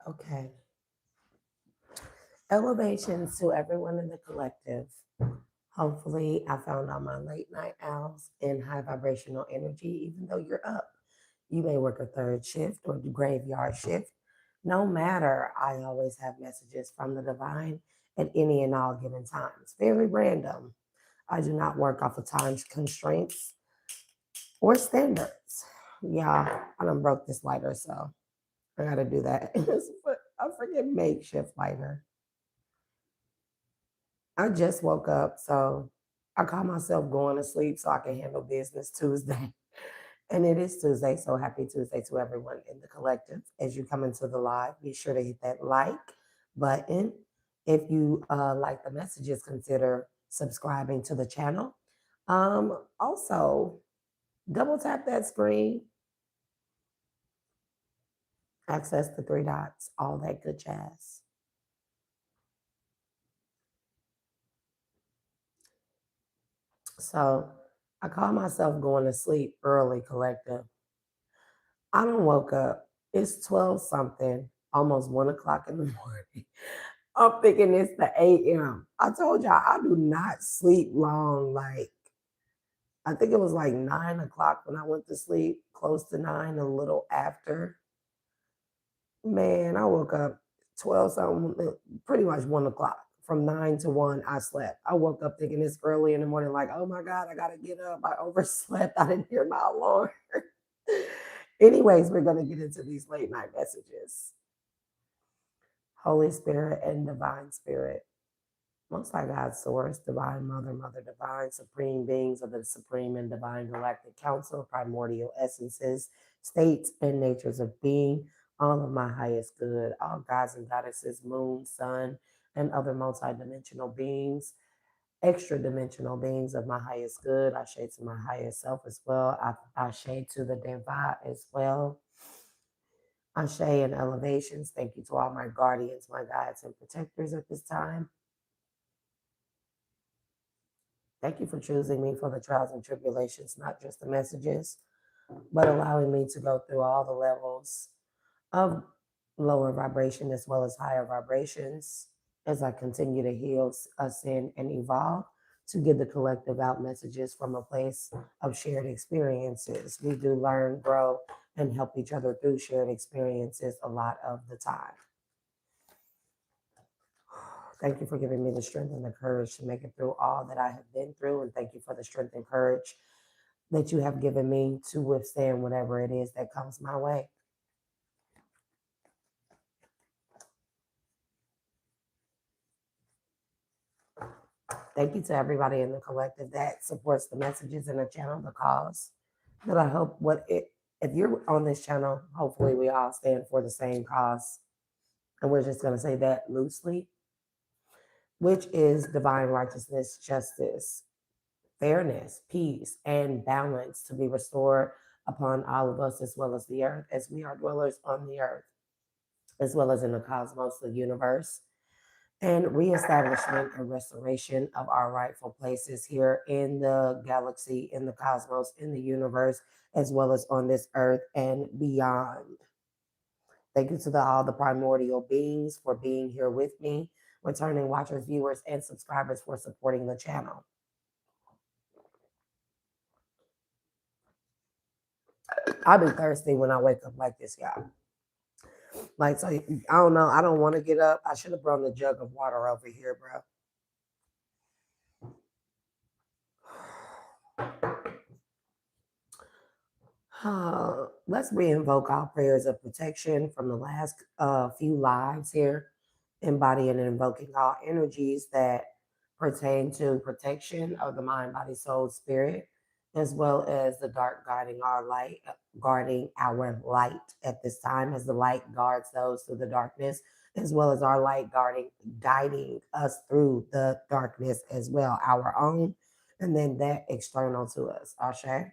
Okay. Elevations to everyone in the collective. Hopefully, I found all my late night owls in high vibrational energy, even though you're up. You may work a third shift or the graveyard shift. No matter, I always have messages from the divine at any and all given times. Very random. I do not work off of time constraints or standards. Yeah, I done broke this lighter, so I gotta do that. But I forget makeshift lighter. I just woke up, so I call myself going to sleep so I can handle business Tuesday. And it is Tuesday, so happy Tuesday to everyone in the collective. As you come into the live, be sure to hit that like button. If you like the messages, consider subscribing to the channel. Also, double tap that screen, access the three dots, all that good jazz. So I call myself going to sleep early collective. I don't woke up. It's 12 something, almost 1 o'clock in the morning. I'm thinking it's the AM. I told y'all I do not sleep long. Like, I think it was like 9 o'clock when I went to sleep, close to nine, a little after. Man, I woke up 12 something, pretty much 1 o'clock. From 9 to 1, I slept. I woke up thinking it's early in the morning, like, oh my God, I gotta get up. I overslept. I didn't hear my alarm. Anyways, we're gonna get into these late night messages. Holy Spirit and Divine Spirit. Most High God Source, Divine Mother, Mother Divine, Supreme Beings of the Supreme and Divine Galactic Council, primordial essences, states, and natures of being, all of my highest good, all gods and goddesses, moon, sun, and other multidimensional beings, extra dimensional beings of my highest good. I shade to my highest self as well. I shade to the divine as well. I shade in elevations. Thank you to all my guardians, my guides, and protectors at this time. Thank you for choosing me for the trials and tribulations, not just the messages, but allowing me to go through all the levels of lower vibration as well as higher vibrations as I continue to heal, ascend, and evolve to give the collective out messages from a place of shared experiences. We do learn, grow, and help each other through shared experiences a lot of the time. Thank you for giving me the strength and the courage to make it through all that I have been through. And thank you for the strength and courage that you have given me to withstand whatever it is that comes my way. Thank you to everybody in the collective that supports the messages in the channel, the cause. That I hope if you're on this channel, hopefully we all stand for the same cause. And we're just going to say that loosely, which is divine righteousness, justice, fairness, peace, and balance to be restored upon all of us as well as the earth, as we are dwellers on the earth, as well as in the cosmos, the universe, and reestablishment and restoration of our rightful places here in the galaxy, in the cosmos, in the universe, as well as on this earth and beyond. Thank you to all the primordial beings for being here with me, returning watchers, viewers, and subscribers for supporting the channel. I'll be thirsty when I wake up like this, y'all. Like, so I don't know. I don't want to get up. I should have brought a jug of water over here, bro. Let's reinvoke our prayers of protection from the last few lives here, embodying and invoking all energies that pertain to protection of the mind, body, soul, spirit, as well as the dark guarding our light, guarding our light at this time, as the light guards those through the darkness, as well as our light guiding us through the darkness as well, our own, and then that external to us. Ashe.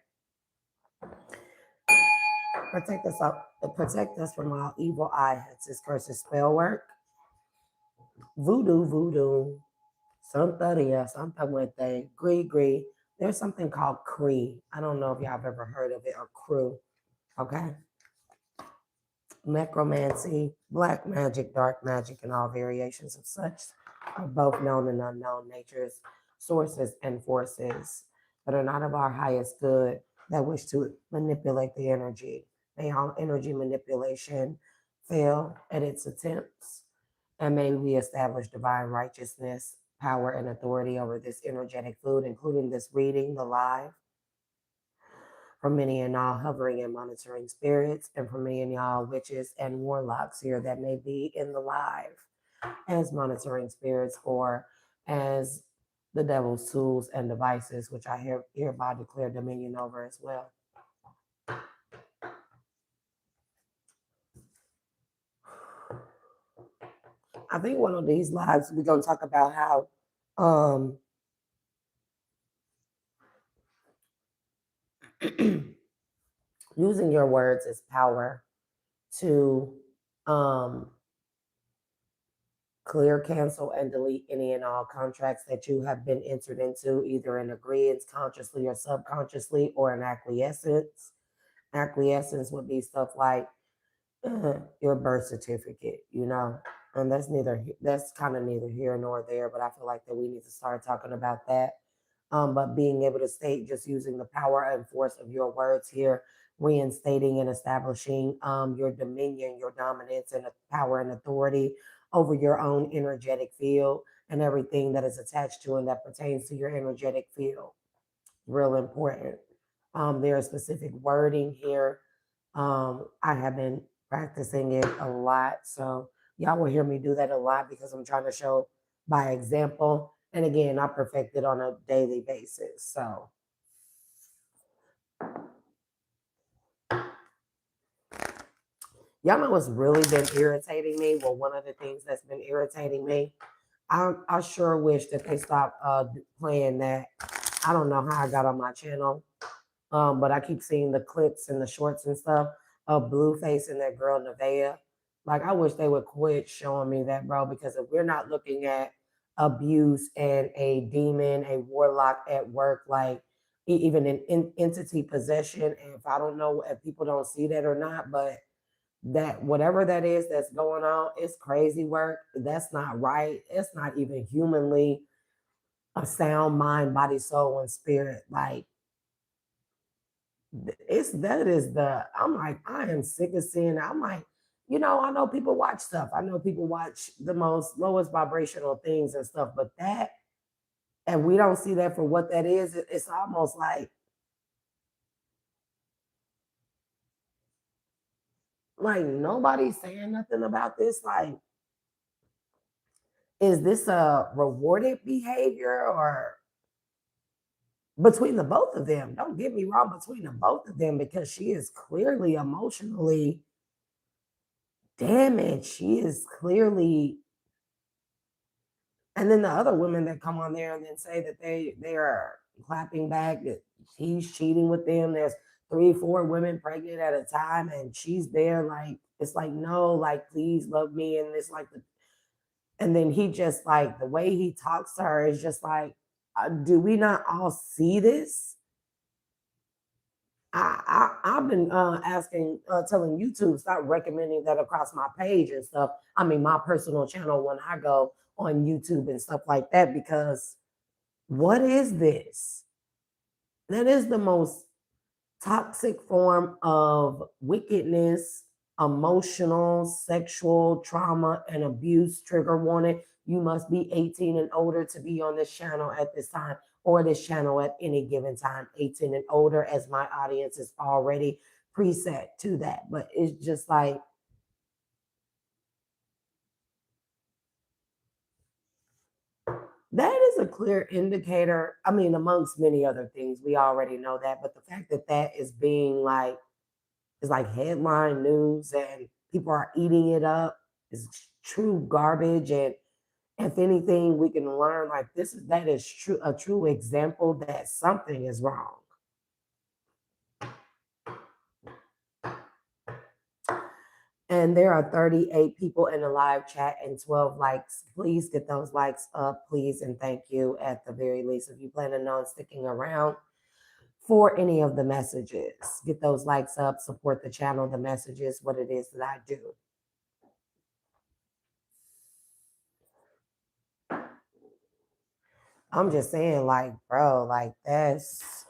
Protect us from all evil eye, hexes, curses, spell work, voodoo, santeria, santa muerte, gree. There's something called Cree. I don't know if y'all have ever heard of it or crew. Okay. Necromancy, black magic, dark magic, and all variations of such are both known and unknown natures, sources, and forces that are not of our highest good that wish to manipulate the energy. May all energy manipulation fail at its attempts, and may we establish divine righteousness, power, and authority over this energetic food, including this reading, the live from many and all hovering and monitoring spirits, and from many and all witches and warlocks here that may be in the live as monitoring spirits or as the devil's tools and devices, which I hereby declare dominion over as well. I think one of these lives we're gonna talk about how using your words as power to clear, cancel, and delete any and all contracts that you have been entered into, either in agreement, consciously or subconsciously, or in acquiescence. Acquiescence would be stuff like your birth certificate, and that's kind of neither here nor there, but I feel like that we need to start talking about that. But being able to state, just using the power and force of your words here, reinstating and establishing your dominion, your dominance, and power and authority over your own energetic field and everything that is attached to and that pertains to your energetic field. Real important. There is specific wording here. I have been practicing it a lot. So y'all will hear me do that a lot because I'm trying to show by example. And again, I perfect it on a daily basis. So y'all know what's really been irritating me? Well, one of the things that's been irritating me, I sure wish that they stopped playing that. I don't know how I got on my channel, but I keep seeing the clips and the shorts and stuff of Blueface and that girl Nevaeh. Like, I wish they would quit showing me that, bro, because if we're not looking at abuse and a demon, a warlock at work, like even an entity possession, and if I don't know if people don't see that or not, but that whatever that is that's going on, it's crazy work. That's not right. It's not even humanly a sound mind, body, soul, and spirit. Like, I'm like, I am sick of seeing it. I'm like, I know people watch stuff. I know people watch the most lowest vibrational things and stuff, but that, and we don't see that for what that is, it's almost like nobody's saying nothing about this. Like, is this a rewarded behavior or between the both of them? Don't get me wrong, between the both of them, because she is clearly emotionally damaged. She is clearly, and then the other women that come on there and then say that they are clapping back that he's cheating with them. There's 3, 4 women pregnant at a time, and she's there like, it's like, no, like, please love me. And it's like and then he just, like, the way he talks to her is just like, do we not all see this? I've been telling YouTube stop recommending that across my page and stuff. I mean, my personal channel when I go on YouTube and stuff like that, because what is this? That is the most toxic form of wickedness, emotional, sexual trauma, and abuse. Trigger warning: you must be 18 and older to be on this channel at this time, or this channel at any given time. 18 and older, as my audience is already preset to that. But it's just like, that is a clear indicator. I mean, amongst many other things, we already know that. But the fact that that is being like, it's like headline news and people are eating it up is true garbage. And if anything, we can learn like that is true, a true example that something is wrong. And there are 38 people in the live chat and 12 likes. Please get those likes up, please, and thank you at the very least. If you plan on sticking around, for any of the messages. Get those likes up, support the channel, the messages, what it is that I do. I'm just saying, like, bro, like that's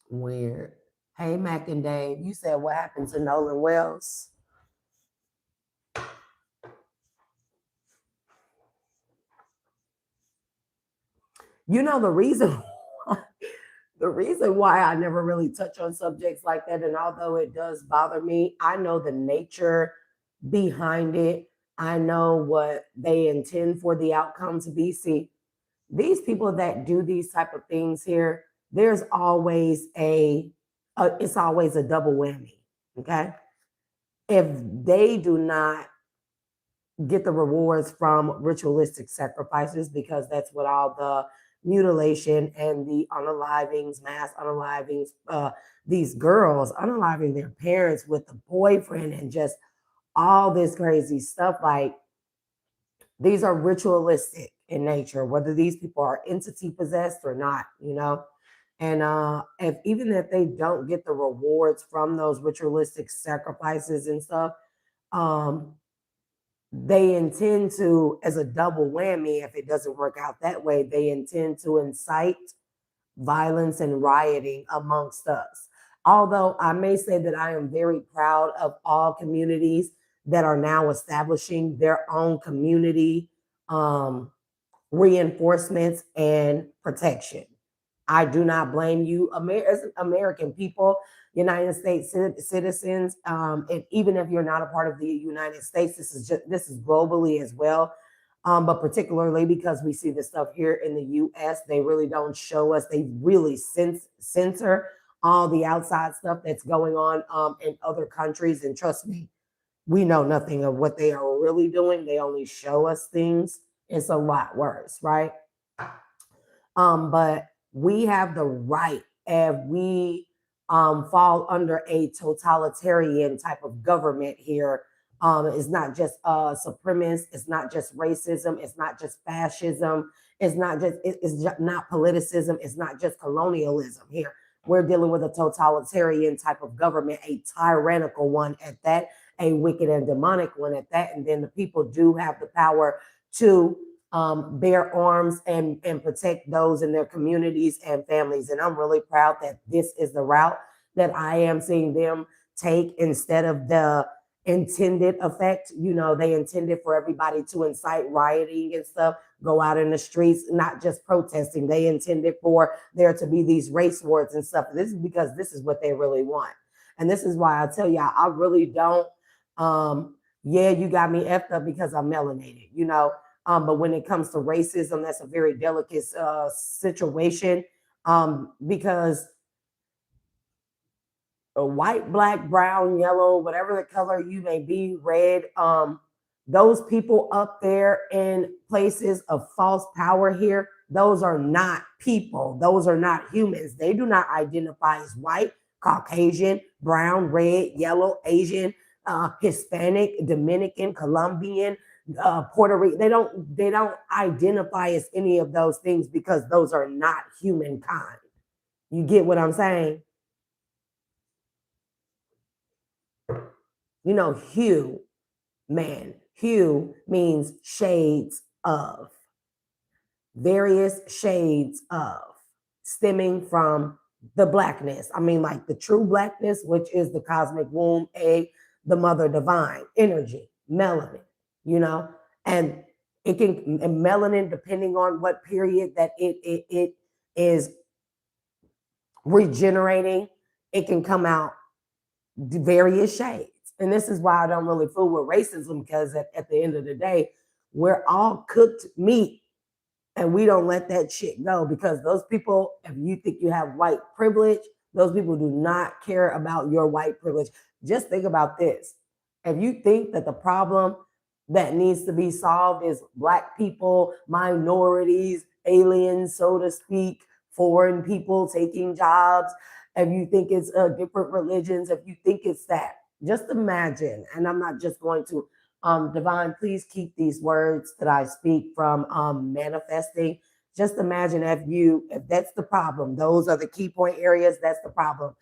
weird. Hey, Mac and Dave, you said what happened to Nolan Wells? You know the reason the reason why I never really touch on subjects like that, and although it does bother me, I know the nature behind it. I know what they intend for the outcome to be. See, these people that do these type of things here, there's always it's always a double whammy. Okay, if they do not get the rewards from ritualistic sacrifices, because that's what all the mutilation and the unalivings, mass unalivings, these girls unaliving their parents with the boyfriend and just all this crazy stuff. Like, these are ritualistic in nature, whether these people are entity possessed or not, you know. And if even if they don't get the rewards from those ritualistic sacrifices and stuff, um, they intend to, as a double whammy, if it doesn't work out that way, they intend to incite violence and rioting amongst us. Although I may say that I am very proud of all communities that are now establishing their own community reinforcements and protection. I do not blame you, as American people, United States citizens, and even if you're not a part of the United States, this is globally as well. But particularly because we see this stuff here in the U.S., they really don't show us. They really censor all the outside stuff that's going on in other countries. And trust me, we know nothing of what they are really doing. They only show us things. It's a lot worse, right? But we have the right, if we fall under a totalitarian type of government here. It's not just supremacist, it's not just racism, it's not just fascism, it's not politicism, it's not just colonialism here. We're dealing with a totalitarian type of government, a tyrannical one at that, a wicked and demonic one at that. And then the people do have the power to bear arms and protect those in their communities and families. And I'm really proud that this is the route that I am seeing them take instead of the intended effect. You know, they intended for everybody to incite rioting and stuff, go out in the streets, not just protesting. They intended for there to be these race wars and stuff. This is because this is what they really want. And this is why I tell y'all, I really don't, yeah, you got me effed up because I'm melanated, you know. But when it comes to racism, that's a very delicate situation because white, black, brown, yellow, whatever the color you may be, red, those people up there in places of false power here, those are not people. Those are not humans. They do not identify as white, Caucasian, brown, red, yellow, Asian, Hispanic, Dominican, Colombian, Puerto Rico. They don't identify as any of those things because those are not humankind. You get what I'm saying? You know, hue, man. Hue means shades of, various shades of, stemming from the blackness. I mean, like the true blackness, which is the cosmic womb, the mother divine energy, melanin, you know, and it can, and melanin, depending on what period that it is regenerating, it can come out various shades. And this is why I don't really fool with racism, because at the end of the day, we're all cooked meat and we don't let that shit go, because those people, if you think you have white privilege, those people do not care about your white privilege. Just think about this. If you think that the problem that needs to be solved is black people, minorities, aliens, so to speak, foreign people taking jobs, if you think it's different religions, if you think it's that, just imagine, and I'm not just going to Divine, please keep these words that I speak from manifesting. Just imagine if that's the problem, those are the key point areas, that's the problem.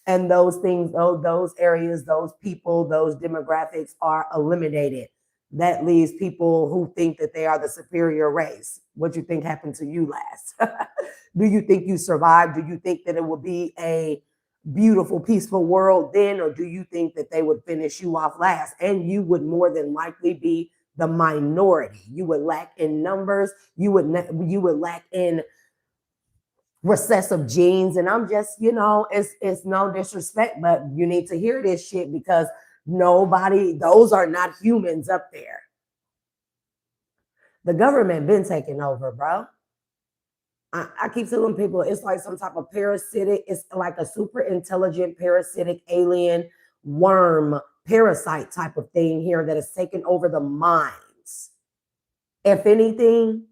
And those things, those areas, those people, those demographics are eliminated. That leaves people who think that they are the superior race. What do you think happened to you last? Do you think you survived? Do you think that it will be a beautiful, peaceful world then, or do you think that they would finish you off last? And you would more than likely be the minority. You would lack in numbers. You would lack in recessive genes. And I'm just, it's no disrespect, but you need to hear this shit because those are not humans up there. The government been taking over, bro. I keep telling people it's like some type of parasitic, it's like a super intelligent parasitic alien worm parasite type of thing here that has taken over the minds. If anything,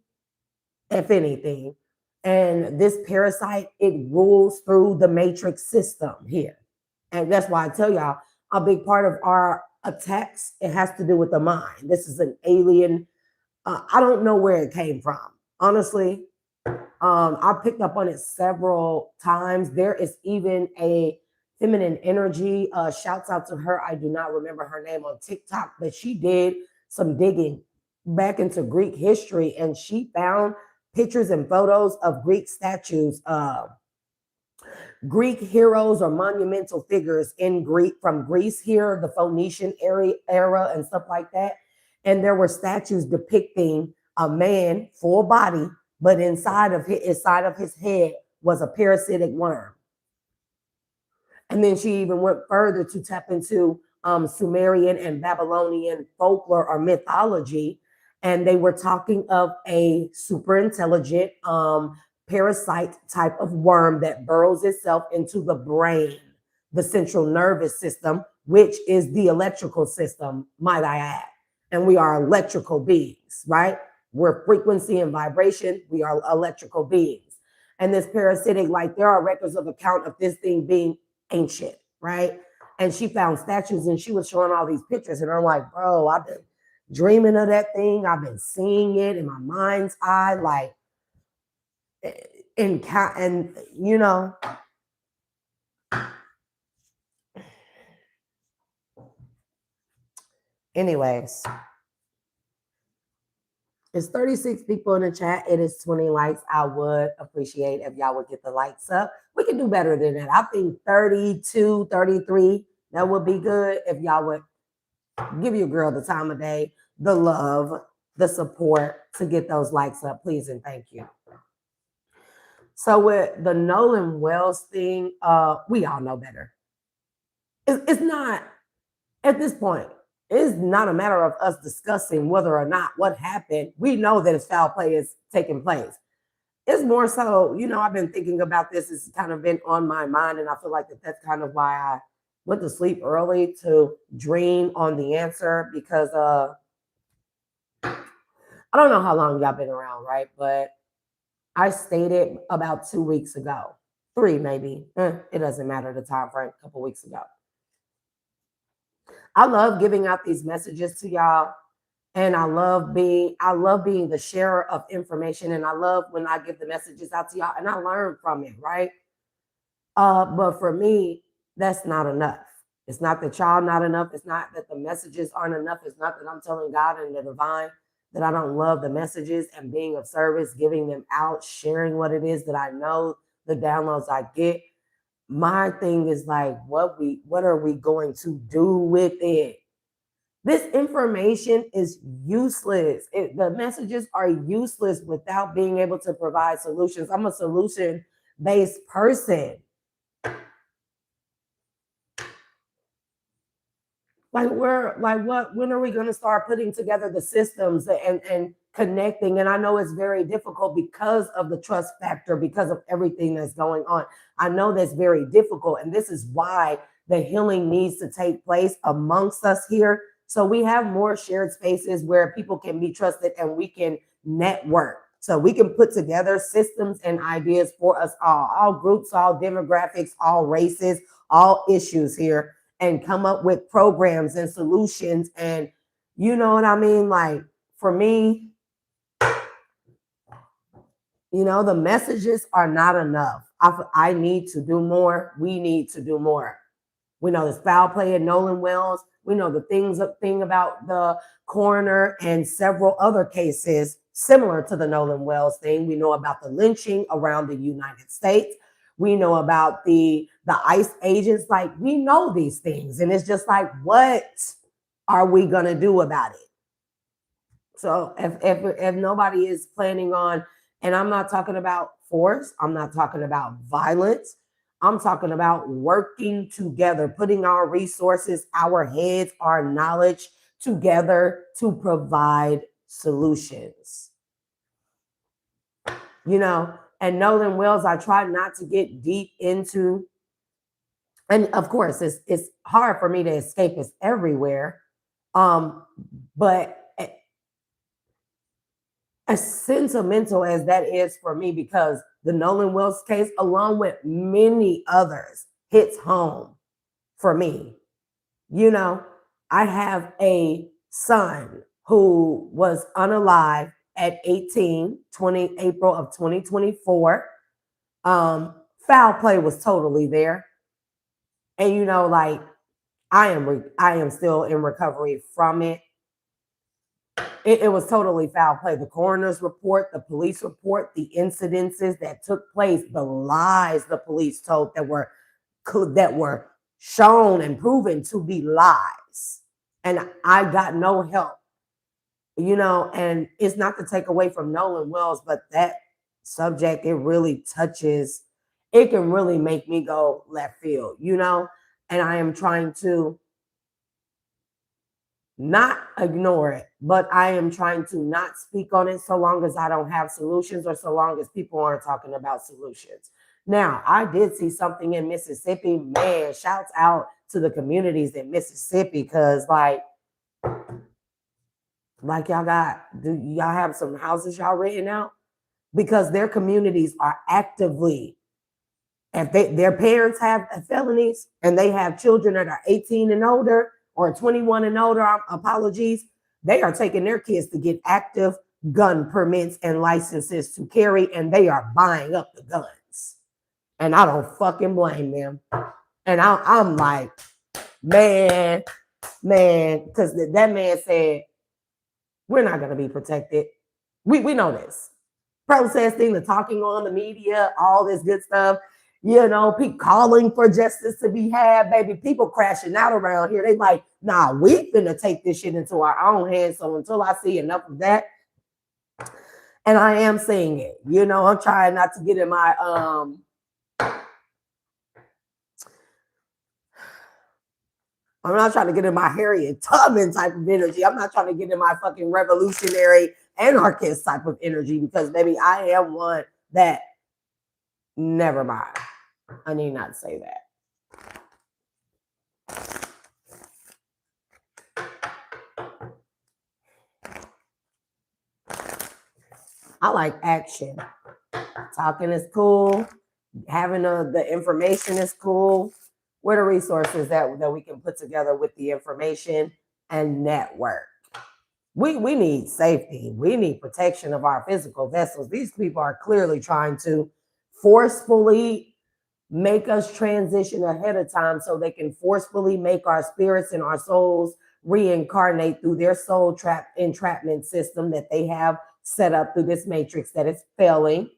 and this parasite, it rules through the matrix system here. And that's why I tell y'all, a big part of our attacks, it has to do with the mind. This is an alien. I don't know where it came from. Honestly, I picked up on it several times. There is even a feminine energy. Shouts out to her. I do not remember her name on TikTok, but she did some digging back into Greek history, and she found pictures and photos of Greek statues, Greek heroes or monumental figures from Greece here, the Phoenician era and stuff like that. And there were statues depicting a man, full body, but inside of his head was a parasitic worm. And then she even went further to tap into Sumerian and Babylonian folklore or mythology. And they were talking of a super intelligent parasite type of worm that burrows itself into the brain, the central nervous system, which is the electrical system, might I add. And we are electrical beings, right? We're frequency and vibration. We are electrical beings. And this parasitic, like there are records of account of this thing being ancient, right? And she found statues and she was showing all these pictures. And I'm like, bro, I've been dreaming of that thing. I've been seeing it in my mind's eye, like, and you know, anyways, it's 36 people in the chat. It is 20 likes. I would appreciate if y'all would get the likes up. We can do better than that. I think 32, 33, that would be good if y'all would give your girl the time of day, the love, the support to get those likes up, please and thank you. So with the Nolan Wells thing, we all know better. It's not, at this point, it's not a matter of us discussing whether or not what happened. We know that it's foul play is taking place. It's more so, you know, I've been thinking about this. It's kind of been on my mind, and I feel like that's kind of why I went to sleep early to dream on the answer, because I don't know how long y'all been around, right? But I stated about 2 weeks ago, 3 maybe, it doesn't matter the time frame, a couple weeks ago. I love giving out these messages to y'all, and I love being the sharer of information, and I love when I give the messages out to y'all and I learn from it, right? But for me, that's not enough. It's not that y'all not enough. It's not that the messages aren't enough. It's not that I'm telling God and the divine that I don't love the messages and being of service, giving them out, sharing what it is that I know, the downloads I get. My thing is like, what are we going to do with it? This information is useless. The messages are useless without being able to provide solutions. I'm a solution-based person. When are we going to start putting together the systems and connecting? And I know it's very difficult because of the trust factor, because of everything that's going on. I know that's very difficult. And this is why the healing needs to take place amongst us here. So we have more shared spaces where people can be trusted and we can network. So we can put together systems and ideas for us all groups, all demographics, all races, all issues here, and come up with programs and solutions and You know what I mean? Like, for me, the messages are not enough. I need to do more. We need to do more. We know this foul play at Nolan Wells. We know the thing about the coroner and several other cases similar to the Nolan Wells thing. We know about the lynching around the United States. We know about the ICE agents. Like, we know these things. And it's just like, what are we going to do about it? So if nobody is planning on, and I'm not talking about force, I'm not talking about violence, I'm talking about working together, putting our resources, our heads, our knowledge together to provide solutions. And Nolan Wells, I try not to get deep into, and of course, it's hard for me to escape. It's everywhere. But as sentimental as that is for me, because the Nolan Wells case, along with many others, hits home for me. I have a son who was unalive at 18, April of 2024. Foul play was totally there. And like, I am still in recovery from it. It was totally foul play. The coroner's report, the police report, the incidences that took place, the lies the police told that were shown and proven to be lies. And I got no help, and it's not to take away from Nolan Wells, but that subject, it really touches, it can really make me go left field, and I am trying to not ignore it, but I am trying to not speak on it so long as I don't have solutions, or so long as people aren't talking about solutions. Now, I did see something in Mississippi. Man, shouts out to the communities in Mississippi, because like do y'all have some houses y'all renting out? Because their communities are actively, if their parents have felonies and they have children that are 18 and older, or 21 and older, apologies, they are taking their kids to get active gun permits and licenses to carry, and they are buying up the guns. And I don't fucking blame them. And I'm like, man, because that man said, we're not going to be protected. We know this. Protesting, the talking on the media, all this good stuff. People calling for justice to be had, baby. People crashing out around here. They like, nah, we finna take this shit into our own hands. So until I see enough of that, and I am saying it, I'm trying not to get in my I'm not trying to get in my Harriet Tubman type of energy. I'm not trying to get in my fucking revolutionary anarchist type of energy, because maybe I am one that, never mind. I need not say that. I like action. Talking is cool. Having the information is cool. What are resources that we can put together with the information and network? We need safety. We need protection of our physical vessels. These people are clearly trying to forcefully make us transition ahead of time, so they can forcefully make our spirits and our souls reincarnate through their soul entrapment system that they have set up through this matrix that is failing.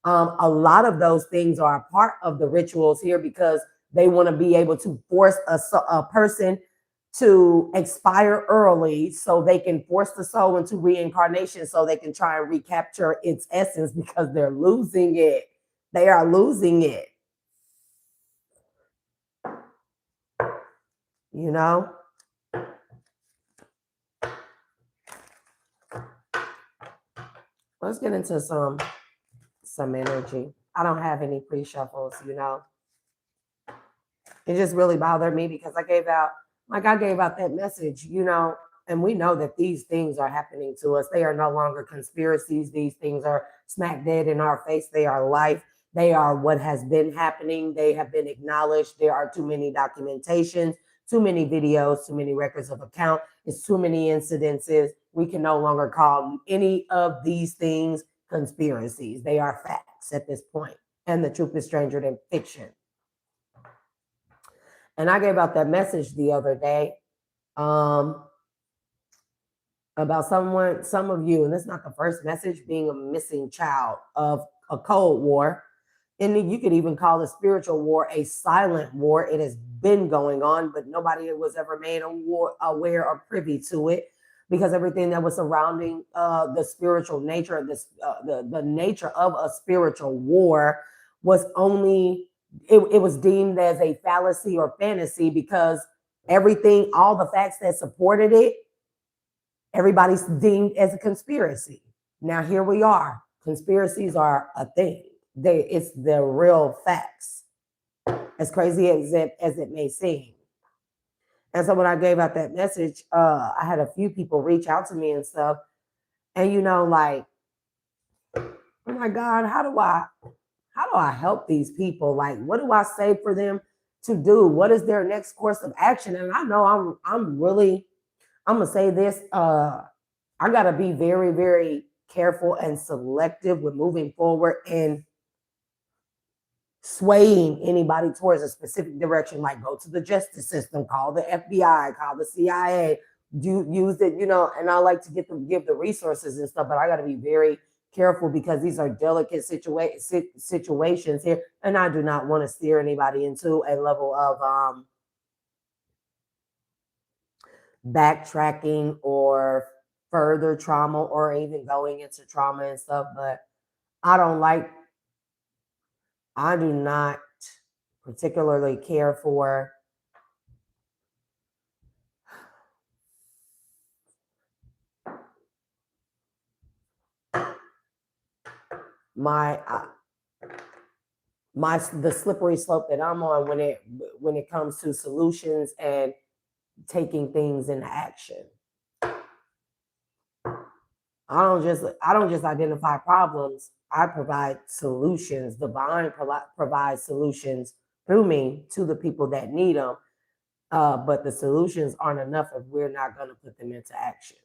A lot of those things are a part of the rituals here, because they want to be able to force a person to expire early, so they can force the soul into reincarnation, so they can try and recapture its essence, because they're losing it. They are losing it. Let's get into some energy. I don't have any pre-shuffles, It just really bothered me, because I gave out that message, and we know that these things are happening to us. They are no longer conspiracies. These things are smack dead in our face. They are life. They are what has been happening. They have been acknowledged. There are too many documentations, too many videos, too many records of account. It's too many incidences. We can no longer call any of these things conspiracies. They are facts at this point, and the truth is stranger than fiction. And I gave out that message the other day about some of you, and it's not the first message, being a missing child of a Cold War. And you could even call the spiritual war a silent war. It has been going on, but nobody was ever made aware or privy to it, because everything that was surrounding the spiritual nature of this, the nature of a spiritual war was only, it was deemed as a fallacy or fantasy, because everything, all the facts that supported it, everybody's deemed as a conspiracy. Now here we are. Conspiracies are a thing. It's the real facts, as crazy as it may seem. And so when I gave out that message, I had a few people reach out to me and stuff. And like, oh my God, how do I help these people? Like, what do I say for them to do? What is their next course of action? And I know I'm gonna say this. I gotta be very, very careful and selective with moving forward and swaying anybody towards a specific direction, like go to the justice system, call the FBI, call the CIA, use it, and I like to give the resources and stuff, but I got to be very careful, because these are delicate situations here, and I do not want to steer anybody into a level of backtracking or further trauma, or even going into trauma and stuff. But I do not particularly care for the slippery slope that I'm on when it comes to solutions and taking things into action. I don't just identify problems. I provide solutions. Divine provides solutions through me to the people that need them. But the solutions aren't enough if we're not going to put them into action.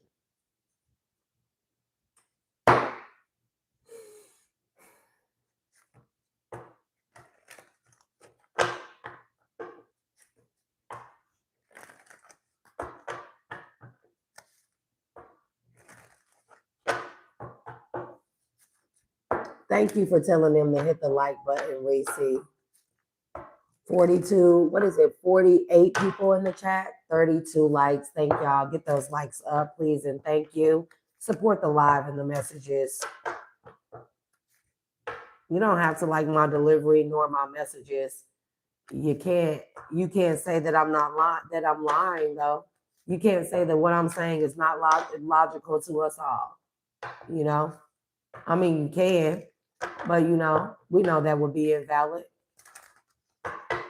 Thank you for telling them to hit the like button. We see 42, 48 people in the chat, 32 likes. Thank y'all. Get those likes up, please, and thank you. Support the live and the messages. You don't have to like my delivery nor my messages. You can't say that I'm lying though. You can't say that what I'm saying is not logical to us all. I mean, you can, but we know that would be invalid.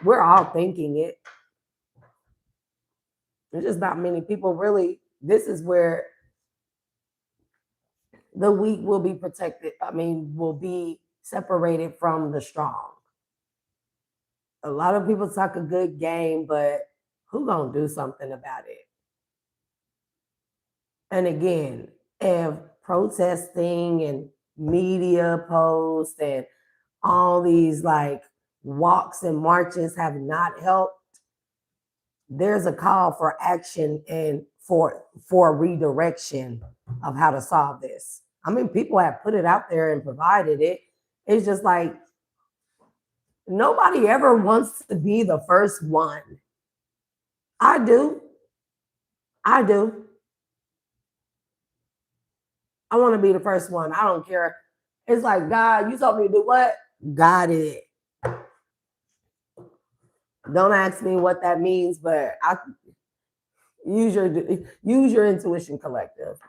We're all thinking it. There's just not many people really. This is where the weak will be protected. Will be separated from the strong. A lot of people talk a good game, but who gonna do something about it? And again, if protesting and media posts and all these like walks and marches have not helped, there's a call for action and for redirection of how to solve this. People have put it out there and provided it. It's just like nobody ever wants to be the first one. I do. I want to be the first one. I don't care. It's like, God, you told me to do what? Got it. Don't ask me what that means, but I use your intuition, collective,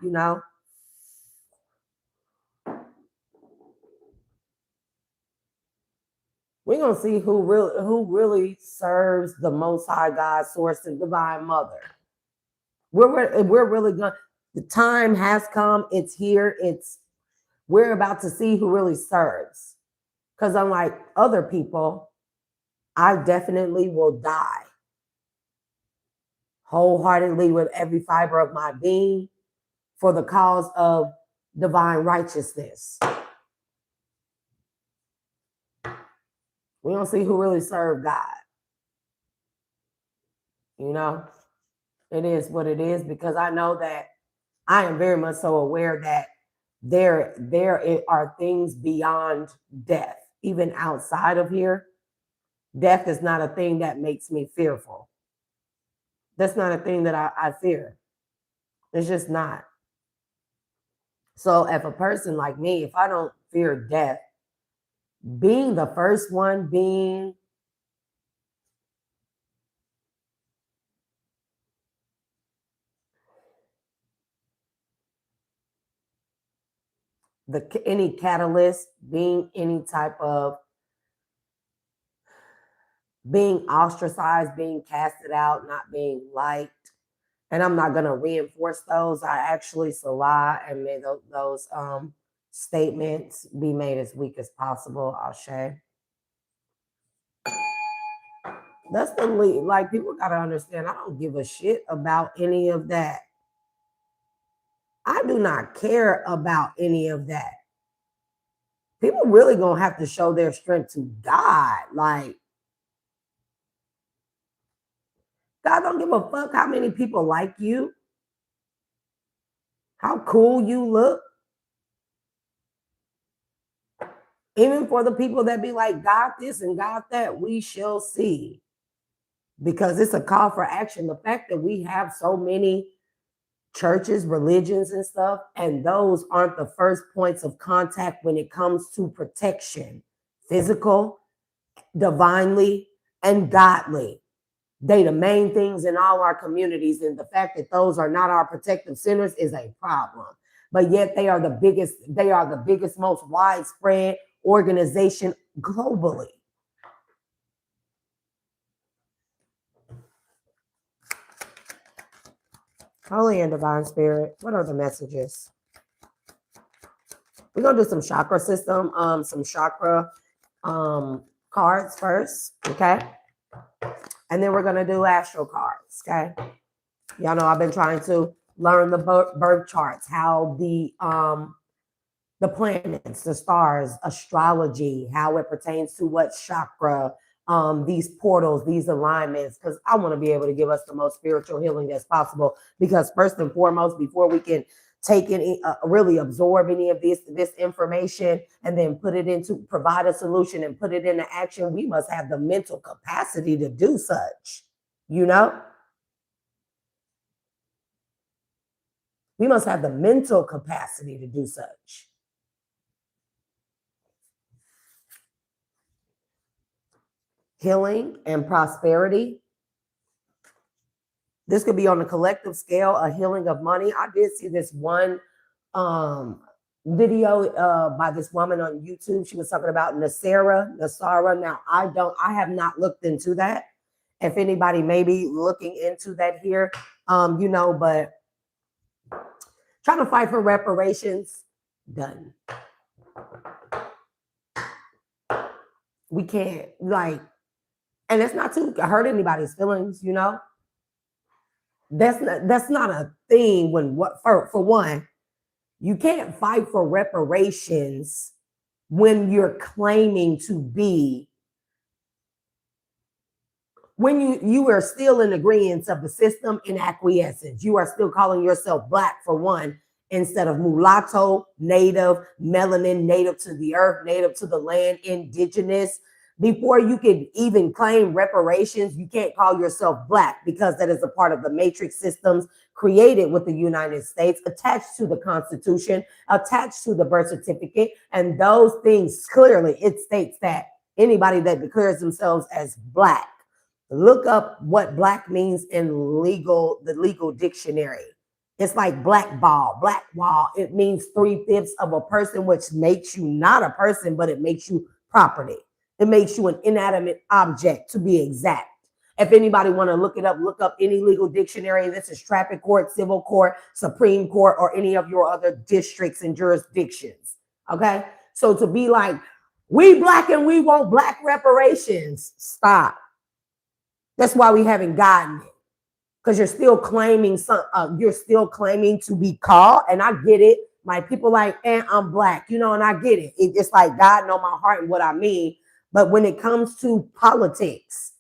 We're gonna see who really serves the Most High God, Source, and Divine Mother. We're really gonna. The time has come. It's here. We're about to see who really serves. Because unlike other people, I definitely will die. wholeheartedly with every fiber of my being for the cause of divine righteousness. We don't see who really served God. You know, it is what it is, because I know that I am very much so aware that there are things beyond death, even outside of here. Death is not a thing that makes me fearful. That's not a thing that I fear. It's just not. So if a person like me, if I don't fear death, being the first one, being any catalyst, being any type of being ostracized, being casted out, not being liked. And I'm not going to reinforce those. I actually salah and made those statements be made as weak as possible. Ashe. That's the lead. Like, people got to understand, I don't give a shit about any of that. I do not care about any of that. People really going to have to show their strength to God. Like, God don't give a fuck how many people like you, how cool you look. Even for the people that be like, God this and God that, we shall see. Because it's a call for action. The fact that we have so many churches, religions, and stuff, and those aren't the first points of contact when it comes to protection, physical, divinely, and godly. They the main things in all our communities, and the fact that those are not our protective centers is a problem. But yet they are the biggest, most widespread organization globally. Holy and divine spirit, what are the messages? We're gonna do some chakra system, some chakra cards first, okay? And then we're gonna do astral cards, okay? Y'all know I've been trying to learn the birth charts, how the planets, the stars, astrology, how it pertains to what chakra, these portals, these alignments, because I want to be able to give us the most spiritual healing as possible. Because first and foremost, before we can take any, really absorb any of this information and then provide a solution and put it into action, we must have the mental capacity to do such, you know? We must have the mental capacity to do such. Healing and prosperity. This could be on a collective scale, a healing of money. I did see this one video by this woman on YouTube. She was talking about Nasara. Now, I have not looked into that. If anybody may be looking into that here, but trying to fight for reparations, done. We can't, and it's not to hurt anybody's feelings, you know. That's not a thing. For one, you can't fight for reparations when you're claiming to be, when you are still in agreement of the system, in acquiescence. You are still calling yourself Black, for one, instead of mulatto, native, melanin, native to the earth, native to the land, indigenous. Before you can even claim reparations, you can't call yourself Black, because that is a part of the matrix systems created with the United States, attached to the Constitution, attached to the birth certificate. And those things, clearly, it states that anybody that declares themselves as Black, look up what Black means in the legal dictionary. It's like blackball, blackwall. It means 3/5 of a person, which makes you not a person, but it makes you property. It makes you an inanimate object, to be exact. If anybody want to look it up, look up any legal dictionary. This is traffic court, civil court, Supreme Court, or any of your other districts and jurisdictions. Okay? So to be like, we Black and we want Black reparations, stop. That's why we haven't gotten it. because you're still claiming you're still claiming to be called, and I get it. Like people like, and I'm black, you know, and I get it. It's like God know my heart and what I mean. But when it comes to politics,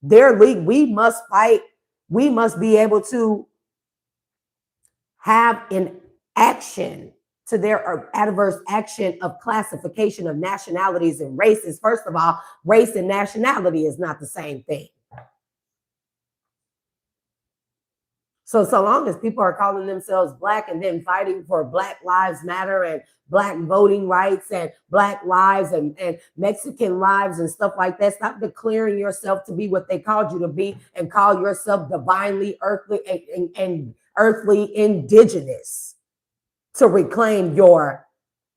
we must fight. We must be able to have an action to their adverse action of classification of nationalities and races. First of all, race and nationality is not the same thing. So long as people are calling themselves black and then fighting for Black Lives Matter and black voting rights and black lives and Mexican lives and stuff like that, stop declaring yourself to be what they called you to be and call yourself divinely earthly and earthly indigenous to reclaim your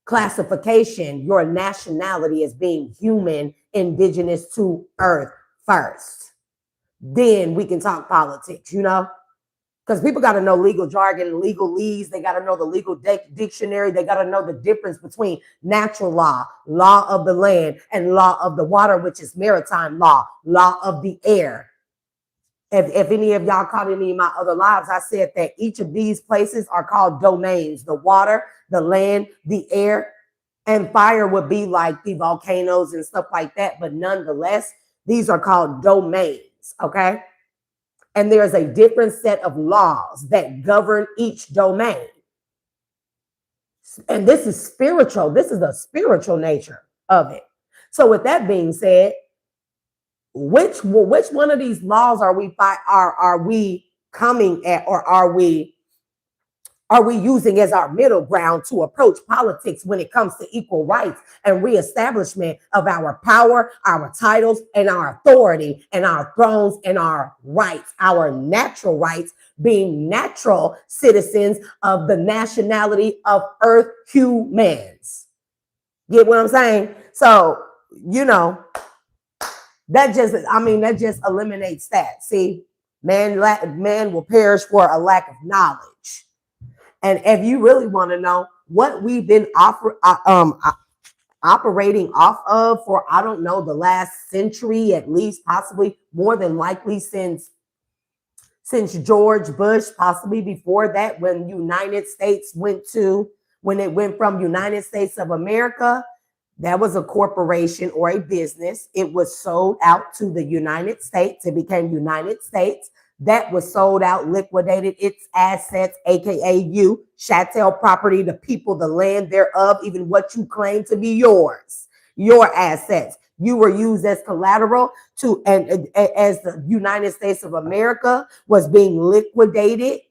classification, your nationality as being human, indigenous to earth first. Then we can talk politics, you know? Because people got to know legal jargon and legalese. They got to know the legal dictionary. They got to know the difference between natural law, law of the land, and law of the water, which is maritime law, law of the air. If any of y'all caught any of my other lives, I said that each of these places are called domains: the water, the land, the air, and fire would be like the volcanoes and stuff like that. But nonetheless, these are called domains, okay? And there's a different set of laws that govern each domain. And this is spiritual. This is the spiritual nature of it. So with that being said, which one of these laws are we coming at, or are we using as our middle ground to approach politics when it comes to equal rights and reestablishment of our power, our titles, and our authority, and our thrones and our rights, our natural rights, being natural citizens of the nationality of earth humans? Get what I'm saying? So, you know, that just eliminates that. See, man will perish for a lack of knowledge. And if you really want to know what we've been operating off of for, I don't know, the last century, at least, possibly more than likely since George Bush, possibly before that, when it went from United States of America, that was a corporation or a business. It was sold out to the United States. It became United States. That was sold out, liquidated its assets, aka you, chattel property, the people, the land thereof, even what you claim to be yours, your assets. You were used as collateral and as the United States of America was being liquidated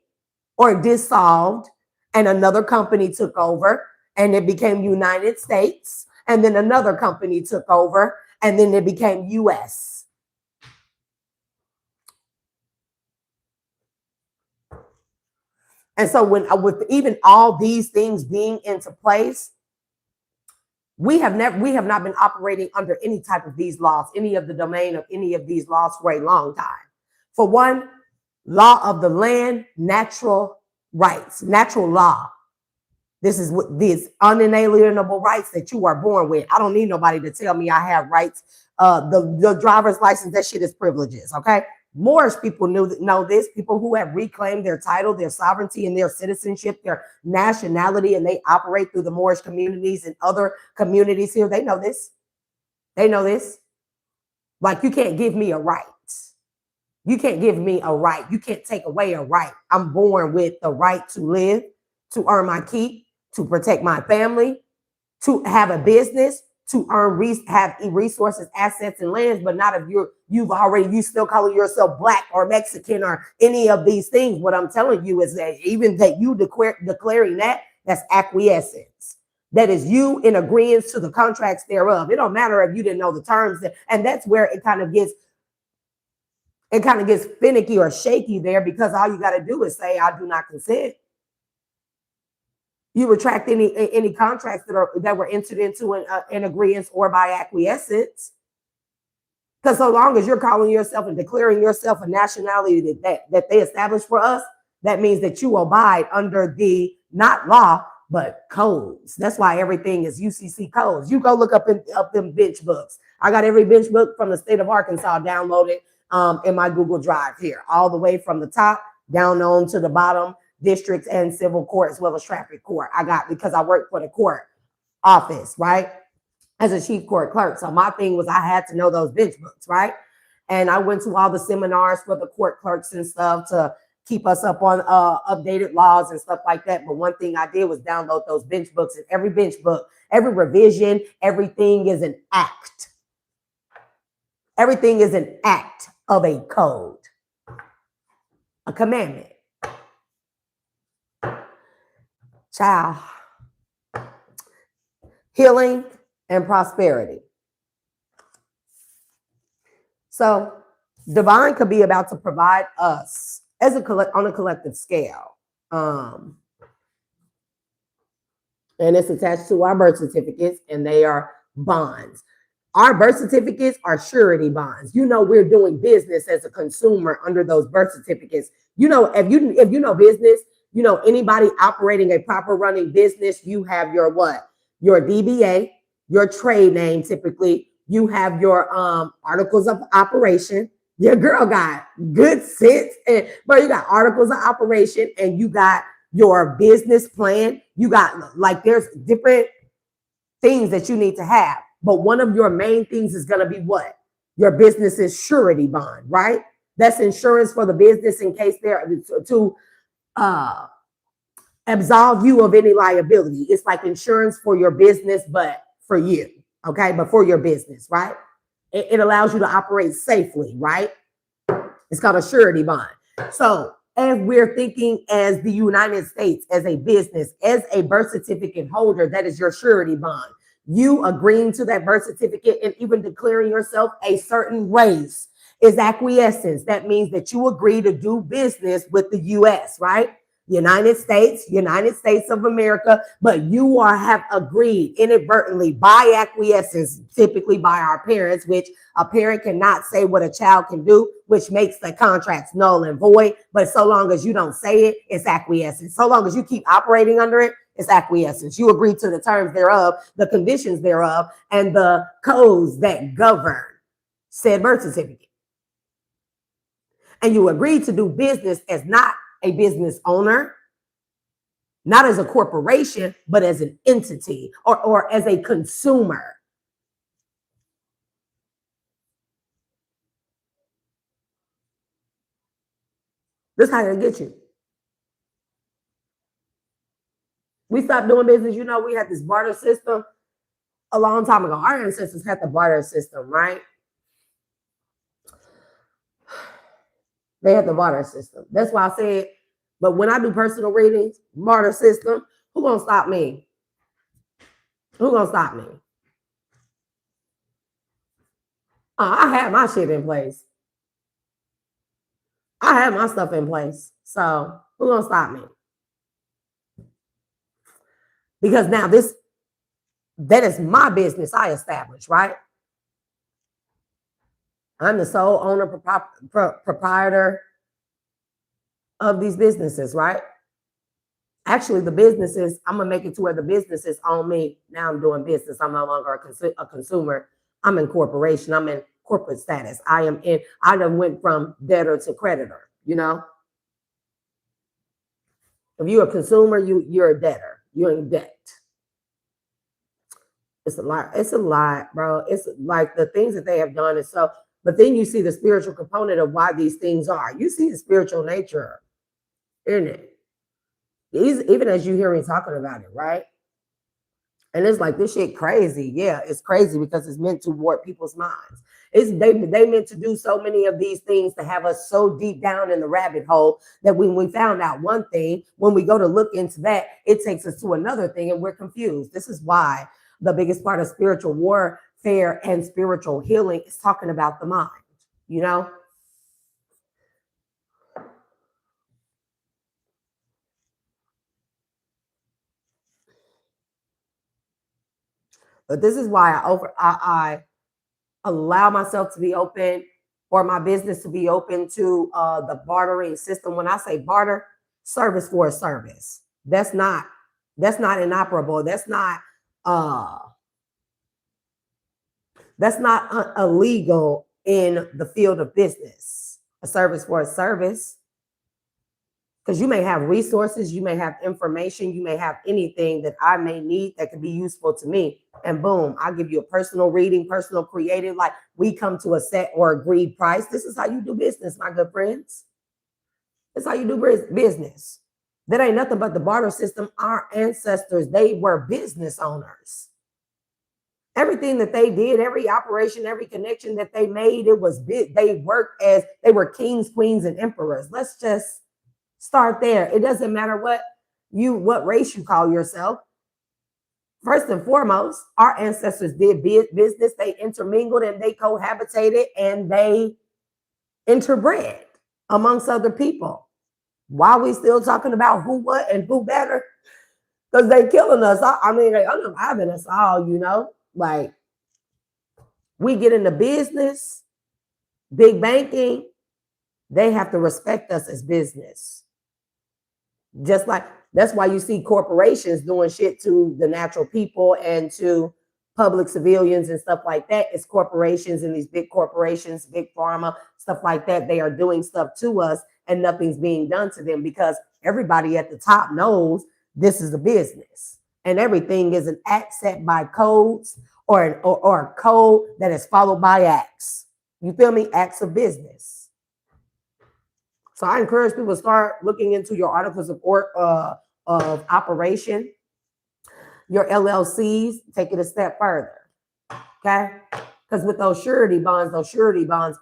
or dissolved, and another company took over, and it became United States, and then another company took over, and then it became US. And so with even all these things being into place, we have not been operating under any type of these laws, any of the domain of any of these laws for a long time. For one, law of the land, natural rights, natural law. This is what these unalienable rights that you are born with. I don't need nobody to tell me I have rights. The driver's license, that shit is privileges, okay? Moorish people know this. People who have reclaimed their title, their sovereignty, and their citizenship, their nationality, and they operate through the Moorish communities and other communities here. They know this. They know this. Like, you can't give me a right. You can't give me a right. You can't take away a right. I'm born with the right to live, to earn my keep, to protect my family, to have a business, to have resources, assets, and lands, but not if you still calling yourself black or Mexican or any of these things. What I'm telling you is that even that you declaring that's acquiescence. That is you in agreement to the contracts thereof. It don't matter if you didn't know the terms, and that's where it kind of gets finicky or shaky there, because all you got to do is say, I do not consent. You retract any contracts that were entered into in agreement or by acquiescence. Because so long as you're calling yourself and declaring yourself a nationality that they established for us, that means that you abide under the not law but codes. That's why everything is UCC codes. You go look up them bench books. I got every bench book from the state of Arkansas downloaded in my Google Drive here, all the way from the top down on to the bottom, districts and civil court as well as traffic court. I got, because I work for the court office, right? As a chief court clerk. So my thing was I had to know those bench books, right? And I went to all the seminars for the court clerks and stuff to keep us up on updated laws and stuff like that. But one thing I did was download those bench books, and every bench book, every revision, everything is an act. Everything is an act of a code, a commandment. Child. Healing and prosperity. So divine could be about to provide us as on a collective scale. And it's attached to our birth certificates, and they are bonds. Our birth certificates are surety bonds. You know, we're doing business as a consumer under those birth certificates. You know, if you know business, you know, anybody operating a proper running business, you have your what? Your DBA, your trade name, typically. You have your articles of operation. Your girl got good sense, but you got articles of operation, and you got your business plan. You got, like, there's different things that you need to have. But one of your main things is going to be what? Your business's surety bond, right? That's insurance for the business in case they're to absolve you of any liability. It's like insurance for your business, but for you, okay? But for your business, right? It allows you to operate safely, right? It's called a surety bond. So as we're thinking as the United States, as a business, as a birth certificate holder, that is your surety bond. You agreeing to that birth certificate and even declaring yourself a certain race is acquiescence. That means that you agree to do business with the U.S., right? United States of America, but you have agreed inadvertently by acquiescence, typically by our parents, which a parent cannot say what a child can do, which makes the contracts null and void. But so long as you don't say it, it's acquiescence. So long as you keep operating under it, it's acquiescence. You agree to the terms thereof, the conditions thereof, and the codes that govern said birth certificate. And you agree to do business as not a business owner, not as a corporation, but as an entity or as a consumer. This is how they get you. We stopped doing business. You know, we had this barter system a long time ago. Our ancestors had the barter system, right? They had the barter system. That's why I said, but when I do personal readings, barter system, who gonna stop me? Who gonna stop me? I have my shit in place. I have my stuff in place. So who gonna stop me? Because now that is my business I established, right? I'm the sole owner, proprietor of these businesses, right? Actually, the businesses, I'm going to make it to where the businesses own me. Now I'm doing business. I'm no longer a consumer. I'm in corporation. I'm in corporate status. I done went from debtor to creditor, you know? If you're a consumer, you're a debtor. You're in debt. It's a lot. It's a lot, bro. It's like the things that they have done is so. But then you see the spiritual component of why these things are. You see the spiritual nature in it. Even as you hear me talking about it, right? And it's like, this shit crazy. Yeah, it's crazy because it's meant to warp people's minds. They meant to do so many of these things to have us so deep down in the rabbit hole that when we found out one thing, when we go to look into that, it takes us to another thing and we're confused. This is why the biggest part of spiritual warfare and spiritual healing is talking about the mind, you know? But this is why I allow myself to be open, or my business to be open to the bartering system. When I say barter, service for a service. That's not inoperable. That's not illegal in the field of business. A service for a service. Because you may have resources, you may have information, you may have anything that I may need that could be useful to me. And boom, I'll give you a personal reading, personal creative, like we come to a set or agreed price. This is how you do business, my good friends. That's how you do business. That ain't nothing but the barter system. Our ancestors, they were business owners. Everything that they did, every operation, every connection that they made, it was big. They worked as they were kings, queens, and emperors. Let's just start there. It doesn't matter what race you call yourself. First and foremost, our ancestors did business. They intermingled and they cohabitated and they interbred amongst other people. Why are we still talking about who, what, and who better? Because they killing us. I mean, they having us all, you know. Like, we get into business, big banking, they have to respect us as business. Just like, that's why you see corporations doing shit to the natural people and to public civilians and stuff like that. It's corporations and these big corporations, big pharma, stuff like that. They are doing stuff to us and nothing's being done to them because everybody at the top knows this is a business and everything is an act set by codes or a code that is followed by acts. You feel me? Acts of business. So I encourage people to start looking into your articles of operation, your LLCs, take it a step further, okay? Because with those surety bonds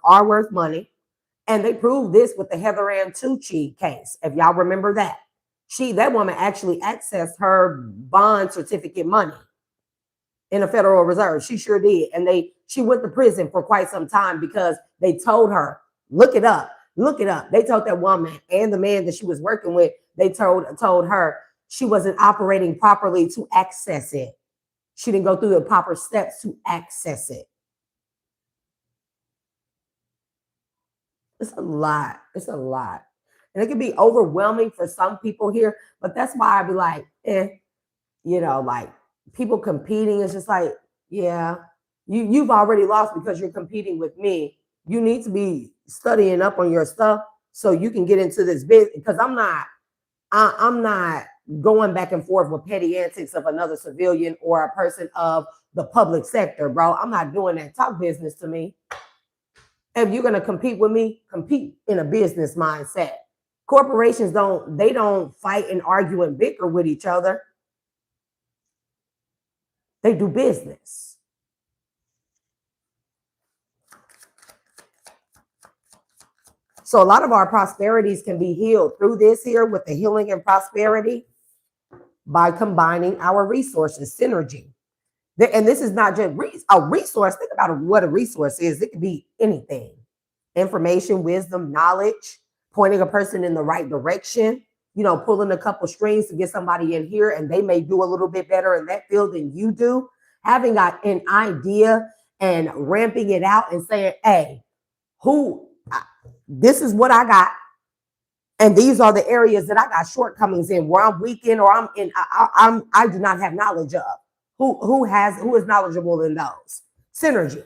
are worth money. And they proved this with the Heather Ann Tucci case, if y'all remember that. That woman actually accessed her bond certificate money in the Federal Reserve. She sure did. And she went to prison for quite some time because they told her, look it up. Look it up. They told that woman and the man that she was working with, they told her she wasn't operating properly to access it. She didn't go through the proper steps to access it. It's a lot. It's a lot. And it can be overwhelming for some people here, but that's why I'd be like, you know, like people competing is just like, yeah, you've already lost because you're competing with me. You need to be studying up on your stuff so you can get into this business because I'm not going back and forth with petty antics of another civilian or a person of the public sector, bro. I'm not doing that. Talk business to me. If you're going to compete with me, compete in a business mindset. Corporations don't fight and argue and bicker with each other. They do business. So a lot of our prosperities can be healed through this here with the healing and prosperity by combining our resources, synergy. And this is not just a resource. Think about what a resource is. It could be anything. Information, wisdom, knowledge, pointing a person in the right direction, you know, pulling a couple strings to get somebody in here and they may do a little bit better in that field than you do. Having an idea and ramping it out and saying, hey, this is what I got. And these are the areas that I got shortcomings in where I'm weak in or I do not have knowledge of. Who is knowledgeable in those? Synergy.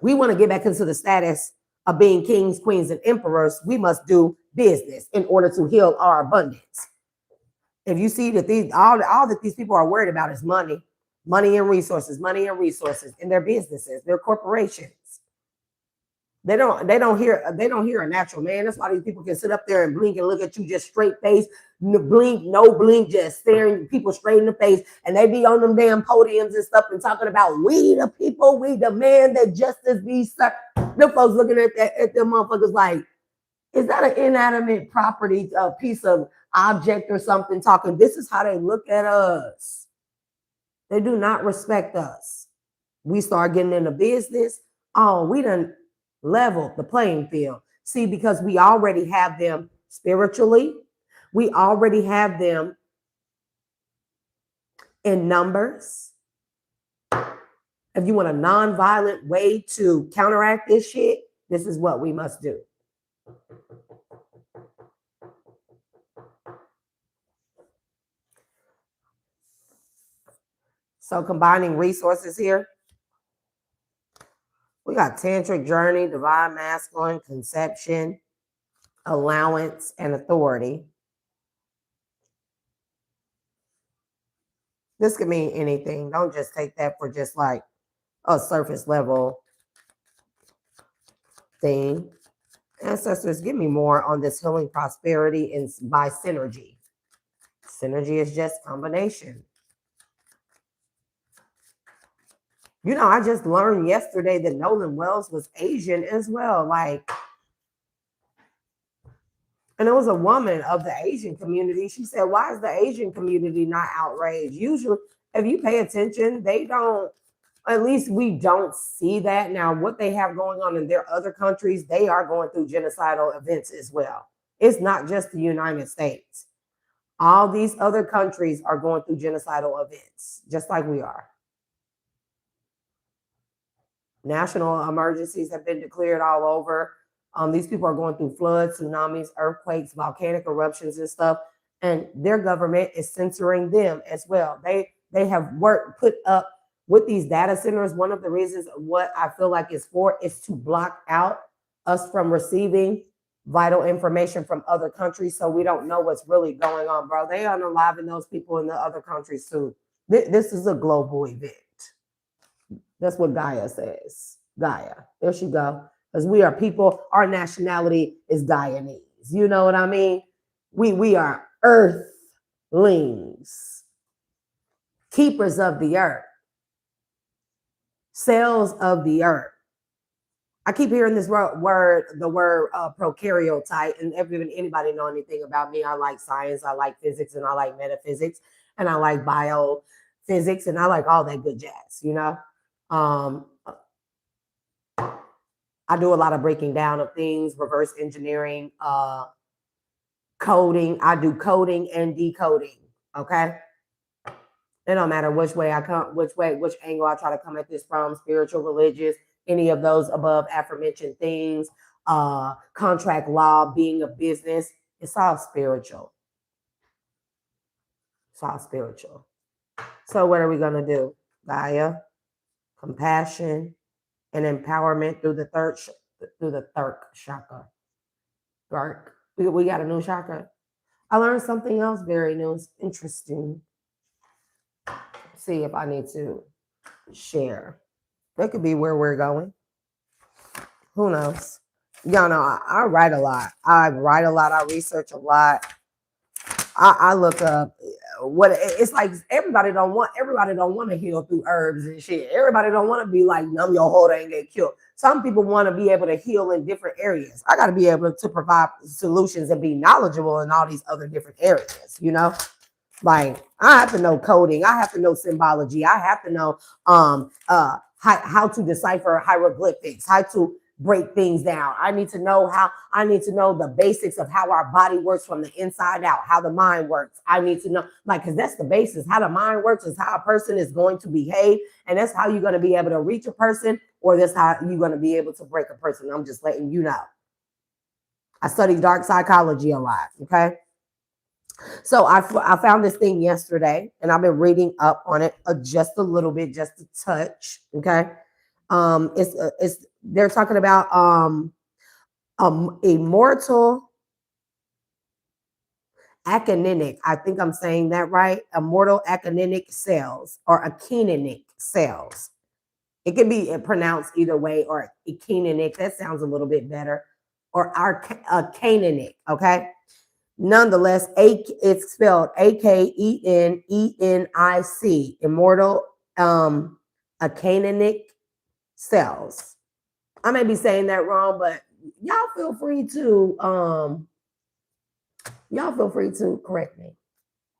We want to get back into the status of being kings, queens, and emperors. We must do business in order to heal our abundance. If you see that all that these people are worried about is money and resources in their businesses, their corporations. They don't hear a natural man. That's why these people can sit up there and blink and look at you just straight face, no blink, just staring people straight in the face. And they be on them damn podiums and stuff and talking about we the people, we demand that justice be served. The folks looking at them motherfuckers like, is that an inanimate property, a piece of object or something talking? This is how they look at us. They do not respect us. We start getting into business. Oh, we done level the playing field. See, because we already have them spiritually. We already have them in numbers. If you want a non-violent way to counteract this shit, this is what we must do. So combining resources here. got tantric journey, divine masculine, conception, allowance, and authority. This could mean anything. Don't just take that for just like a surface level thing. Ancestors, give me more on this healing prosperity and by synergy. Synergy is just combination. You know, I just learned yesterday that Nolan Wells was Asian as well. Like, and it was a woman of the Asian community. She said, why is the Asian community not outraged? Usually, if you pay attention, they don't, at least we don't see that. Now, what they have going on in their other countries, they are going through genocidal events as well. It's not just the United States. All these other countries are going through genocidal events, just like we are. National emergencies have been declared all over. These people are going through floods, tsunamis, earthquakes, volcanic eruptions and stuff. And their government is censoring them as well. They have put up with these data centers. One of the reasons what I feel like it's for is to block out us from receiving vital information from other countries, so we don't know what's really going on, bro. They unaliving those people in the other countries too. This is a global event. That's what Gaia says. Gaia. There she go. Because we are people, our nationality is Guyanese. You know what I mean? We are earthlings, keepers of the earth, cells of the earth. I keep hearing this word, the word prokaryote, and anybody know anything about me? I like science, I like physics, and I like metaphysics, and I like biophysics, and I like all that good jazz, you know? I do a lot of breaking down of things, reverse engineering, coding. I do coding and decoding. Okay. It don't matter which way I come, which angle I try to come at this from, spiritual, religious, any of those above aforementioned things, contract law, being a business, it's all spiritual. It's all spiritual. So what are we going to do? Gaia, compassion, and empowerment through the third chakra. Gark. We got a new chakra. I learned something else very new. Interesting. See if I need to share. That could be where we're going. Who knows? Y'all know I write a lot. I research a lot. I look up what it's like. Everybody don't want to heal through herbs and shit. Everybody don't want to be like numb your whole day and get killed. Some people want to be able to heal in different areas. I got to be able to provide solutions and be knowledgeable in all these other different areas, you know? Like I have to know coding, I have to know symbology, I have to know how to decipher hieroglyphics, how to break things down. I need to know the basics of how our body works from the inside out, how the mind works. I need to know, like, because that's the basis. How the mind works is how a person is going to behave, and that's how you're going to be able to reach a person, or that's how you're going to be able to break a person. I'm just letting you know. I study dark psychology a lot, okay? So I found this thing yesterday, and I've been reading up on it just a little bit, just a touch, okay? It's they're talking about immortal akininic. I think I'm saying that right. Immortal akininic cells or akininic cells. It can be pronounced either way, or akininic. That sounds a little bit better. Or akininic. Okay. Nonetheless, it's spelled Akenenic. Immortal akininic cells. I may be saying that wrong, but y'all feel free to correct me.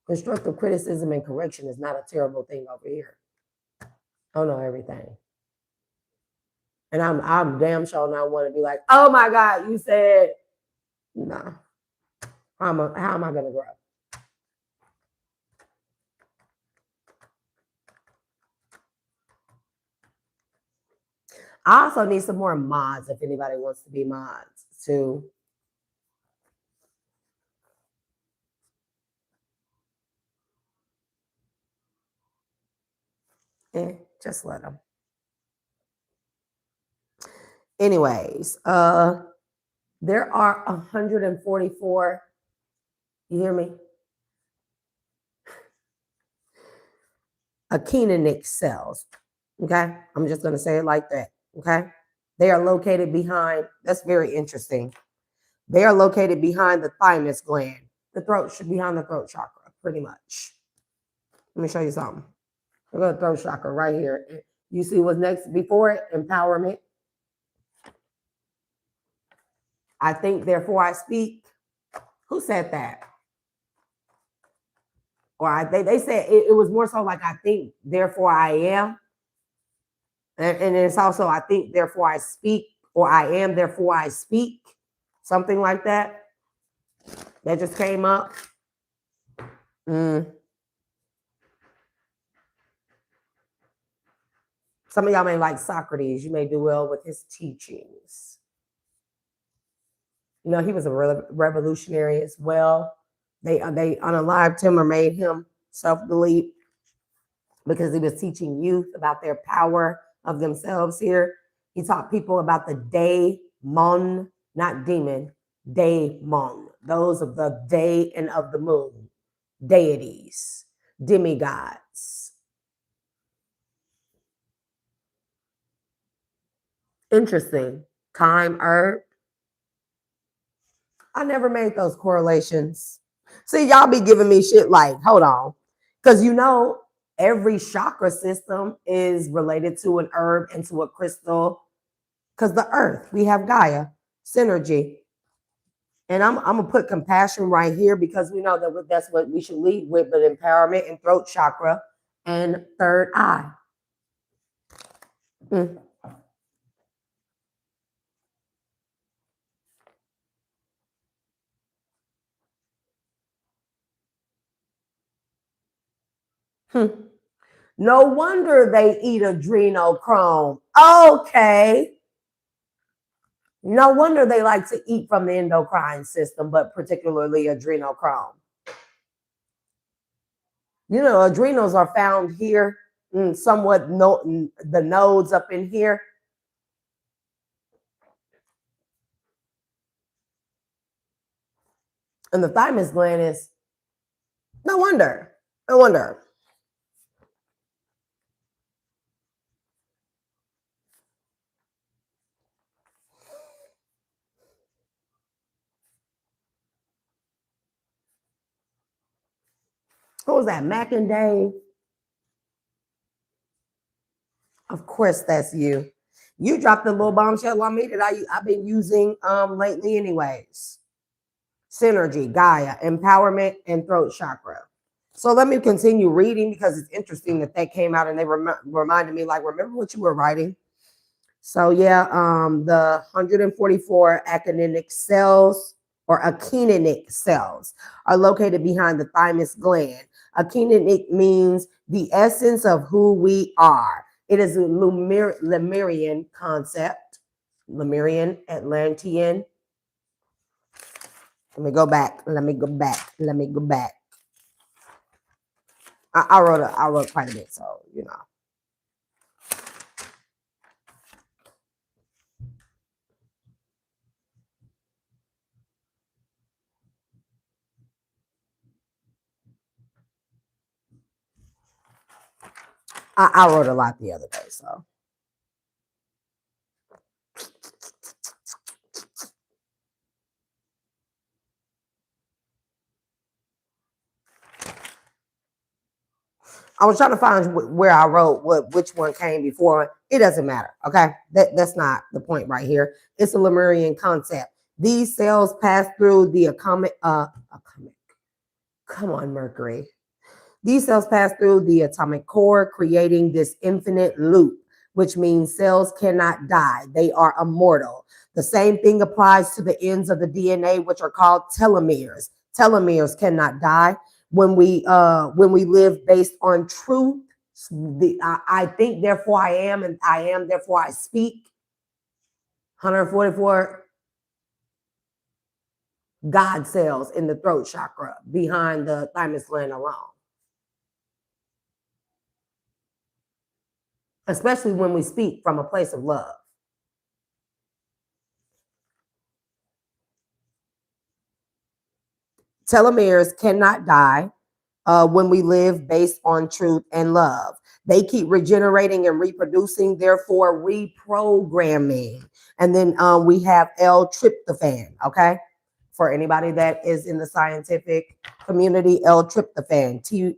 Constructive criticism and correction is not a terrible thing over here. I don't know everything. And I'm damn sure not want to be like, oh my God, you said nah. How am I gonna grow? I also need some more mods if anybody wants to be mods too. Just let them. Anyways, there are 144, you hear me? Akininic cells. Okay. I'm just going to say it like that. Okay. They are located behind, that's very interesting. They are located behind the thymus gland, the throat, behind the throat chakra, pretty much. Let me show you something. Look at the throat chakra right here. You see what's next before it? Empowerment. I think, therefore I speak. Who said that? Or they said it was more so like I think, therefore I am. And it's also I think, therefore I speak, or I am, therefore I speak. Something like that. That just came up. Some of y'all may like Socrates. You may do well with his teachings. You know, he was a revolutionary as well. They unalived him or made him self-delete because he was teaching youth about their power of themselves here. He taught people about the daemon, not demon, daemon, those of the day and of the moon, deities, demigods. Interesting. Time herb. I never made those correlations. See, y'all be giving me shit like, hold on. Because you know, every chakra system is related to an herb and to a crystal. Because the earth, we have Gaia, synergy. And I'm going to put compassion right here because we know that that's what we should lead with, but empowerment and throat chakra and third eye. No wonder they eat adrenochrome. Okay. No wonder they like to eat from the endocrine system, but particularly adrenochrome. You know, adrenals are found here, somewhat the nodes up in here. And the thymus gland is, no wonder. No wonder. Who was that? Mac and Dave? Of course, that's you. You dropped the little bombshell on me that I've been using lately, anyways. Synergy, Gaia, empowerment, and throat chakra. So let me continue reading because it's interesting that came out and they reminded me, like, remember what you were writing? So yeah, the 144 akininic cells or akininic cells are located behind the thymus gland. Akininic means the essence of who we are. It is a Lemurian concept, Lemurian, Atlantean. Let me go back. I wrote quite a bit, so you know. I wrote a lot the other day, so. I was trying to find where I wrote which one came before. It doesn't matter. Okay, that's not the point right here. It's a Lemurian concept. These cells pass through the Come on, Mercury. These cells pass through the atomic core, creating this infinite loop, which means cells cannot die. They are immortal. The same thing applies to the ends of the DNA, which are called telomeres. Telomeres cannot die. When we live based on truth, I think, therefore I am, and I am, therefore I speak. 144 God cells in the throat chakra behind the thymus gland alone. Especially when we speak from a place of love. Telomeres cannot die when we live based on truth and love. They keep regenerating and reproducing, therefore reprogramming. And then we have L-tryptophan, okay? For anybody that is in the scientific community, L-tryptophan, Tryptophan.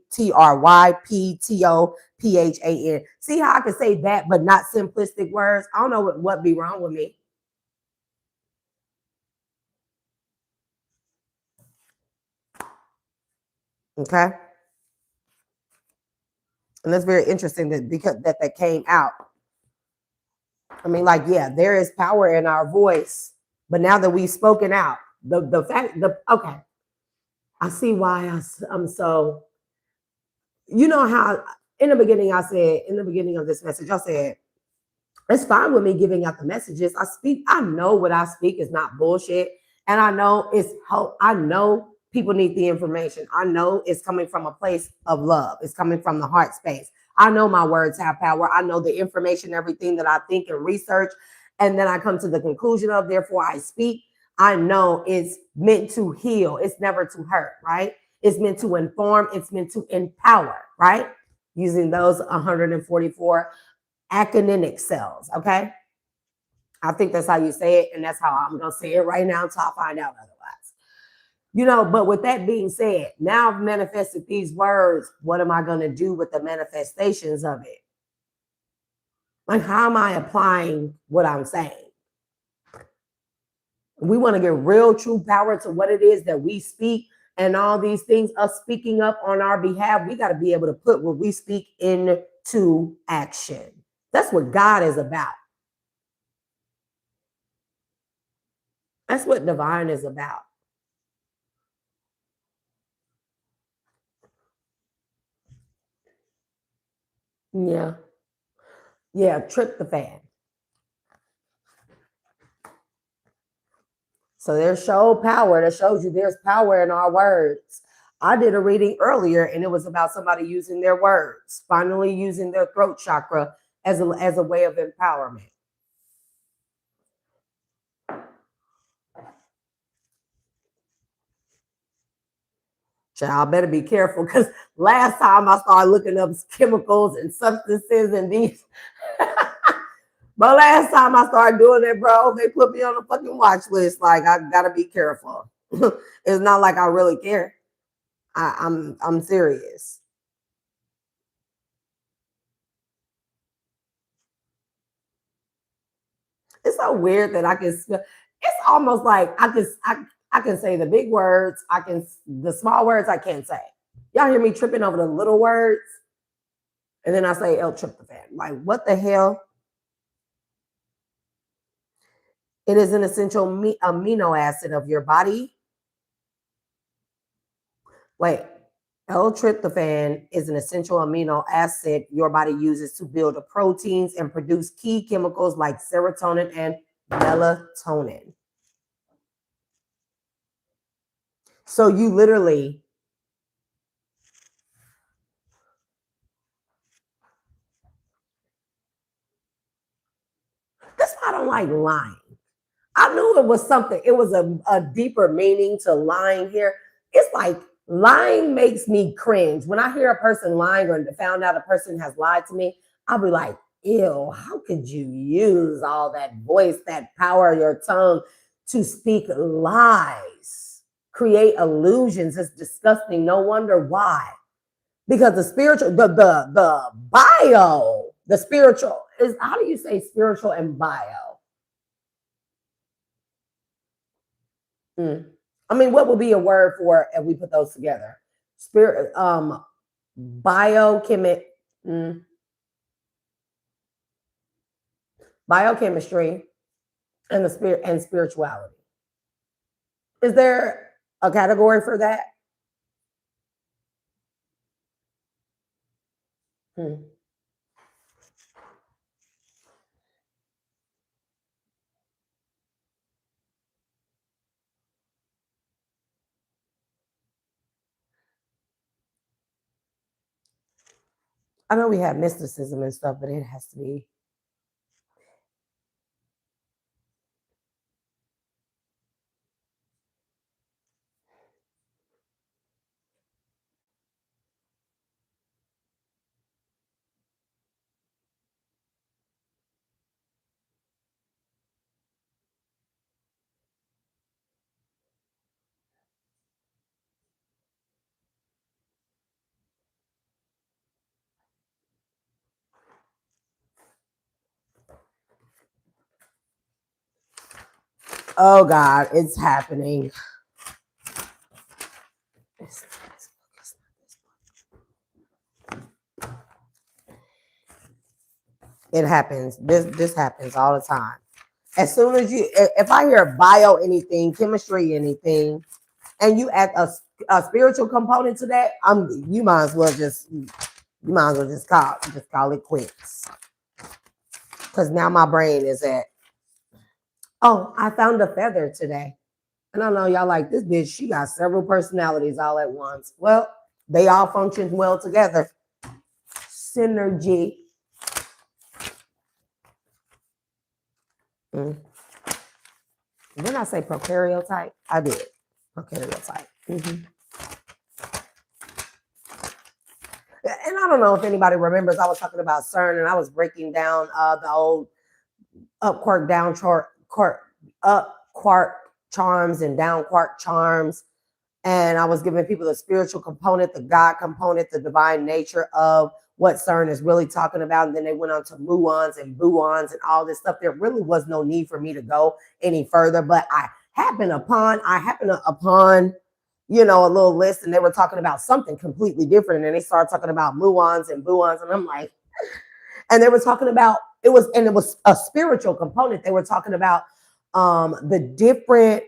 See how I can say that, but not simplistic words? I don't know what be wrong with me. Okay. And that's very interesting that because that came out. I mean, like, yeah, there is power in our voice, but now that we've spoken out, the fact the okay, I see why I'm so. You know how in the beginning I said in the beginning of this message I said it's fine with me giving out the messages. I know what I speak is not bullshit. And I know it's help. I know people need the information. I know it's coming from a place of love. It's coming from the heart space. I know my words have power. I know the information, everything that I think and research. And then I come to the conclusion of, therefore, I speak. I know it's meant to heal. It's never to hurt, right? It's meant to inform. It's meant to empower, right? Using those 144 actinic cells. Okay. I think that's how you say it. And that's how I'm going to say it right now until I find out otherwise. You know, but with that being said, now I've manifested these words. What am I going to do with the manifestations of it? Like, how am I applying what I'm saying? We want to get real true power to what it is that we speak and all these things, us speaking up on our behalf. We got to be able to put what we speak into action. That's what God is about. That's what divine is about. Yeah. Yeah, tryptophan. So there's show power that shows you there's power in our words. I did a reading earlier and it was about somebody using their words, finally using their throat chakra as a way of empowerment. Child, better be careful because last time I started looking up chemicals and substances and these. But last time I started doing it, bro, they put me on a fucking watch list. Like, I gotta be careful. It's not like I really care. I'm serious. It's so weird that I can. It's almost like I can say the big words. I can the small words I can't say. Y'all hear me tripping over the little words, and then I say L-tryptophan. Like, what the hell? It is an essential amino acid of your body. Wait, L-tryptophan is an essential amino acid your body uses to build the proteins and produce key chemicals like serotonin and melatonin. So you literally, that's why I don't like lying. I knew it was something, it was a deeper meaning to lying here. It's like lying makes me cringe. When I hear a person lying or found out a person has lied to me, I'll be like, ew, how could you use all that voice, that power of your tongue to speak lies, create illusions? It's disgusting. No wonder why. Because the spiritual, the bio, the spiritual is, how do you say spiritual and bio? Mm. I mean, what would be a word for if we put those together? Spirit, biochemic, mm, biochemistry, and the spirit and spirituality. Is there a category for that? Hmm. I know we have mysticism and stuff, but it has to be. Oh God, it's happening. It happens. This happens all the time. As soon as if I hear bio anything, chemistry anything, and you add a spiritual component to that, you might as well just call it quits. Because now my brain is at, oh, I found a feather today. And I know y'all like this bitch, she got several personalities all at once. Well, they all function well together. Synergy. Didn't I say prokaryotype? I did. Prokaryotype. And I don't know if anybody remembers, I was talking about CERN and I was breaking down the old up quark, down quark, up quark charms and down quark charms. And I was giving people the spiritual component, the God component, the divine nature of what CERN is really talking about. And then they went on to muons and buons and all this stuff. There really was no need for me to go any further, but I happened upon, a little list, and they were talking about something completely different. And they started talking about muons and buons. And I'm like, and they were talking about, it was a spiritual component. They were talking about the different,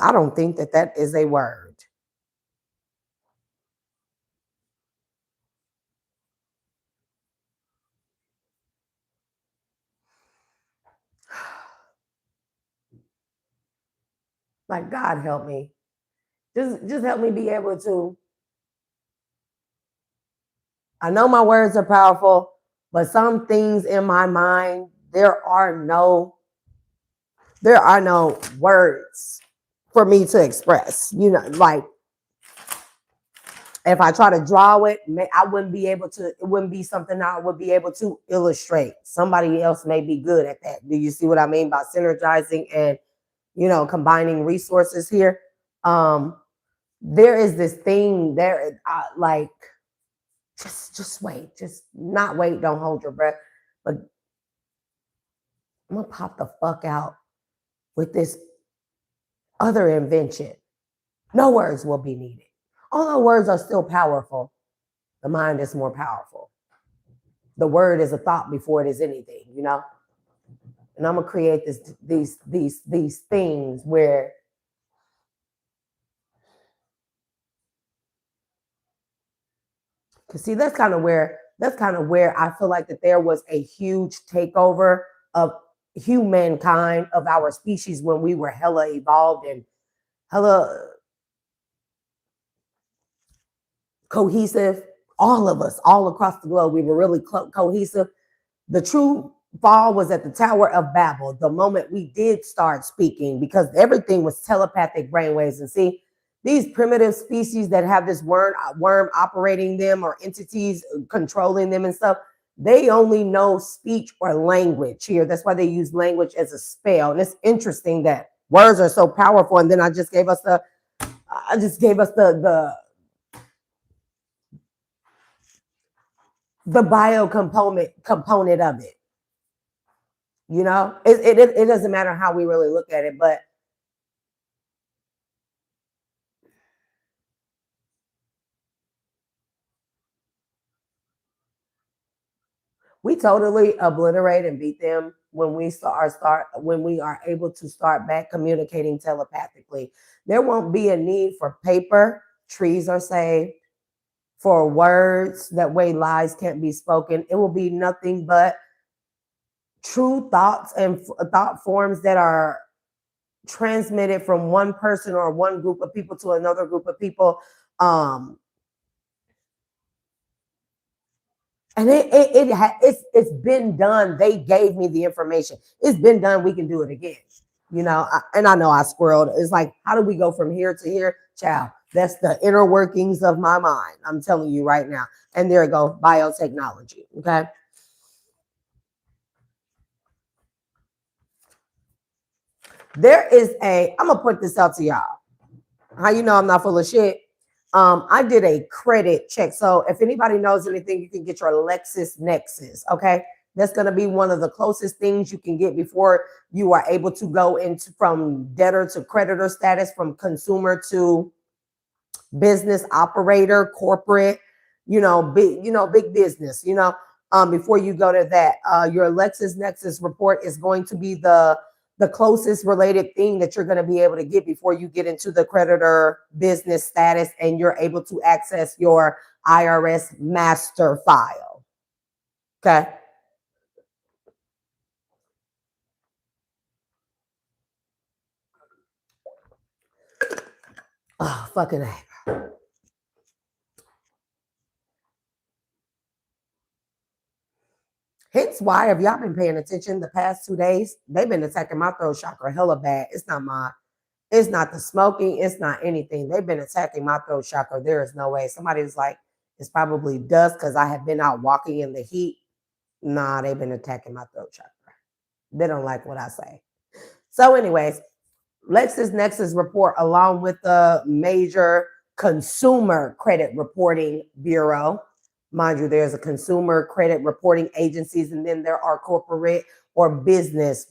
I don't think that is a word. Like, God help me. Just help me be able to. I know my words are powerful, but some things in my mind, there are no words for me to express. Like if I try to draw it, I wouldn't be able to, it wouldn't be something I would be able to illustrate. Somebody else may be good at that. Do you see what I mean by synergizing and, combining resources here? There is this thing there, like, just wait, just not wait, don't hold your breath, but I'm gonna pop the fuck out with this other invention. No words will be needed. Although words are still powerful, the mind is more powerful. The word is a thought before it is anything, And I'm gonna create these things where see that's kind of where I feel like that there was a huge takeover of humankind, of our species, when we were hella evolved and hella cohesive. All of us, all across the globe, we were really cohesive. The true fall was at the Tower of Babel, the moment we did start speaking, because everything was telepathic brainwaves. And see, these primitive species that have this worm operating them, or entities controlling them and stuff, they only know speech or language here. That's why they use language as a spell. And it's interesting that words are so powerful. And then I just gave us the bio component of it. It doesn't matter how we really look at it, but we totally obliterate and beat them when we are able to start back communicating telepathically. There won't be a need for paper. Trees are saved. For words, that way lies can't be spoken. It will be nothing but true thoughts and thought forms that are transmitted from one person or one group of people to another group of people. And it's been done. They gave me the information. It's been done. We can do it again. And I know I squirreled. It's like, how do we go from here to here? Child, that's the inner workings of my mind. I'm telling you right now. And there you go, biotechnology. Okay. There is I'm gonna put this out to y'all. How you know I'm not full of shit? I did a credit check. So if anybody knows anything, you can get your LexisNexis. Okay. That's going to be one of the closest things you can get before you are able to go into from debtor to creditor status, from consumer to business operator, corporate, big business, before you go to that, your LexisNexis report is going to be the closest related thing that you're going to be able to get before you get into the creditor business status and you're able to access your IRS master file. Okay. Oh, fucking A. Hence why, if y'all been paying attention the past 2 days, they've been attacking my throat chakra hella bad. It's not the smoking, it's not anything. They've been attacking my throat chakra. There is no way. Somebody's like, it's probably dust because I have been out walking in the heat. Nah, they've been attacking my throat chakra. They don't like what I say. So, anyways, LexisNexis report, along with the major consumer credit reporting bureau. Mind you, there's a consumer credit reporting agencies, and then there are corporate or business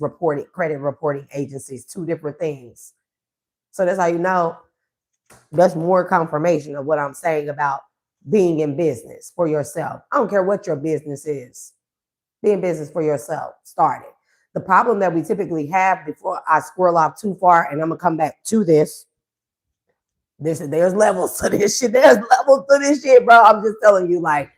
credit reporting agencies, two different things. So that's how you know that's more confirmation of what I'm saying about being in business for yourself. I don't care what your business is. Be in business for yourself. Start it. The problem that we typically have, before I squirrel off too far, and I'm going to come back to this, there's levels to this shit. There's levels to this shit, bro. I'm just telling you, like,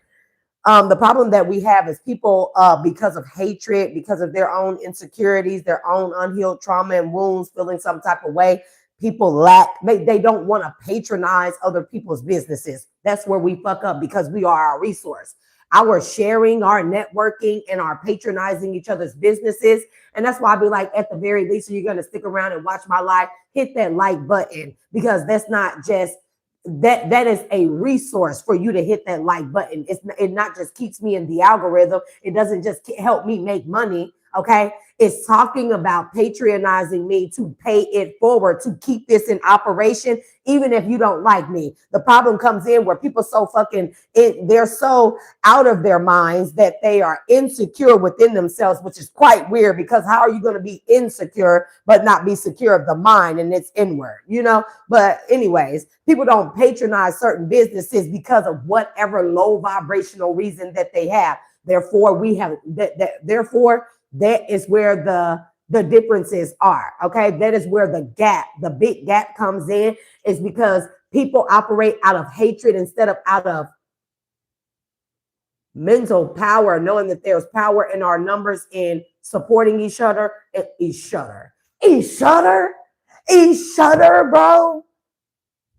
the problem that we have is people, because of hatred, because of their own insecurities, their own unhealed trauma and wounds, feeling some type of way, people lack, they don't want to patronize other people's businesses. That's where we fuck up, because we are our resource. Our sharing, our networking, and our patronizing each other's businesses. And that's why I be like, at the very least, you're going to stick around and watch my live, hit that like button, because that's not just, that is a resource for you to hit that like button. It not just keeps me in the algorithm. It doesn't just help me make money. Okay. It's talking about patronizing me to pay it forward, to keep this in operation, even if you don't like me. The problem comes in where people they're so out of their minds that they are insecure within themselves, which is quite weird, because how are you going to be insecure but not be secure of the mind, and it's inward, But anyways, people don't patronize certain businesses because of whatever low vibrational reason that they have. Therefore, that is where the differences are. Okay. That is where the big gap comes in, is because people operate out of hatred instead of out of mental power, knowing that there's power in our numbers, in supporting each other. Each other, bro.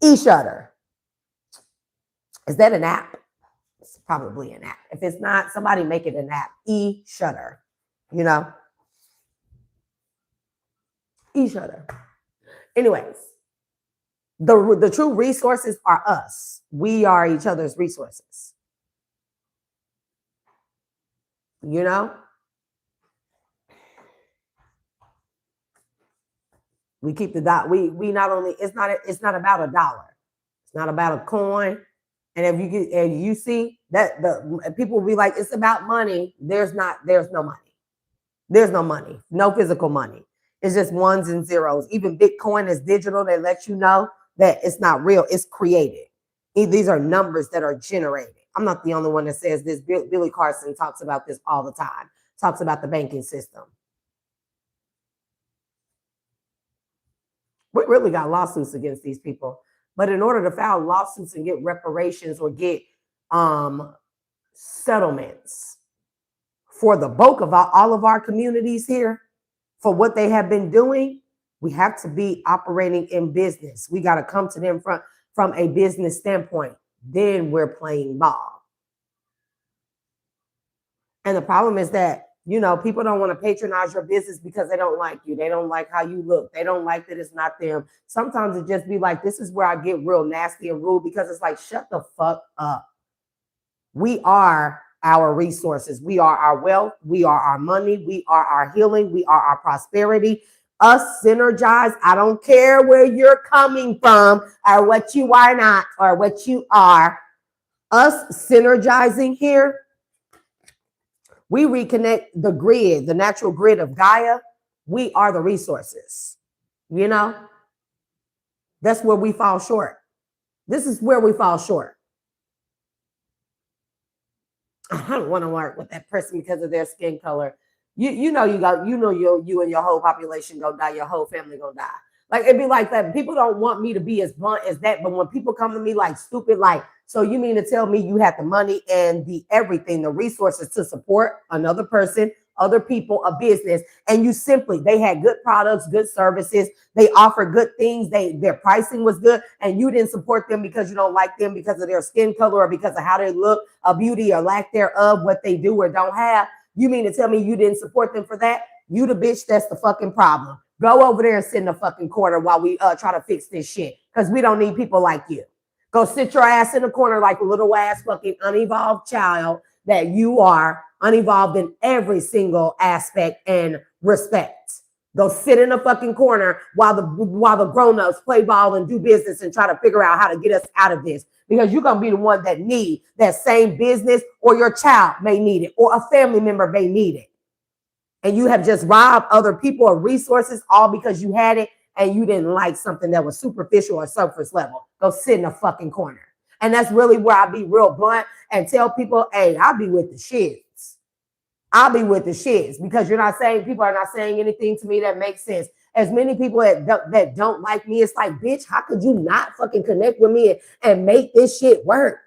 Each other. Is that an app? It's probably an app. If it's not, somebody make it an app. Each other. Each other. Anyways, the true resources are us. We are each other's resources. We keep the dot. We not only, it's not about a dollar. It's not about a coin. And if you see that the people will be like, it's about money. There's no money. There's no money, no physical money. It's just ones and zeros. Even Bitcoin is digital. They let you know that it's not real. It's created. These are numbers that are generated. I'm not the only one that says this. Billy Carson talks about this all the time. Talks about the banking system. We really got lawsuits against these people. But in order to file lawsuits and get reparations or get settlements for the bulk of all of our communities here, for what they have been doing, we have to be operating in business. We got to come to them from a business standpoint. Then we're playing ball. And the problem is that, people don't want to patronize your business because they don't like you. They don't like how you look. They don't like that it's not them. Sometimes it just be like, this is where I get real nasty and rude, because it's like, shut the fuck up. We are our resources. We are our wealth. We are our money. We are our healing. We are our prosperity. Us synergize. I don't care where you're coming from or what you are not or what you are. Us synergizing here We reconnect the grid, the natural grid of Gaia. We are the resources. You know, that's where we fall short. This is where we fall short. I don't want to work with that person because of their skin color. You know you and your whole population gonna die, your whole family gonna die. Like it'd be like that. People don't want me to be as blunt as that, but when people come to me like stupid, like, so you mean to tell me you have the money and the everything, the resources to support another person, other people, a business, and you simply, they had good products, good services, they offer good things, their pricing was good, and you didn't support them because you don't like them because of their skin color or because of how they look, a beauty or lack thereof, what they do or don't have. You mean to tell me you didn't support them for that? You the bitch that's the fucking problem. Go over there and sit in the fucking corner while we try to fix this shit, because we don't need people like you. Go sit your ass in the corner like a little ass fucking unevolved child that you are, unevolved in every single aspect and respect. Go sit in the fucking corner while the grown-ups play ball and do business and try to figure out how to get us out of this. Because you're gonna be the one that need that same business, or your child may need it, or a family member may need it. And you have just robbed other people of resources all because you had it and you didn't like something that was superficial or surface level. Go sit in the fucking corner. And that's really where I be real blunt and tell people, hey, I'll be with the shits. I'll be with the shits, because people are not saying anything to me that makes sense. As many people that don't like me, it's like, bitch, how could you not fucking connect with me and make this shit work?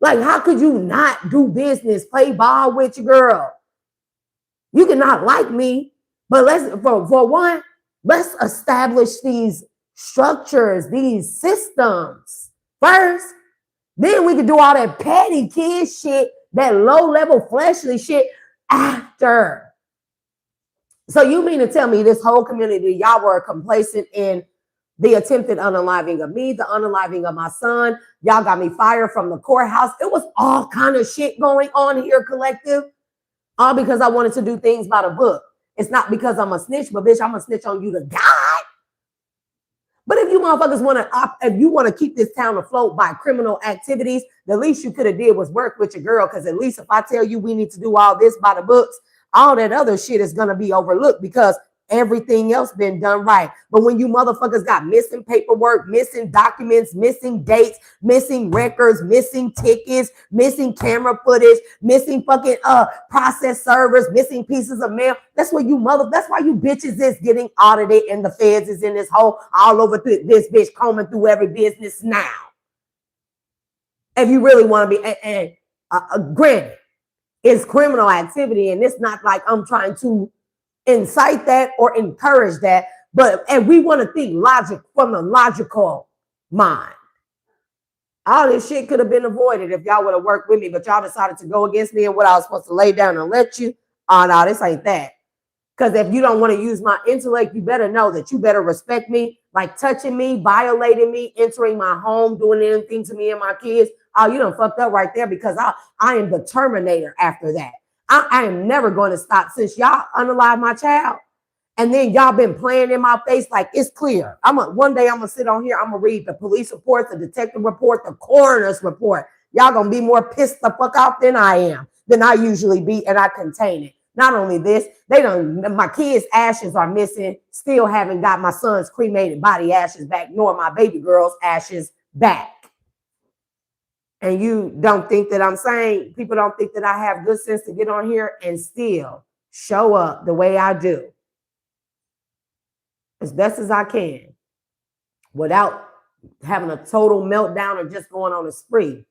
Like, how could you not do business, play ball with your girl? You cannot like me, but for one, let's establish these structures, these systems first. Then we can do all that petty kid shit, that low-level fleshly shit after. So you mean to tell me this whole community, y'all were complacent in the attempted unaliving of me, the unaliving of my son. Y'all got me fired from the courthouse. It was all kind of shit going on here, collective. All because I wanted to do things by the book. It's not because I'm a snitch, but bitch, I'm a snitch on you to God. But if you motherfuckers want to keep this town afloat by criminal activities, the least you could have did was work with your girl. Because at least if I tell you we need to do all this by the books, all that other shit is going to be overlooked because everything else been done right. But when you motherfuckers got missing paperwork, missing documents, missing dates, missing records, missing tickets, missing camera footage, missing fucking process servers, missing pieces of mail, that's why you bitches is getting audited and the feds is in this hole all over this bitch combing through every business now. If you really want to be, granted, it's criminal activity, and it's not like I'm trying to incite that or encourage that, and we want to think logic from the logical mind. All this shit could have been avoided if y'all would have worked with me, but y'all decided to go against me and what I was supposed to lay down and let you. Oh no, this ain't that. Because if you don't want to use my intellect, you better know that you better respect me, like touching me, violating me, entering my home, doing anything to me and my kids. Oh, you done fucked up right there, because I am the Terminator after that. I am never going to stop since y'all unalive my child. And then y'all been playing in my face like it's clear. One day I'm going to sit on here, I'm going to read the police report, the detective report, the coroner's report. Y'all going to be more pissed the fuck off than I usually be, and I contain it. Not only this, my kids' ashes are missing, still haven't got my son's cremated body ashes back, nor my baby girl's ashes back. And you don't think that people don't think that I have good sense to get on here and still show up the way I do, as best as I can, without having a total meltdown or just going on a spree.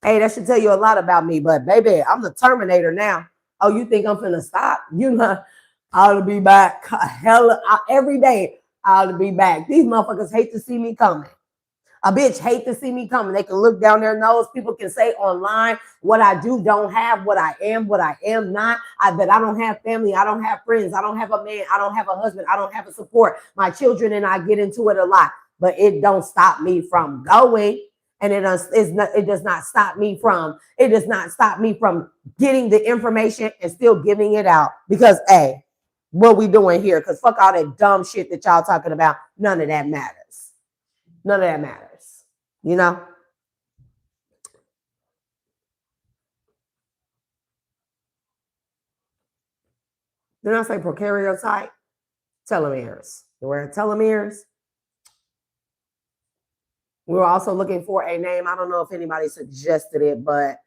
Hey, that should tell you a lot about me, but baby, I'm the Terminator now. Oh, you think I'm finna stop? You know, I'll be back. Hell, every day I'll be back. These motherfuckers hate to see me coming. A bitch hate to see me coming. They can look down their nose. People can say online what I do, don't have, what I am not. That I don't have family. I don't have friends. I don't have a man. I don't have a husband. I don't have a support. My children and I get into it a lot, but it don't stop me from going. And it does not stop me from getting the information and still giving it out. Because, hey, what we doing here? Because fuck all that dumb shit that y'all talking about. None of that matters. None of that matters. You know? Didn't I say prokaryotype? Telomeres. We're telomeres. We were also looking for a name. I don't know if anybody suggested it, but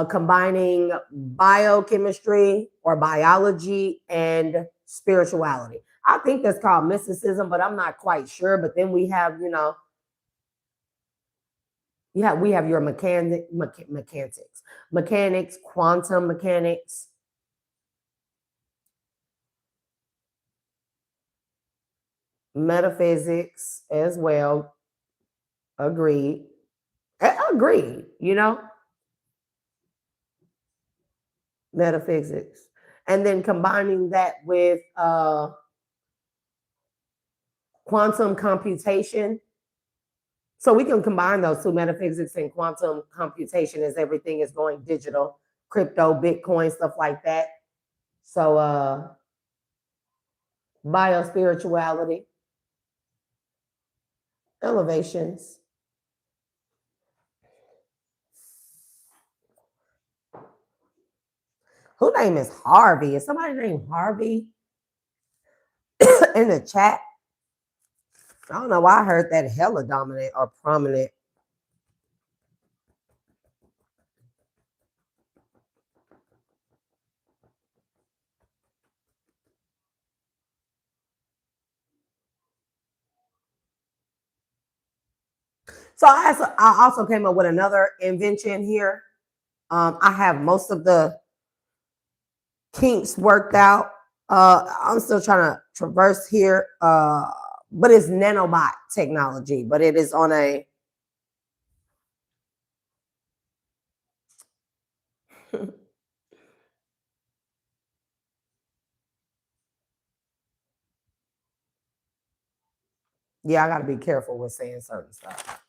combining biochemistry or biology and spirituality. I think that's called mysticism, but I'm not quite sure. But then we have, we have your mechanics, quantum mechanics. Metaphysics as well. Agreed. Agreed, metaphysics. And then combining that with quantum computation. So we can combine those two, metaphysics and quantum computation, as everything is going digital, crypto, Bitcoin, stuff like that. So biospirituality, elevations. Who name is Harvey? Is somebody named Harvey in the chat? I don't know why I heard that hella dominant or prominent. So I also came up with another invention here. I have most of the kinks worked out. I'm still trying to traverse here, but it's nanobot technology, but it is on a yeah, I got to be careful with saying certain stuff.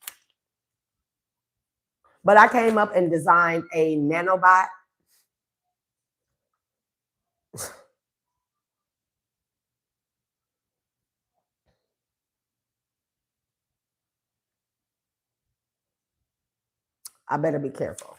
But I came up and designed a nanobot. I better be careful.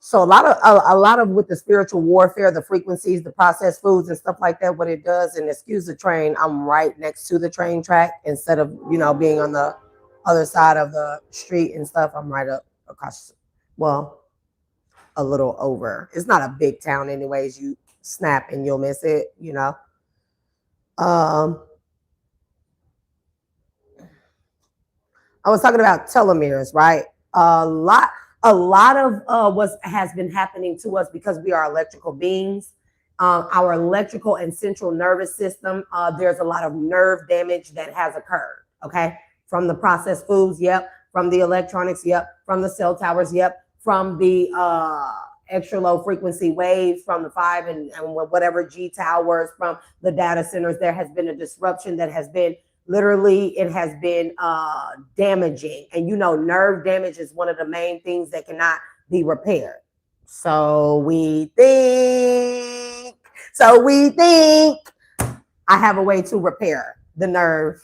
So a lot of with the spiritual warfare, the frequencies, the processed foods and stuff like that, what it does, and excuse the train, I'm right next to the train track instead of, being on the other side of the street and stuff. I'm right up across, well, a little over. It's not a big town anyways. You snap and you'll miss it, Um, I was talking about telomeres, right? A lot of what has been happening to us because we are electrical beings. Our electrical and central nervous system, there's a lot of nerve damage that has occurred. Okay, from the processed foods, yep. From the electronics, yep. From the cell towers, yep. From the extra low frequency waves, from the 5 and whatever G towers, from the data centers, there has been a disruption that has been. Literally, it has been damaging. And nerve damage is one of the main things that cannot be repaired. So we think I have a way to repair the nerve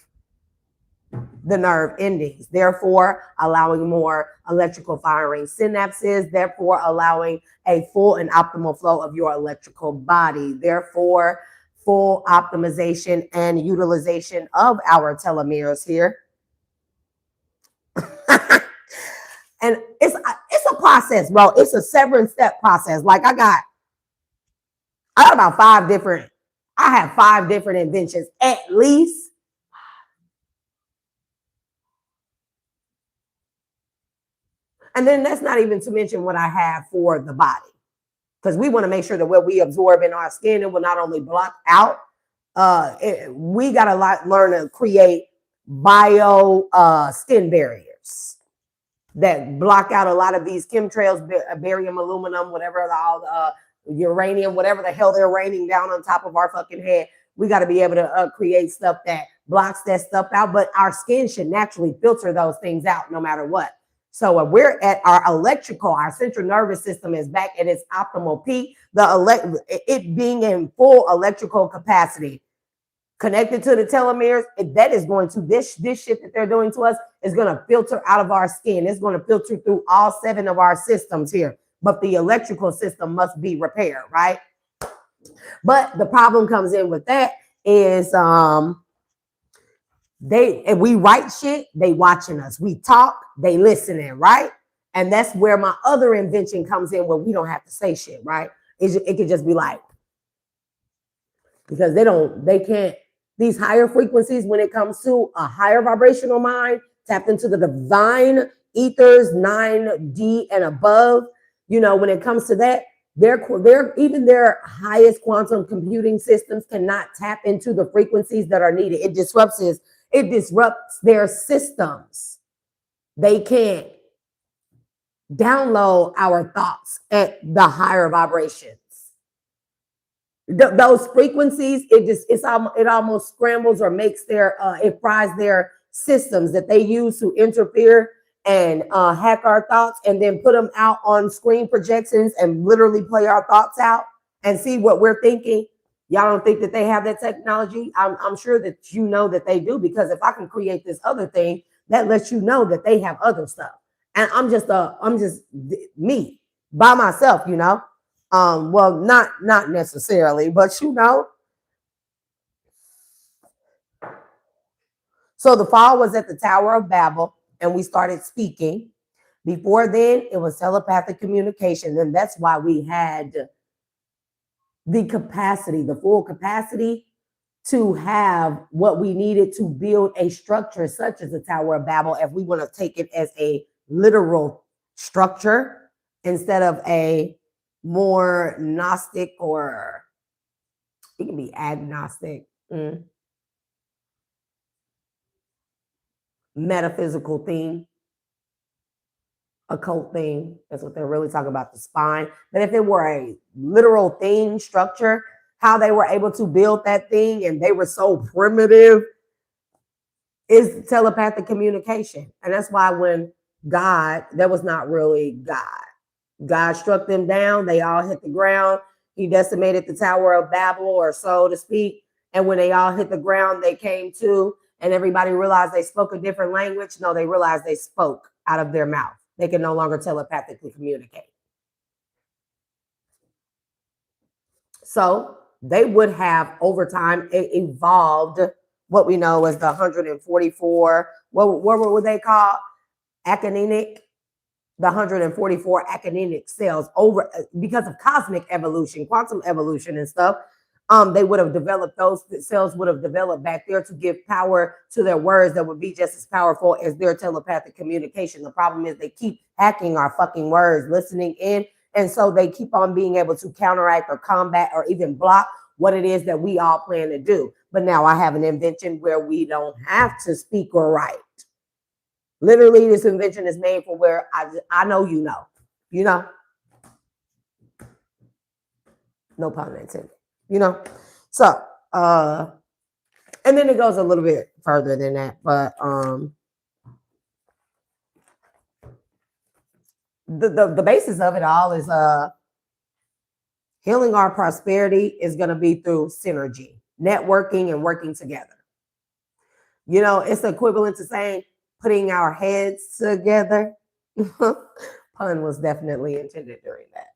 endings, therefore allowing more electrical firing synapses, therefore allowing a full and optimal flow of your electrical body, therefore full optimization and utilization of our telomeres here. And it's a process, bro. It's a 7-step process. Like I got about 5 different, I have 5 different inventions at least. And then that's not even to mention what I have for the body. Because we want to make sure that what we absorb in our skin, it will not only block out, we got to learn to create bio skin barriers that block out a lot of these chemtrails, barium, aluminum, whatever, all uranium, whatever the hell they're raining down on top of our fucking head. We got to be able to create stuff that blocks that stuff out. But our skin should naturally filter those things out no matter what. So when we're at our electrical, our central nervous system is back at its optimal peak. It being in full electrical capacity, connected to the telomeres, that is going to this shit that they're doing to us is going to filter out of our skin. It's going to filter through all 7 of our systems here. But the electrical system must be repaired, right? But the problem comes in with that is if we write shit, they watching us. We talk, they listening, right? And that's where my other invention comes in, where we don't have to say shit, right? It could just be like, because they can't, these higher frequencies, when it comes to a higher vibrational mind, tapped into the divine ethers, 9D and above, when it comes to that, even their highest quantum computing systems cannot tap into the frequencies that are needed. It disrupts their systems. They can't download our thoughts at the higher vibrations. Those frequencies, it almost scrambles or makes it fries their systems that they use to interfere and hack our thoughts and then put them out on screen projections and literally play our thoughts out and see what we're thinking. Y'all don't think that they have that technology? I'm sure that that they do, because if I can create this other thing, that lets you know that they have other stuff. And I'm just me by myself, well, not necessarily, but So the fall was at the Tower of Babel, and we started speaking. Before then, it was telepathic communication, and that's why we had the full capacity to have what we needed to build a structure such as the Tower of Babel, if we want to take it as a literal structure instead of a more Gnostic, or it can be agnostic, metaphysical thing, occult thing. That's what they're really talking about, the spine. But if it were a literal thing, structure, how they were able to build that thing and they were so primitive, is telepathic communication. And that's why when God, that was not really God. God struck them down. They all hit the ground. He decimated the Tower of Babel, or so to speak. And when they all hit the ground, they came to, and everybody realized they spoke a different language. No, they realized they spoke out of their mouth. They can no longer telepathically communicate. So they would have, over time, evolved what we know as the 144, what were they called? Actinic. The 144 actinic cells, over because of cosmic evolution, quantum evolution and stuff. They would have developed, those cells would have developed back there to give power to their words that would be just as powerful as their telepathic communication. The problem is they keep hacking our fucking words, listening in. And so they keep on being able to counteract or combat or even block what it is that we all plan to do. But now I have an invention where we don't have to speak or write. Literally, this invention is made for where I know you know. No pun intended. So and then it goes a little bit further than that, but the basis of it all is healing our prosperity is going to be through synergy, networking, and working together. It's equivalent to saying putting our heads together. Pun was definitely intended during that.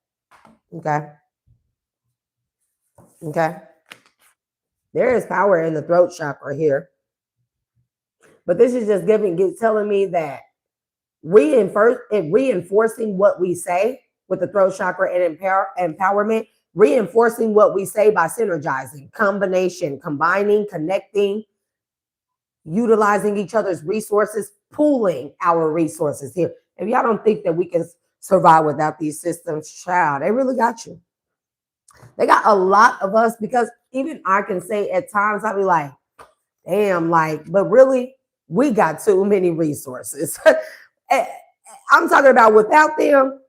Okay. There is power in the throat chakra here. But this is just telling me that reinforcing what we say with the throat chakra and empowerment, reinforcing what we say by synergizing, combination, combining, connecting, utilizing each other's resources, pooling our resources here. If y'all don't think that we can survive without these systems, child, they really got you. They got a lot of us, because even I can say at times, I'll be like, damn, but really, we got too many resources. I'm talking about without them,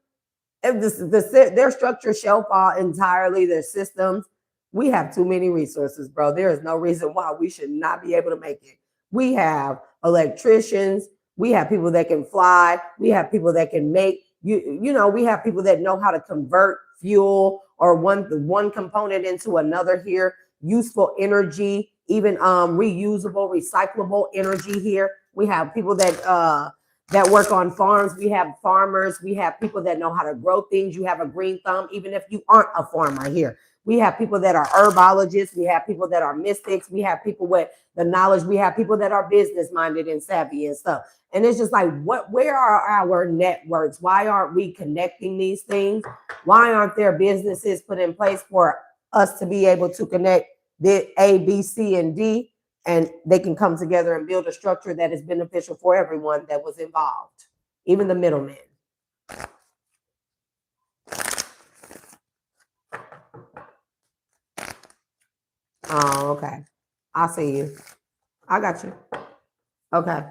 If their structure shall fall entirely, their systems, we have too many resources, bro. There is no reason why we should not be able to make it. We have electricians, we have people that can fly, we have people that can make we have people that know how to convert fuel or one component into another here, useful energy, even reusable, recyclable energy here. We have people that work on farms. We have farmers. We have people that know how to grow things. You have a green thumb, even if you aren't a farmer here. We have people that are herbologists. We have people that are mystics. We have people with the knowledge. We have people that are business minded and savvy and stuff. And it's just like, where are our networks? Why aren't we connecting these things? Why aren't there businesses put in place for us to be able to connect the A, B, C, and D? And they can come together and build a structure that is beneficial for everyone that was involved, even the middlemen. Oh, okay. I see you. I got you. Okay.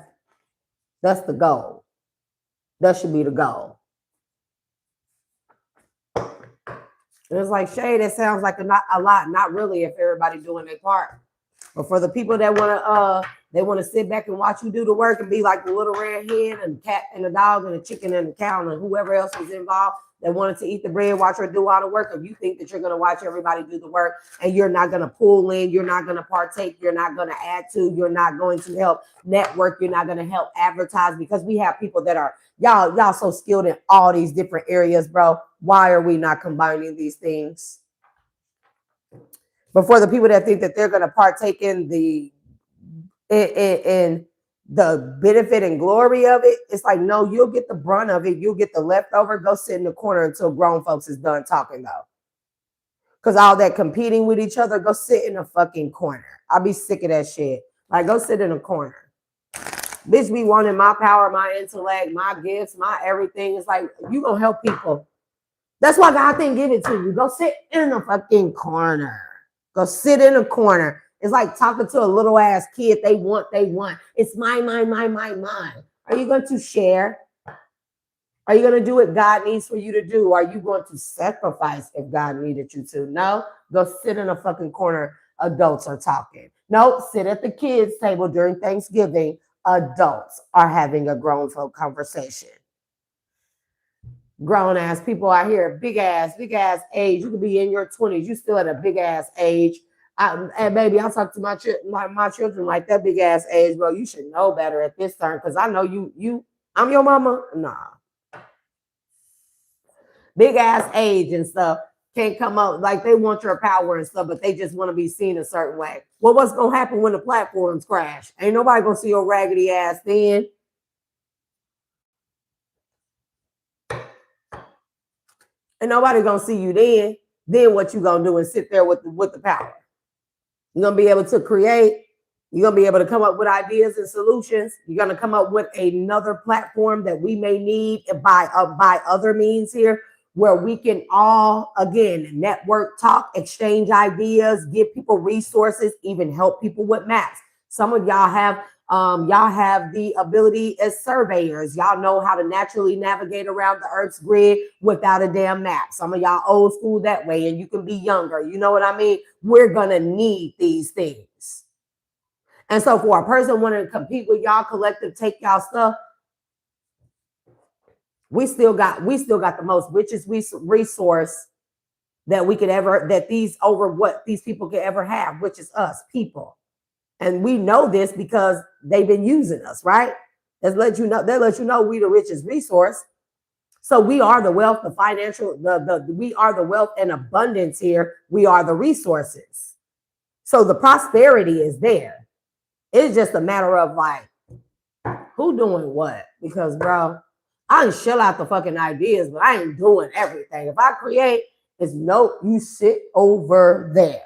That's the goal. That should be the goal. It's like, Shade, it sounds like a lot. Not really if everybody doing their part. But for the people that want to sit back and watch you do the work and be like the little red hen and the cat and the dog and the chicken and the cow and whoever else was involved that wanted to eat the bread, watch her do all the work. If you think that you're going to watch everybody do the work and you're not going to pull in, you're not going to partake, you're not going to add to, you're not going to help network, you're not going to help advertise, because we have people that are, y'all so skilled in all these different areas, bro. Why are we not combining these things? But for the people that think that they're going to partake in the benefit and glory of it, it's like, no, you'll get the brunt of it. You'll get the leftover. Go sit in the corner until grown folks is done talking, though. Because all that competing with each other, go sit in a fucking corner. I'll be sick of that shit. Like, go sit in a corner. Bitch be wanting my power, my intellect, my gifts, my everything. It's like, you gonna help people. That's why God didn't give it to you. Go sit in a fucking corner. Go sit in a corner. It's like talking to a little ass kid. They want. It's mine. Are you going to share? Are you going to do what God needs for you to do? Are you going to sacrifice if God needed you to? No, go sit in a fucking corner. Adults are talking. No, sit at the kids' table during Thanksgiving. Adults are having a grown folk conversation. Grown ass people out here, big ass age. You could be in your 20s. You still at a big ass age. And baby, I talk to my children like that big ass age, bro. You should know better at this time, because I know you. I'm your mama. Nah. Big ass age and stuff can't come up, like they want your power and stuff, but they just want to be seen a certain way. Well, what's gonna happen when the platforms crash? Ain't nobody gonna see your raggedy ass then. And nobody gonna see you then. Then what you gonna do is sit there with the power. You're gonna be able to create. You're gonna be able to come up with ideas and solutions. You're gonna come up with another platform that we may need by other means here, where we can all, again, network, talk, exchange ideas, give people resources, even help people with maps. Some of y'all have the ability as surveyors. Y'all know how to naturally navigate around the Earth's grid without a damn map. Some of y'all old school that way, and you can be younger. You know what I mean? We're going to need these things. And so for a person wanting to compete with y'all collective, take y'all stuff, we still got the most richest resource that we could ever, that these people could ever have, which is us, people. And we know this because they've been using us, right? They let you know we the richest resource. So we are the wealth, the financial, we are the wealth and abundance here. We are the resources. So the prosperity is there. It's just a matter of like, who doing what? Because, bro, I can shell out the fucking ideas, but I ain't doing everything. If I create, it's no, you sit over there.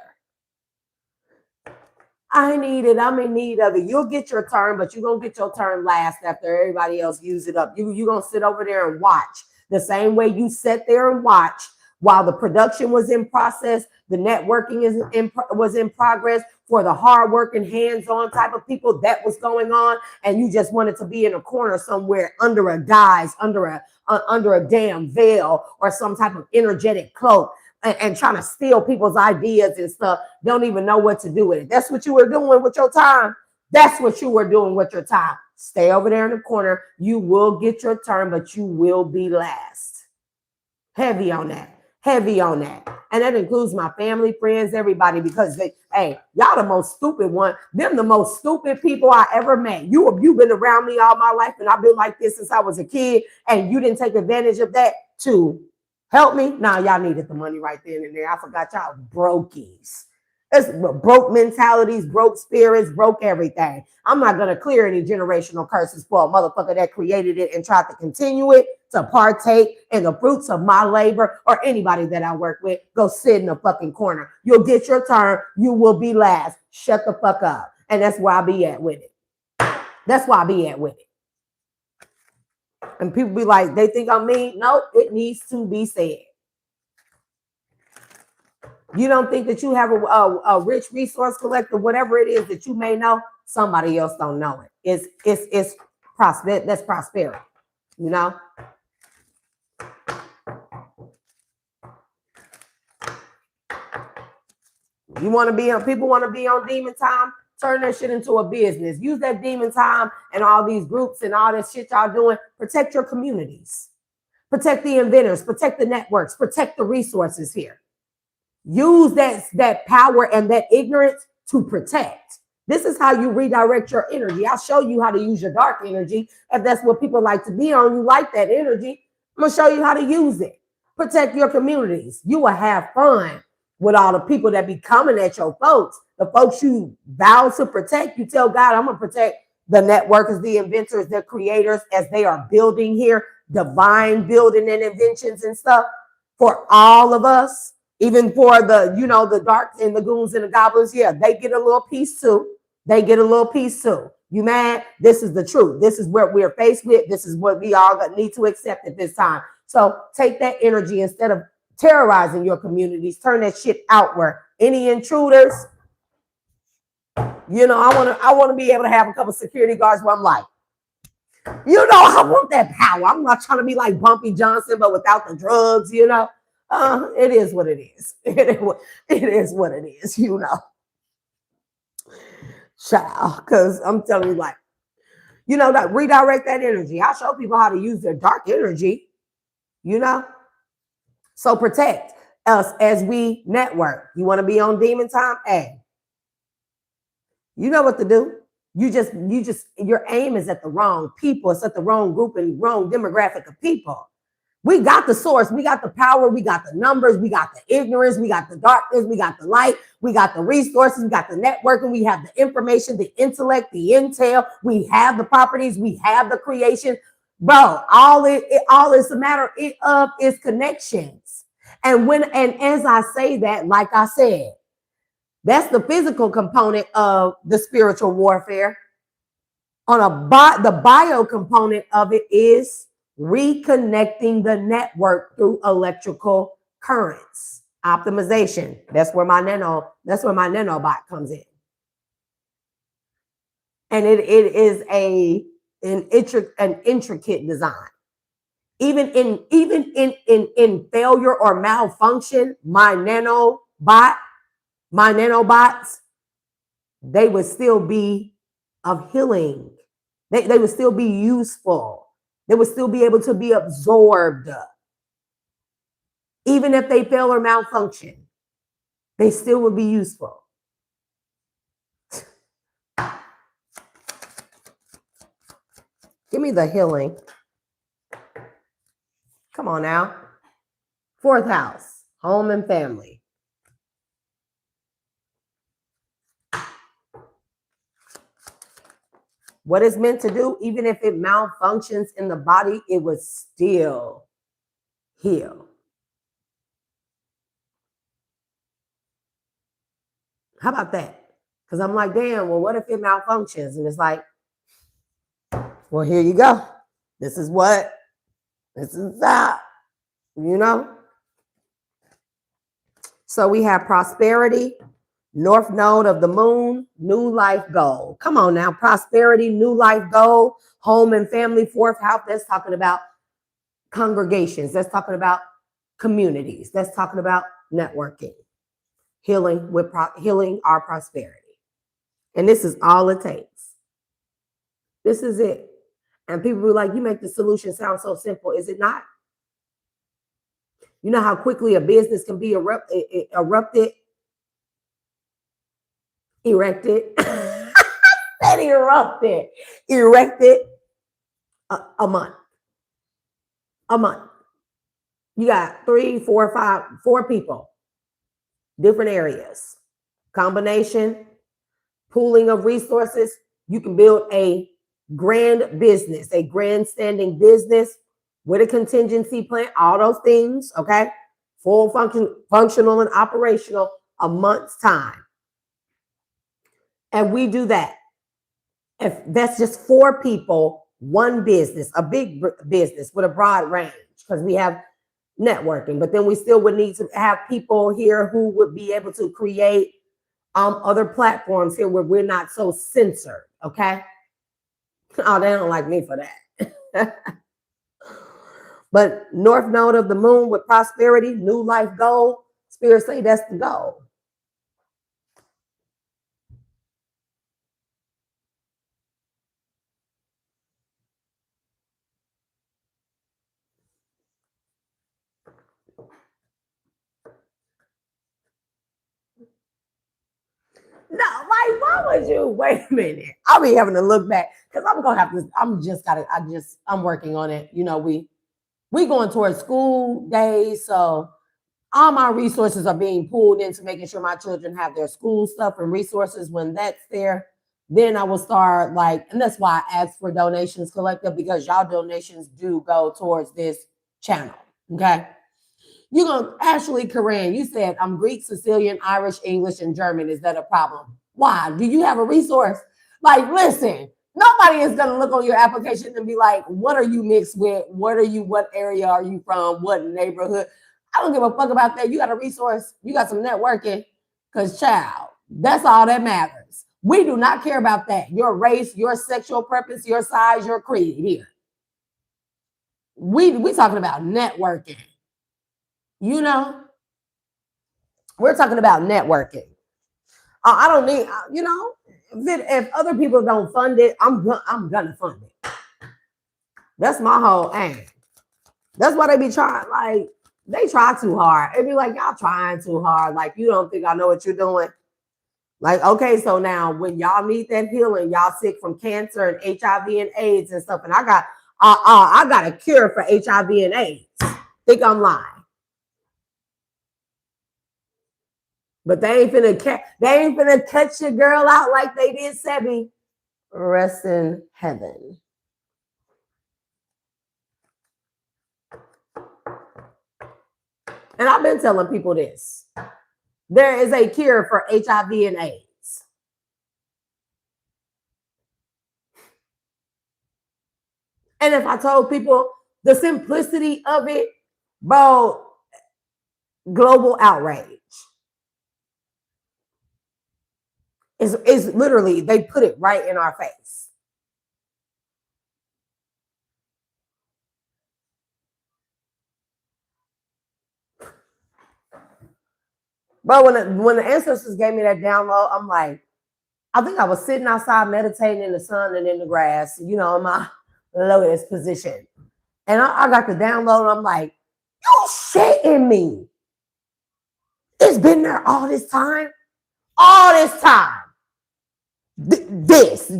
I need it. I'm in need of it. You'll get your turn, but you're going to get your turn last after everybody else use it up. You're going to sit over there and watch. The same way you sit there and watch while the production was in process, the networking was in progress for the hardworking, hands-on type of people that was going on, and you just wanted to be in a corner somewhere under a guise, under a damn veil or some type of energetic cloak, and trying to steal people's ideas and stuff. Don't even know what to do with it. That's what you were doing with your time. That's what you were doing with your time. Stay over there in the corner. You will get your turn, but you will be last. Heavy on that. Heavy on that. And that includes my family, friends, everybody, because hey, y'all the most stupid one. Them the most stupid people I ever met. You've been around me all my life, and I've been like this since I was a kid, and you didn't take advantage of that to help me. Nah, y'all needed the money right then and there. I forgot y'all brokies. It's broke mentalities, broke spirits, broke everything. I'm not going to clear any generational curses for a motherfucker that created it and tried to continue it to partake in the fruits of my labor, or anybody that I work with. Go sit in the fucking corner. You'll get your turn. You will be last. Shut the fuck up. And that's where I be at with it. That's why I be at with it. And people be like, they think I'm mean. No, it needs to be said. You don't think that you have a rich resource collector, whatever it is that you may know, somebody else don't know it. It's prosperity. That's prosperity, you know? You want to be on, people want to be on demon time, turn that shit into a business. Use that demon time and all these groups and all this shit y'all doing. Protect your communities. Protect the inventors. Protect the networks. Protect the resources here. Use that power and that ignorance to protect. This is how you redirect your energy. I'll show you how to use your dark energy. If that's what people like to be on, you like that energy, I'm going to show you how to use it. Protect your communities. You will have fun with all the people that be coming at your folks. The folks you vow to protect, you tell God, I'm going to protect the networkers, the inventors, the creators as they are building here, divine building and inventions and stuff for all of us. Even for the, the darks and the goons and the goblins, yeah, they get a little piece too. They get a little piece too. You mad? This is the truth. This is what we're faced with. This is what we all need to accept at this time. So take that energy instead of terrorizing your communities. Turn that shit outward. Any intruders, I want to be able to have a couple security guards where I'm like, I want that power. I'm not trying to be like Bumpy Johnson, but without the drugs, it is what it is. It is what it is, Child, because I'm telling you, like, that redirect that energy. I show people how to use their dark energy, So protect us as we network. You want to be on demon time? Hey, you know what to do. Your aim is at the wrong people. It's at the wrong group and wrong demographic of people. We got the source. We got the power. We got the numbers. We got the ignorance. We got the darkness. We got the light. We got the resources. We got the networking. We have the information, the intellect, the intel. We have the properties. We have the creation. Bro, all it's a matter of is connections. And as I say that, like I said, that's the physical component of the spiritual warfare. The bio component of it is reconnecting the network through electrical currents. Optimization. That's where my nanobot comes in. And it is an intricate design. Even in failure or malfunction, my nanobots, they would still be of healing. They would still be useful. They would still be able to be absorbed. Even if they fail or malfunction, they still would be useful. Give me the healing. Come on now. 4th house, home and family. What it's meant to do, even if it malfunctions in the body, it would still heal. How about that? Because I'm like, damn, well, what if it malfunctions? And it's like, well, here you go. This is that, So we have prosperity, north node of the moon, new life goal. Come on now, prosperity, new life goal, home and family, fourth house. That's talking about congregations. That's talking about communities. That's talking about networking, healing with healing our prosperity. And this is all it takes. This is it. And people be like, you make the solution sound so simple. Is it not? You know how quickly a business can be erected, erected a month. A month. You got 3, 4, 5, 4 people, different areas, combination, pooling of resources. You can build a grand business, a grandstanding business with a contingency plan, all those things, okay? Full functional and operational, a month's time. And we do that. If that's just 4 people, one business, a big business with a broad range, because we have networking, but then we still would need to have people here who would be able to create other platforms here where we're not so censored, okay? Oh, they don't like me for that. But north node of the moon with prosperity, new life goal, spirit say that's the goal. No, like, why would you? Wait a minute. I'll be having to look back because I'm gonna have to. I'm working on it. You know, we going towards school days, so all my resources are being pulled into making sure my children have their school stuff and resources. When that's there, then I will start like, and that's why I ask for donations collective, because y'all donations do go towards this channel. Okay. You're going to actually, Corinne, you said I'm Greek, Sicilian, Irish, English, and German. Is that a problem? Why? Do you have a resource? Like, listen, nobody is going to look on your application and be like, what are you mixed with? What area are you from? What neighborhood? I don't give a fuck about that. You got a resource. You got some networking. Because, child, that's all that matters. We do not care about that. Your race, your sexual preference, your size, your creed here. We talking about networking. You know, we're talking about networking. I don't need, you know, if other people don't fund it, I'm gonna fund it. That's my whole aim. That's why they be trying, like, they try too hard. It be like, y'all trying too hard. Like, you don't think I know what you're doing. Like, okay, so now when y'all need that healing, y'all sick from cancer and HIV and AIDS and stuff, and I got a cure for HIV and AIDS. Think I'm lying. But they ain't finna cut your girl out like they did Sebi. Rest in heaven. And I've been telling people this. There is a cure for HIV and AIDS. And if I told people the simplicity of it, bro, global outrage. Is literally, they put it right in our face. But when the ancestors gave me that download, I'm like, I think I was sitting outside meditating in the sun and in the grass, you know, in my lotus position. And I got the download. I'm like, you shitting me. It's been there all this time. All this time. This.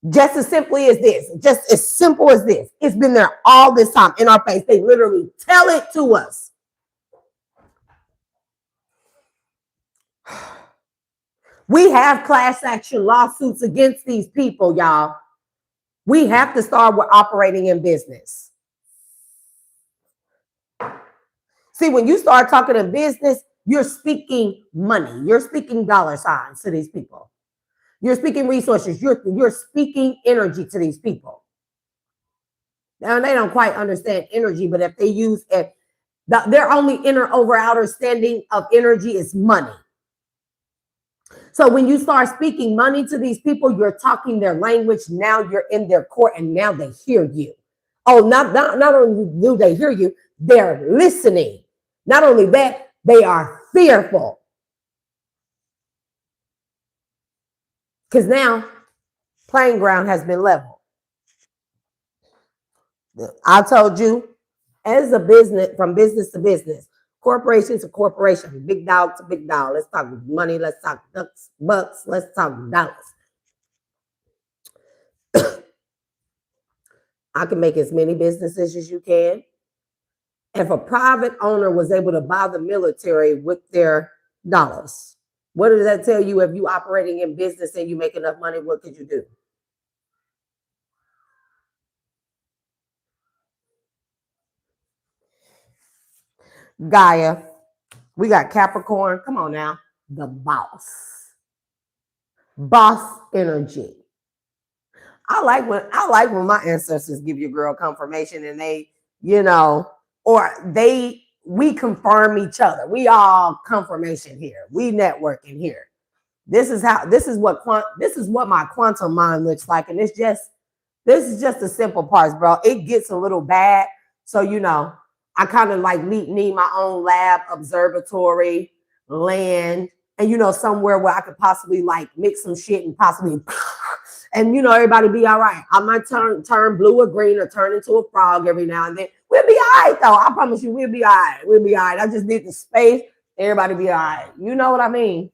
Just as simply as this. Just as simple as this. It's been there all this time in our face. They literally tell it to us. We have class action lawsuits against these people, y'all. We have to start with operating in business. See, when you start talking in business, you're speaking money. You're speaking dollar signs to these people. You're speaking resources. You're speaking energy to these people. Now, they don't quite understand energy, but if they use it, Their only inner over outer standing of energy is money. So when you start speaking money to these people, you're talking their language. Now you're in their court and now they hear you. Oh, not only do they hear you, they're listening. Not only that, they are fearful. Because now playing ground has been leveled. I told you, as a business, from business to business, corporation to corporation, big dog to big dog. Let's talk money. Let's talk bucks. Let's talk dollars. I can make as many businesses as you can. If a private owner was able to buy the military with their dollars, what does that tell you? If you operating in business and you make enough money, what could you do? Gaia, we got Capricorn. Come on now. The boss. Boss energy. I like when my ancestors give you girl confirmation and they, we confirm each other. We all confirmation here. We networking here. This is what my quantum mind looks like. And this is just the simple parts, bro. It gets a little bad. So, I kind of like need my own lab, observatory, land, and, somewhere where I could possibly like mix some shit and possibly, and, everybody be all right. I might turn blue or green or turn into a frog every now and then. We'll be all right, though. I promise you, we'll be all right. We'll be all right. I just need the space. Everybody be all right. You know what I mean?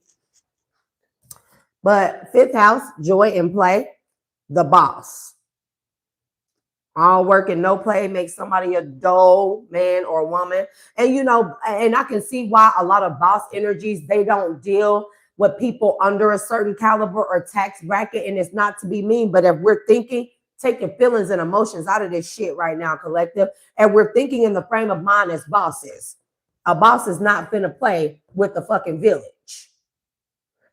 But fifth house, joy and play, the boss. All work and no play makes somebody a dull man or woman. And, and I can see why a lot of boss energies, they don't deal with people under a certain caliber or tax bracket. And it's not to be mean, but if we're thinking, taking feelings and emotions out of this shit right now, collective, and we're thinking in the frame of mind as bosses, a boss is not finna play with the fucking village.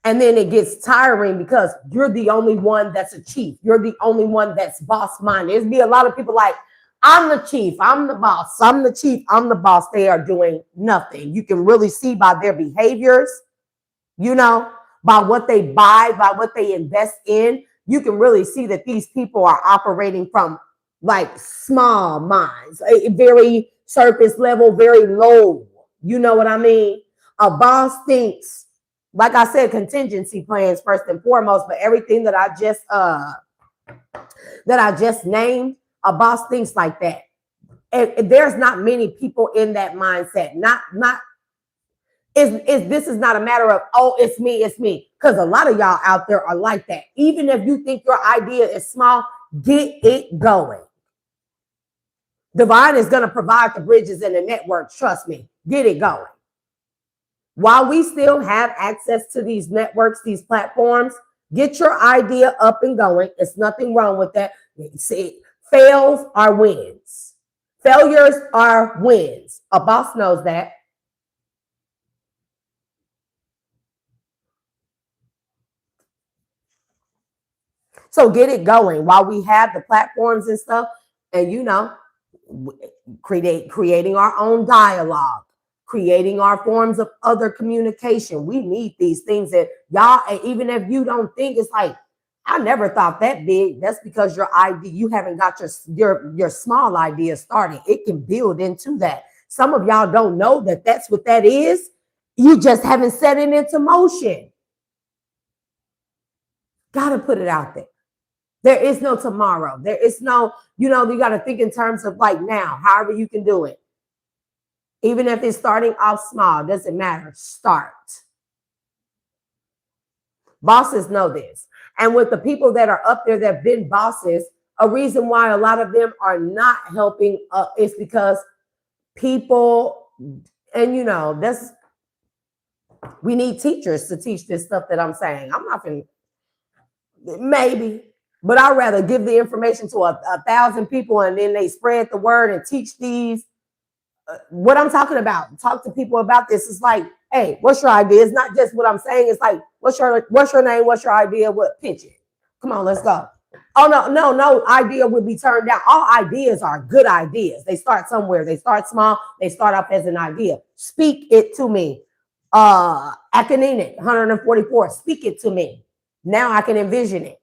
And then it gets tiring because you're the only one that's a chief. You're the only one that's boss minded. There's be a lot of people like, I'm the chief, I'm the boss, I'm the chief, I'm the boss. They are doing nothing. You can really see by their behaviors, by what they buy, by what they invest in. You can really see that these people are operating from like small minds, a very surface level, very low. You know what I mean? A boss thinks, like I said, contingency plans first and foremost, but everything that I just named, a boss thinks like that. And there's not many people in that mindset. This is not a matter of, oh, it's me. Because a lot of y'all out there are like that. Even if you think your idea is small, get it going. Divine is going to provide the bridges and the network. Trust me, get it going. While we still have access to these networks, these platforms, get your idea up and going. There's nothing wrong with that. See, fails are wins. Failures are wins. A boss knows that. So get it going while we have the platforms and stuff, and creating our own dialogue, creating our forms of other communication. We need these things that y'all, even if you don't think, it's like, I never thought that big. That's because your idea, you haven't got your small idea started. It can build into that. Some of y'all don't know that that's what that is. You just haven't set it into motion. Got to put it out there. There is no tomorrow. There is no, you got to think in terms of like now, however you can do it. Even if it's starting off small, doesn't matter. Start. Bosses know this. And with the people that are up there that have been bosses, a reason why a lot of them are not helping is because people, and we need teachers to teach this stuff that I'm saying. I'm not going to, maybe, but I'd rather give the information to 1,000 people and then they spread the word and teach these. What I'm talking about, talk to people about this. It's like, hey, what's your idea? It's not just what I'm saying. It's like, what's your name? What's your idea? What, pitch it. Come on, let's go. Oh no idea would be turned down. All ideas are good ideas. They start somewhere. They start small. They start off as an idea. Speak it to me. Akanine, 144. Speak it to me. Now I can envision it.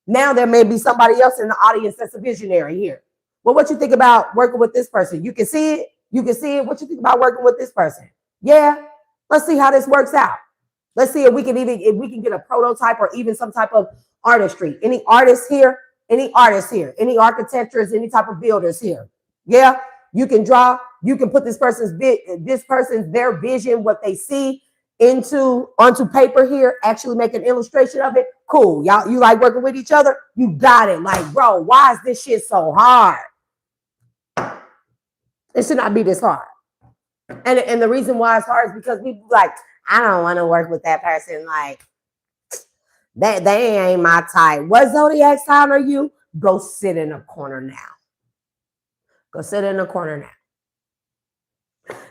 Now there may be somebody else in the audience that's a visionary here. Well, what you think about working with this person? You can see it. You can see it. What you think about working with this person? Yeah. Let's see how this works out. Let's see if we can get a prototype or even some type of artistry. Any artists here? Any artists here? Any architectures? Any type of builders here? Yeah. You can draw. You can put this person's their vision, what they see onto paper here, actually make an illustration of it. Cool. Y'all, you like working with each other? You got it. Like, bro, why is this shit so hard? It should not be this hard. And the reason why it's hard is because we like, I don't want to work with that person. Like, they ain't my type. What zodiac sign are you? Go sit in a corner now. Go sit in a corner now.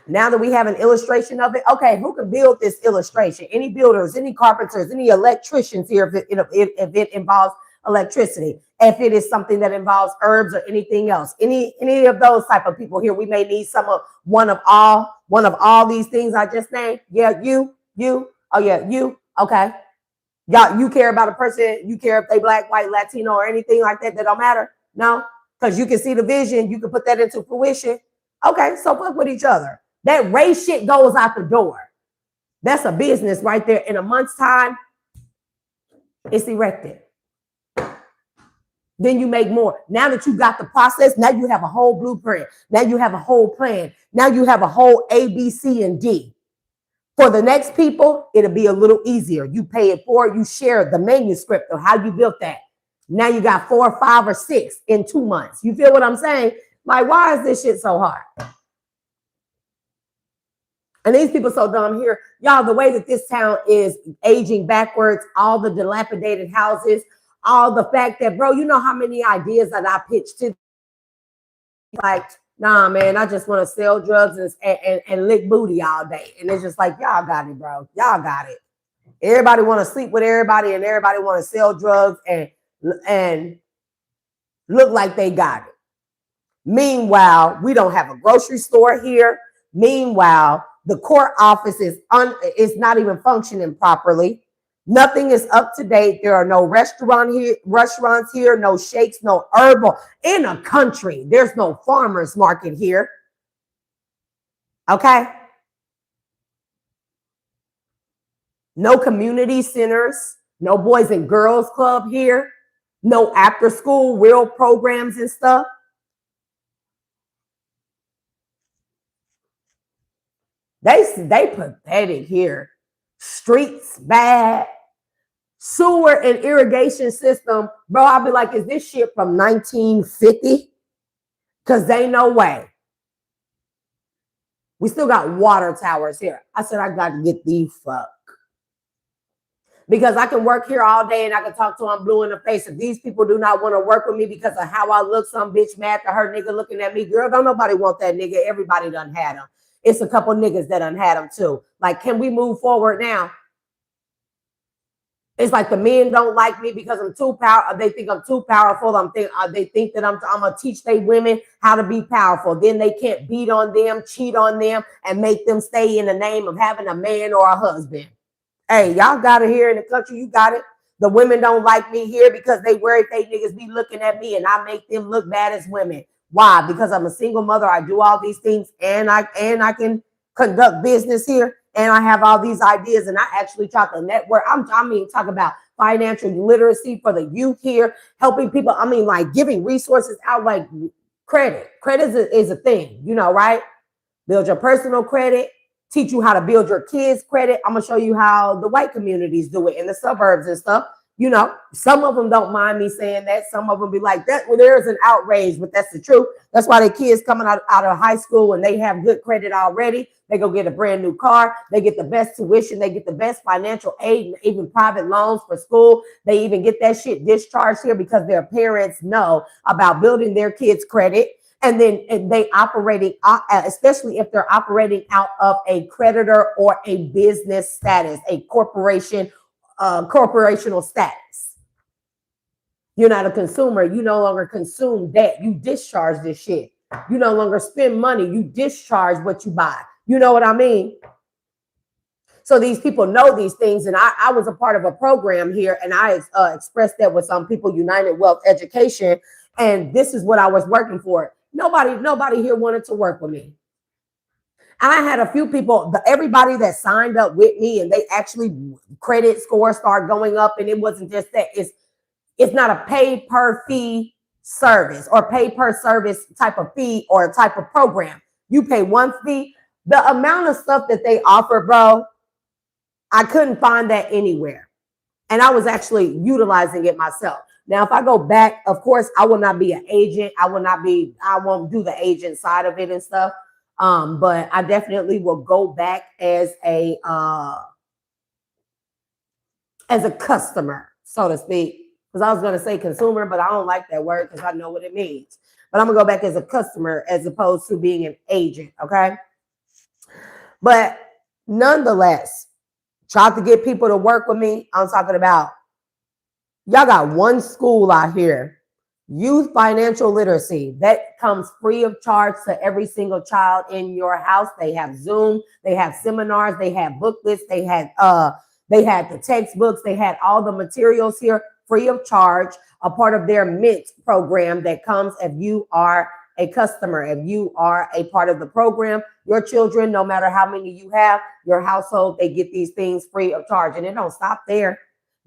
Now that we have an illustration of it, okay, who can build this illustration? Any builders, any carpenters, any electricians here if it involves electricity. If it is something that involves herbs or anything else, any of those type of people here, we may need one of all these things I just named. Yeah, you. Oh yeah, you. Okay. Y'all, you care about a person, you care if they black, white, Latino, or anything like that, that don't matter? No? Because you can see the vision, you can put that into fruition. Okay, so fuck with each other. That race shit goes out the door. That's a business right there. In a month's time, it's erected. Then you make more. Now that you got the process, now you have a whole blueprint. Now you have a whole plan. Now you have a whole A, B, C, and D. For the next people, it'll be a little easier. You pay it forward. You share the manuscript of how you built that. Now you got 4, 5, or 6 in 2 months. You feel what I'm saying? Like, why is this shit so hard? And these people so dumb here. Y'all, the way that this town is aging backwards, all the dilapidated houses, all the fact that, bro, you know how many ideas that I pitched to? Like, nah, man, I just want to sell drugs and lick booty all day. And it's just like, y'all got it, bro. Y'all got it. Everybody want to sleep with everybody and everybody want to sell drugs and look like they got it. Meanwhile, we don't have a grocery store here. Meanwhile, the court office is not even functioning properly. Nothing is up to date. There are no restaurants here, no shakes, no herbal. In a country, there's no farmers market here. Okay? No community centers, no boys and girls club here, no after school real programs and stuff. They pathetic here. Streets bad. Sewer and irrigation system, bro, I'll be like, is this shit from 1950? Because they no way. We still got water towers here. I said, I got to get the fuck. Because I can work here all day and I can talk to them blue in the face. If these people do not want to work with me because of how I look, some bitch mad to her nigga looking at me. Girl, don't nobody want that nigga. Everybody done had him. It's a couple niggas that done had him too. Like, can we move forward now? It's like the men don't like me because I'm too powerful. They think I'm too powerful. They think that I'm gonna teach they women how to be powerful. Then they can't beat on them, cheat on them, and make them stay in the name of having a man or a husband. Hey, y'all got it here in the country. You got it. The women don't like me here because they worry they niggas be looking at me and I make them look bad as women. Why? Because I'm a single mother. I do all these things and I can conduct business here. And I have all these ideas and I actually try to network. Talk about financial literacy for the youth here, helping people. I mean, like giving resources out like credit. Credit is a thing, you know, right? Build your personal credit, teach you how to build your kids' credit. I'm going to show you how the white communities do it in the suburbs and stuff. You know, some of them don't mind me saying that. Some of them be like that. Well, there is an outrage, but that's the truth. That's why the kids coming out of high school and they have good credit already. They go get a brand new car. They get the best tuition. They get the best financial aid and even private loans for school. They even get that shit discharged here because their parents know about building their kids' credit. And then they operating, especially if they're operating out of a creditor or a business status, a corporational status. You're not a consumer. You no longer consume debt. You discharge this shit. You no longer spend money. You discharge what you buy. You know what I mean? So these people know these things. And I was a part of a program here, and I expressed that with some people, United Wealth Education. And this is what I was working for. Nobody here wanted to work with me. And I had a few people, everybody that signed up with me, and they actually credit score started going up. And it wasn't just that. It's not a pay per fee service or pay per service type of fee or a type of program. You pay one fee. The amount of stuff that they offer, bro, I couldn't find that anywhere. And I was actually utilizing it myself. Now, if I go back, of course, I will not be an agent. I won't do the agent side of it and stuff. But I definitely will go back as a customer, so to speak. Because I was going to say consumer, but I don't like that word because I know what it means. But I'm going to go back as a customer as opposed to being an agent, okay? But nonetheless, tried to get people to work with me. I'm talking about, y'all got one school out here, youth financial literacy, that comes free of charge to every single child in your house. They have Zoom, they have seminars, they have booklets, they had the textbooks, they had all the materials here free of charge, a part of their Mint program that comes if you are a customer. If you are a part of the program, your children, no matter how many you have, your household, they get these things free of charge. And it don't stop there.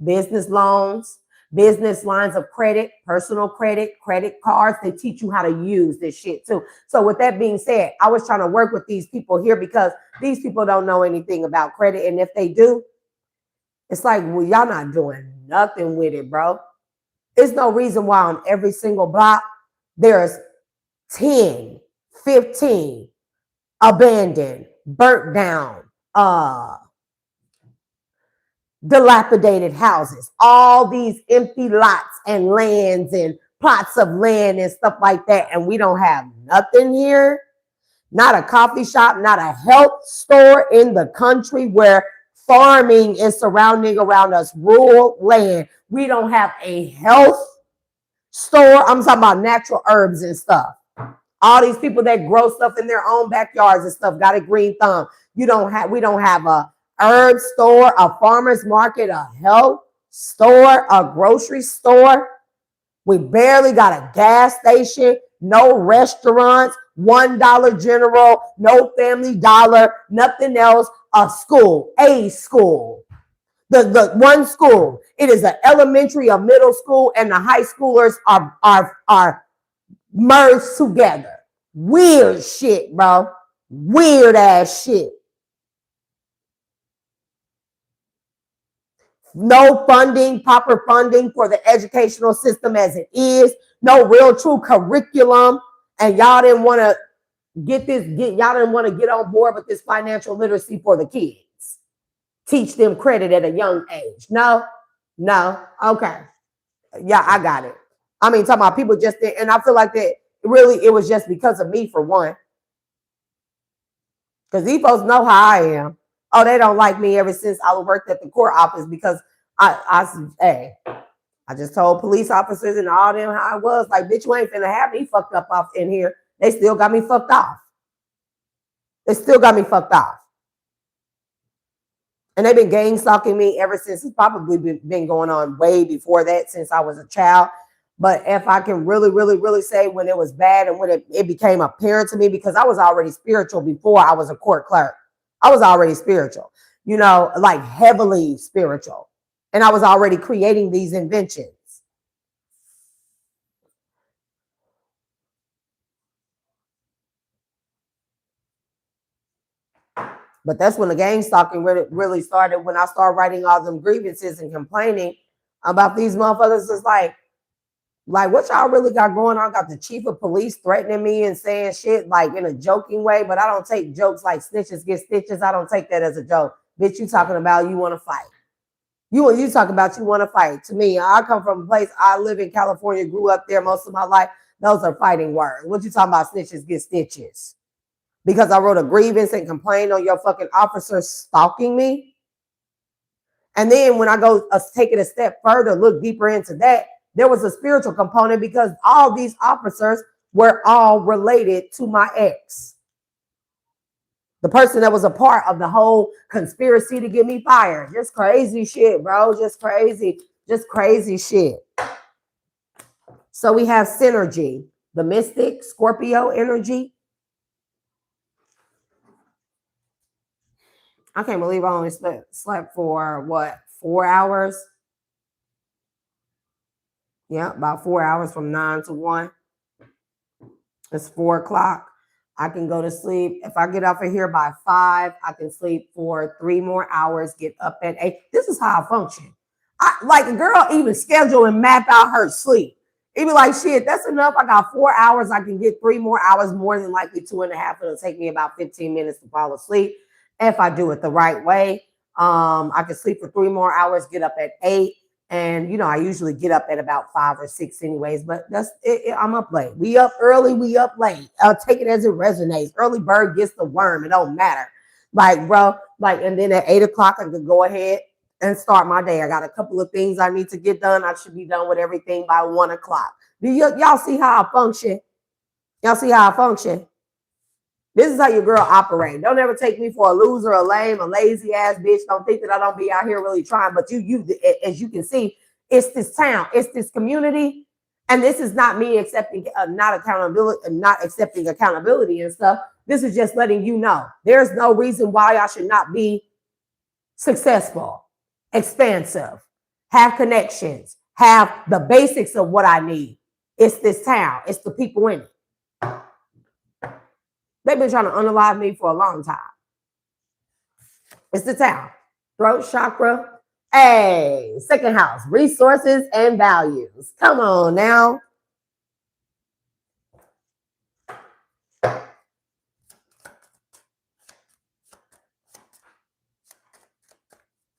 Business loans, business lines of credit, personal credit, credit cards. They teach you how to use this shit too. So with that being said, I was trying to work with these people here because these people don't know anything about credit. And if they do, it's like, well, y'all not doing nothing with it, bro. There's no reason why on every single block there's 10, 15 abandoned, burnt down, dilapidated houses, all these empty lots and lands and plots of land and stuff like that. And we don't have nothing here. Not a coffee shop, not a health store in the country where farming is surrounding around us, rural land. We don't have a health store. I'm talking about natural herbs and stuff. All these people that grow stuff in their own backyards and stuff got a green thumb. We don't have a herb store, a farmer's market, a health store, a grocery store. We barely got a gas station, no restaurants, $1 General, no Family Dollar, nothing else. A school. The one school. It is an elementary, a middle school, and the high schoolers are merged together. Weird shit, bro. Weird ass shit. No funding, proper funding for the educational system as it is. No real true curriculum. And y'all didn't want to y'all didn't want to get on board with this financial literacy for the kids. Teach them credit at a young age. No. Okay. Yeah, I got it. I mean, talking about people just, and I feel like that really it was just because of me for one. Because these folks know how I am. Oh, they don't like me ever since I worked at the court office because I just told police officers and all them how I was. Like, bitch, you ain't finna have me fucked up off in here. They still got me fucked off. And they've been gang stalking me ever since. It's probably been going on way before that, since I was a child. But if I can really, really, really say when it was bad and when it became apparent to me, because I was already spiritual before I was a court clerk. I was already spiritual, like heavily spiritual. And I was already creating these inventions. But that's when the gang stalking really started, when I started writing all them grievances and complaining about these motherfuckers. It's like what y'all really got going on? Got the chief of police threatening me and saying shit like in a joking way, but I don't take jokes like snitches get stitches. I don't take that as a joke. Bitch, you talking about you want to fight. You talking about you want to fight. To me, I come from a place, I live in California, grew up there most of my life. Those are fighting words. What you talking about snitches get stitches? Because I wrote a grievance and complained on your fucking officer stalking me. And then when I go take it a step further, look deeper into that, there was a spiritual component because all these officers were all related to my ex. The person that was a part of the whole conspiracy to get me fired. Just crazy shit, bro. Just crazy shit. So we have synergy, the mystic, Scorpio energy. I can't believe I only slept for what, 4 hours? Yeah, about 4 hours from 9 to 1. It's 4 o'clock. I can go to sleep. If I get off of here by 5, I can sleep for 3 more hours, get up at 8. This is how I function. Like a girl even schedule and map out her sleep. Even like, shit, that's enough. I got 4 hours. I can get 3 more hours, more than likely 2.5. It'll take me about 15 minutes to fall asleep if I do it the right way. I can sleep for 3 more hours, get up at 8. And, you know, I usually get up at about 5 or 6 anyways, but that's it. I'm up late. We up early, we up late. I'll take it as it resonates. Early bird gets the worm. It don't matter. Like, bro, like, and then at 8 o'clock, I could go ahead and start my day. I got a couple of things I need to get done. I should be done with everything by 1 o'clock. Do y'all see how I function? Y'all see how I function? This is how your girl operate. Don't ever take me for a loser, a lame, a lazy ass bitch. Don't think that I don't be out here really trying. But you, as you can see, it's this town, it's this community, and this is not me accepting not accepting accountability and stuff. This is just letting you know there's no reason why I should not be successful, expansive, have connections, have the basics of what I need. It's this town. It's the people in it. They've been trying to unalive me for a long time. It's the town. Throat chakra. Hey, second house. Resources and values. Come on now.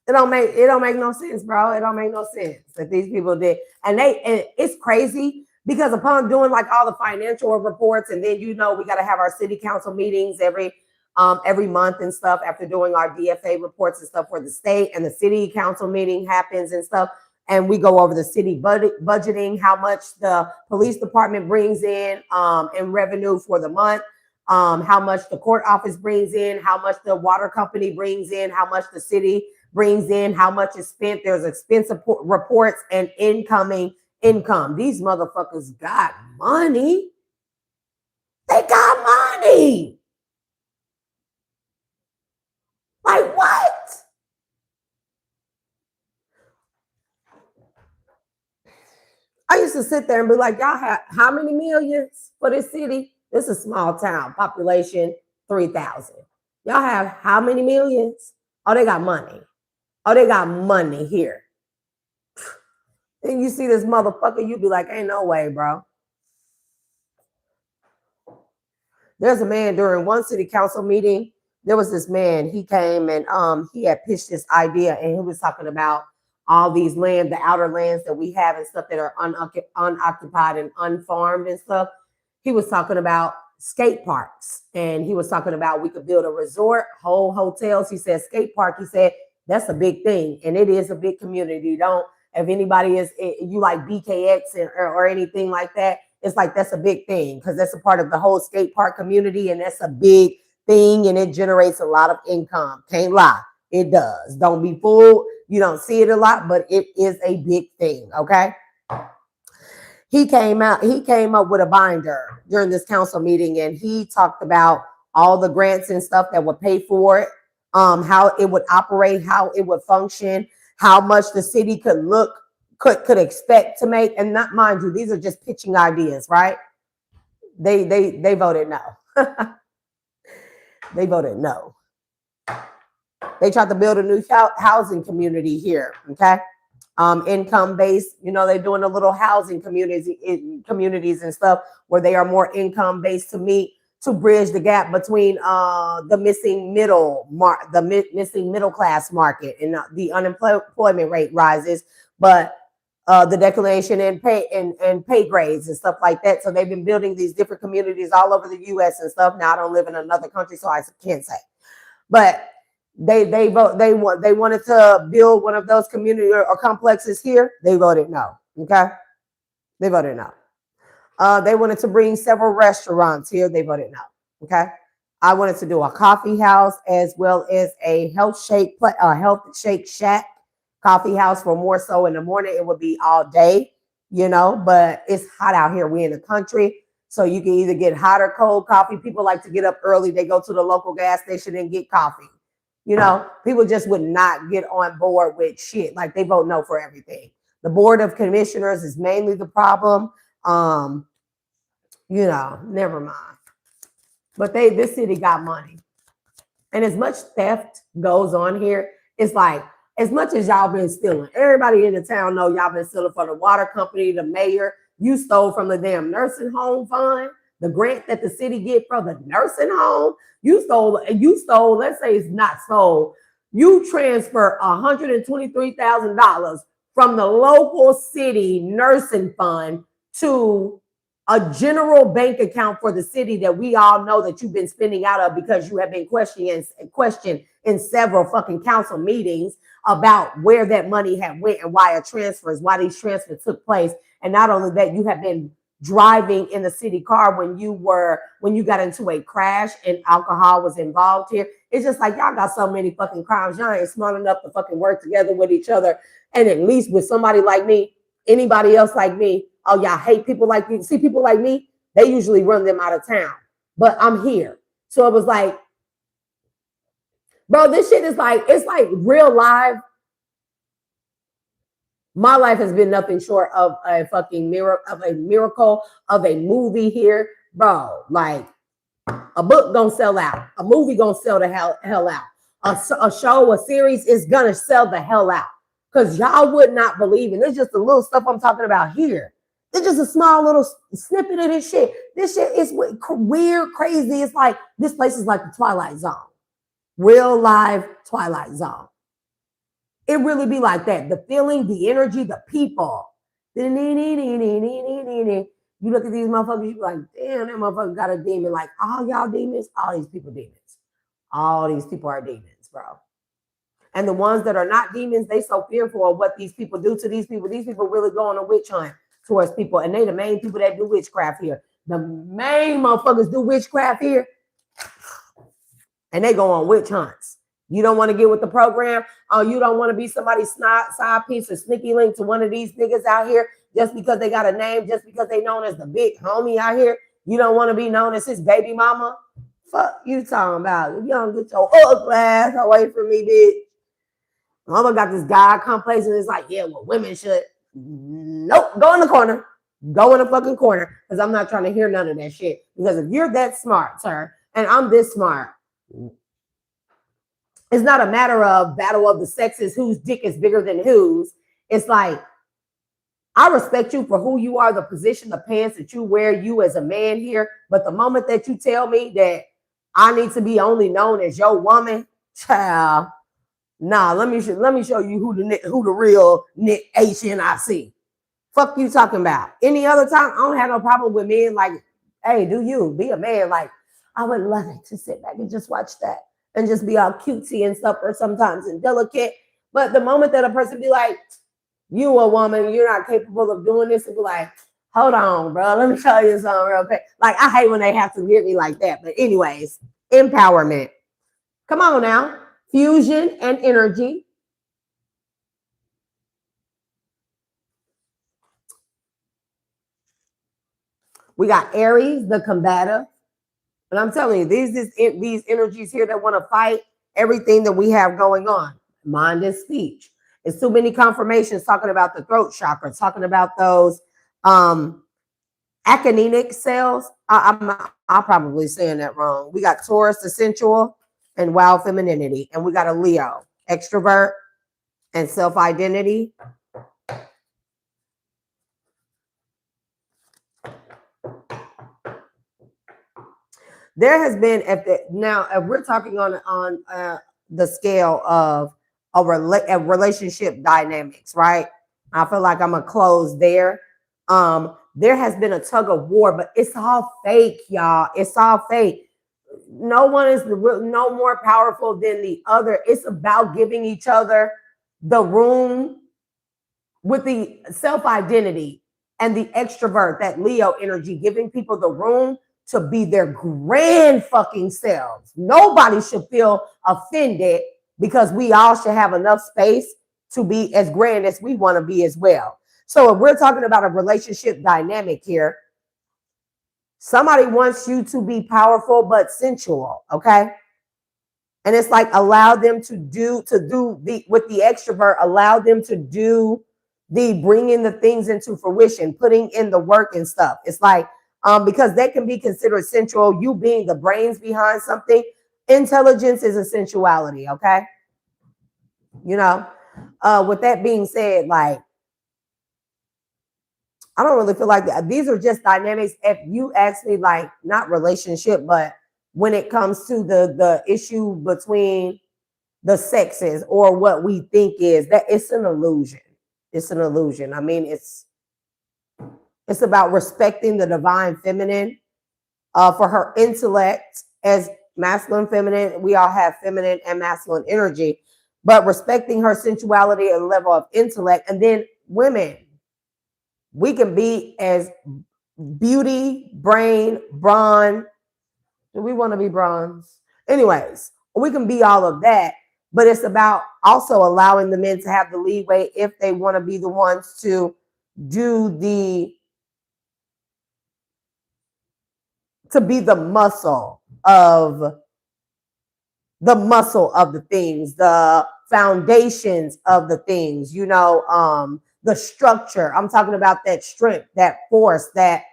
It don't make no sense, bro. It don't make no sense that these people did. And it's crazy. Because upon doing like all the financial reports, and then, you know, we got to have our city council meetings every month and stuff after doing our DFA reports and stuff for the state, and the city council meeting happens and stuff. And we go over the city budgeting, how much the police department brings in revenue for the month, how much the court office brings in, how much the water company brings in, how much the city brings in, how much is spent. There's expense reports and incoming income. These motherfuckers got money. They got money. Like what? I used to sit there and be like, y'all have how many millions for this city? This is a small town, population 3,000. Y'all have how many millions? Oh, they got money. Oh, they got money here. And you see this motherfucker, you be like, ain't no way, bro. There's a man during one city council meeting. There was this man, he came and he had pitched this idea, and he was talking about all these land, the outer lands that we have and stuff that are unoccupied and unfarmed and stuff. He was talking about skate parks, and he was talking about we could build a resort, whole hotels. He said skate park, he said that's a big thing, and it is a big community. If anybody is, you like BKX or anything like that, it's like that's a big thing because that's a part of the whole skate park community, and that's a big thing, and it generates a lot of income. Can't lie, it does. Don't be fooled. You don't see it a lot, but it is a big thing. Okay. He came up with a binder during this council meeting, and he talked about all the grants and stuff that would pay for it, how it would operate, how it would function, how much the city could expect to make. And not, mind you, these are just pitching ideas, right? They voted no. They voted no. They tried to build a new housing community here, okay? Income based, you know, they're doing a little housing communities and stuff where they are more income based to bridge the gap between the missing middle class market, and the unemployment rate rises, but the declination in pay grades and stuff like that. So they've been building these different communities all over the U.S. and stuff. Now I don't live in another country, so I can't say, but they wanted to build one of those community or complexes here. They voted no. Okay. They voted no. They wanted to bring several restaurants here. They voted no. Okay. I wanted to do a coffee house as well as a health shake shack coffee house for more so in the morning. It would be all day, but it's hot out here. We in the country. So you can either get hot or cold coffee. People like to get up early. They go to the local gas station and get coffee. People just would not get on board with shit. Like they vote no for everything. The board of commissioners is mainly the problem. Never mind. But this city got money. And as much theft goes on here, it's like, as much as y'all been stealing, everybody in the town know y'all been stealing from the water company, the mayor. You stole from the damn nursing home fund, the grant that the city get from the nursing home. You stole, let's say it's not stole. You transfer $123,000 from the local city nursing fund to a general bank account for the city that we all know that you've been spending out of because you have been questioned in several fucking council meetings about where that money had went and why these transfers took place. And not only that, you have been driving in the city car when you got into a crash and alcohol was involved here. It's just like y'all got so many fucking crimes. Y'all ain't smart enough to fucking work together with each other. And at least with somebody like me, anybody else like me, oh, y'all hate people like me. See, people like me, they usually run them out of town. But I'm here. So it was like, bro, this shit is like, it's like real life. My life has been nothing short of a fucking miracle, of a movie here. Bro, like a book gonna sell out. A movie gonna sell the hell out. A show, a series is gonna sell the hell out. Because y'all would not believe it. It's just the little stuff I'm talking about here. It's just a small little snippet of this shit. This shit is weird, crazy. It's like, this place is like the Twilight Zone. Real live Twilight Zone. It really be like that. The feeling, the energy, the people. You look at these motherfuckers, you be like, damn, that motherfucker got a demon. Like, all y'all demons, all these people demons. All these people are demons, bro. And the ones that are not demons, they so fearful of what these people do to these people. These people really go on a witch hunt towards people. And they the main people that do witchcraft here. The main motherfuckers do witchcraft here. And they go on witch hunts. You don't want to get with the program. Oh, you don't want to be somebody's side piece or sneaky link to one of these niggas out here just because they got a name, just because they known as the big homie out here. You don't want to be known as his baby mama. Fuck you talking about. You don't get your ugly ass away from me, bitch. Mama got this God complex and it's like, yeah, well, women should. Nope, go in the corner. Go in the fucking corner because I'm not trying to hear none of that shit. Because if you're that smart, sir, and I'm this smart, it's not a matter of battle of the sexes, whose dick is bigger than whose. It's like, I respect you for who you are, the position, the pants that you wear, you as a man here. But the moment that you tell me that I need to be only known as your woman, child, nah, let me show you who the real Nick HNIC. Fuck you talking about. Any other time, I don't have no problem with men like, hey, do you be a man? Like, I would love it to sit back and just watch that and just be all cutesy and stuff or sometimes and delicate. But the moment that a person be like, you a woman, you're not capable of doing this, and be like, hold on, bro, let me show you something real quick. Like, I hate when they have to get me like that. But anyways, empowerment. Come on now. Fusion and energy. We got Aries, the combative. And I'm telling you, these energies here that want to fight everything that we have going on. Mind and speech. It's too many confirmations talking about the throat chakra, talking about those actinic cells. I'm probably saying that wrong. We got Taurus, the sensual, and wild femininity. And we got a Leo, extrovert and self-identity. There has been, if we're talking on the scale of a relationship dynamics, right? I feel like I'm gonna close there. There has been a tug of war, but it's all fake, y'all. It's all fake. No one is no more powerful than the other. It's about giving each other the room with the self-identity. and the extrovert, that Leo energy, giving people the room to be their grand fucking selves. Nobody should feel offended because we all should have enough space to be as grand as we want to be as well. So if we're talking about a relationship dynamic here, somebody wants you to be powerful but sensual, okay? And it's like allow them to do the with the extrovert, allow them to do the bringing the things into fruition, putting in the work and stuff. It's like because that can be considered sensual, you being the brains behind something. Intelligence is a sensuality, okay? You know, with that being said, like I don't really feel like that. These are just dynamics. If you ask me, like not relationship, but when it comes to the issue between the sexes or what we think is, that it's an illusion. It's an illusion. I mean, it's about respecting the divine feminine for her intellect as masculine, feminine. We all have feminine and masculine energy, but respecting her sensuality and level of intellect. And then women, we can be as beauty, brain, brawn. Do we want to be bronze? Anyways, we can be all of that, but it's about also allowing the men to have the leeway if they want to be the ones to do to be the muscle of the things, the foundations of the things, you know, the structure. I'm talking about that strength, that force, that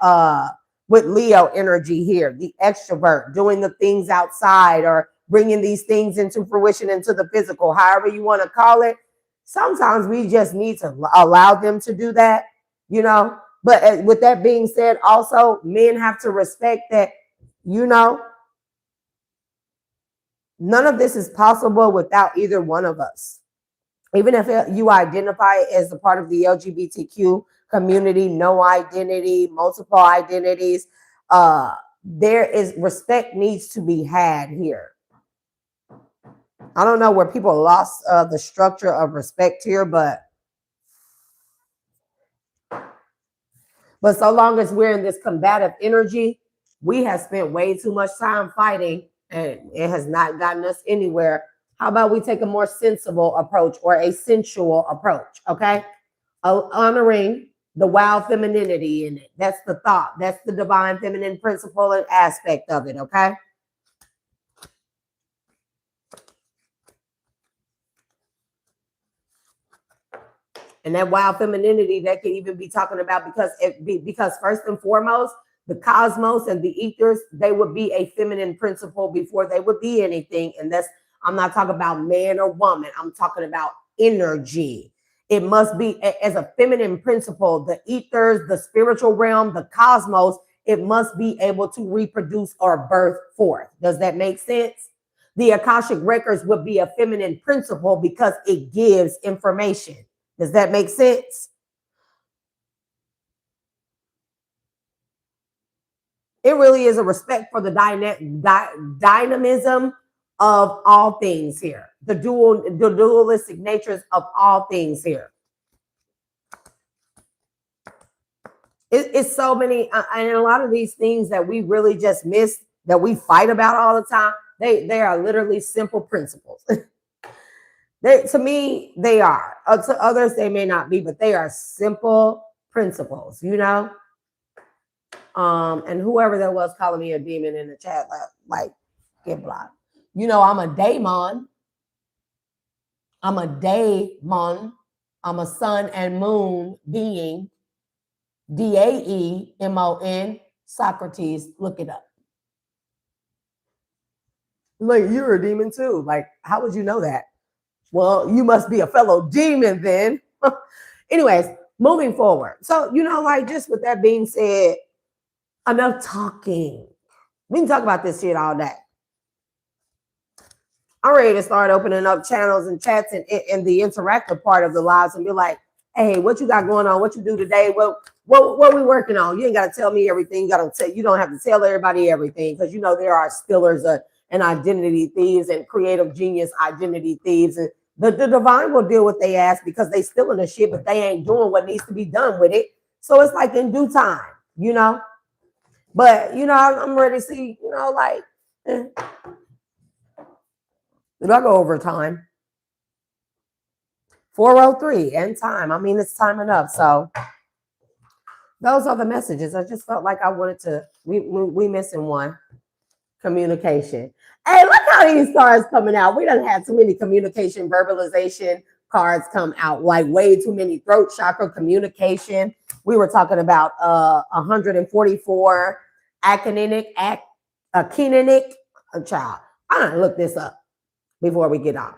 with Leo energy here, the extrovert doing the things outside or bringing these things into fruition, into the physical, however you want to call it. Sometimes we just need to allow them to do that, you know. But with that being said, also men have to respect that, you know, none of this is possible without either one of us. Even if you identify as a part of the LGBTQ community, no identity, multiple identities, there is respect needs to be had here. I don't know where people lost the structure of respect here, but so long as we're in this combative energy, we have spent way too much time fighting and it has not gotten us anywhere. How about we take a more sensible approach or a sensual approach, okay? Honoring the wild femininity in it. That's the thought. That's the divine feminine principle and aspect of it, okay? And that wild femininity that can even be talking about because first and foremost, the cosmos and the ethers, they would be a feminine principle before they would be anything. And that's, I'm not talking about man or woman. I'm talking about energy. It must be as a feminine principle, the ethers, the spiritual realm, the cosmos, it must be able to reproduce or birth forth. Does that make sense? The Akashic records would be a feminine principle because it gives information. Does that make sense? It really is a respect for the dynamism of all things here, the dualistic natures of all things here. It's so many, and a lot of these things that we really just miss, that we fight about all the time, they are literally simple principles. To me, they are. To others, they may not be, but they are simple principles, you know? And whoever that was calling me a demon in the chat, like get blocked. You know, I'm a daemon. I'm a daemon. I'm a sun and moon being. Daemon. Socrates, look it up. Like, you're a demon too. Like, how would you know that? Well, you must be a fellow demon then. Anyways, moving forward. So, you know, like, just with that being said, enough talking. We can talk about this shit all day. I'm ready to start opening up channels and chats and the interactive part of the lives and be like, hey, what you got going on? What you do today? What we working on? You ain't got to tell me everything. You don't have to tell everybody everything, because you know there are stealers and identity thieves and creative genius identity thieves. And the divine will deal with they ass because they stealing the shit, but they ain't doing what needs to be done with it. So it's like in due time, you know. But, you know, I'm ready to see, you know, like, did I go over time? 4:03 end time. I mean, it's time enough. So those are the messages. I just felt like I wanted to, we missing one. Communication. Hey, look how these cards coming out. We done had too many communication, verbalization cards come out, like way too many. Throat chakra communication. We were talking about 144 actinic, actinic, child. I'm gonna look this up before we get off.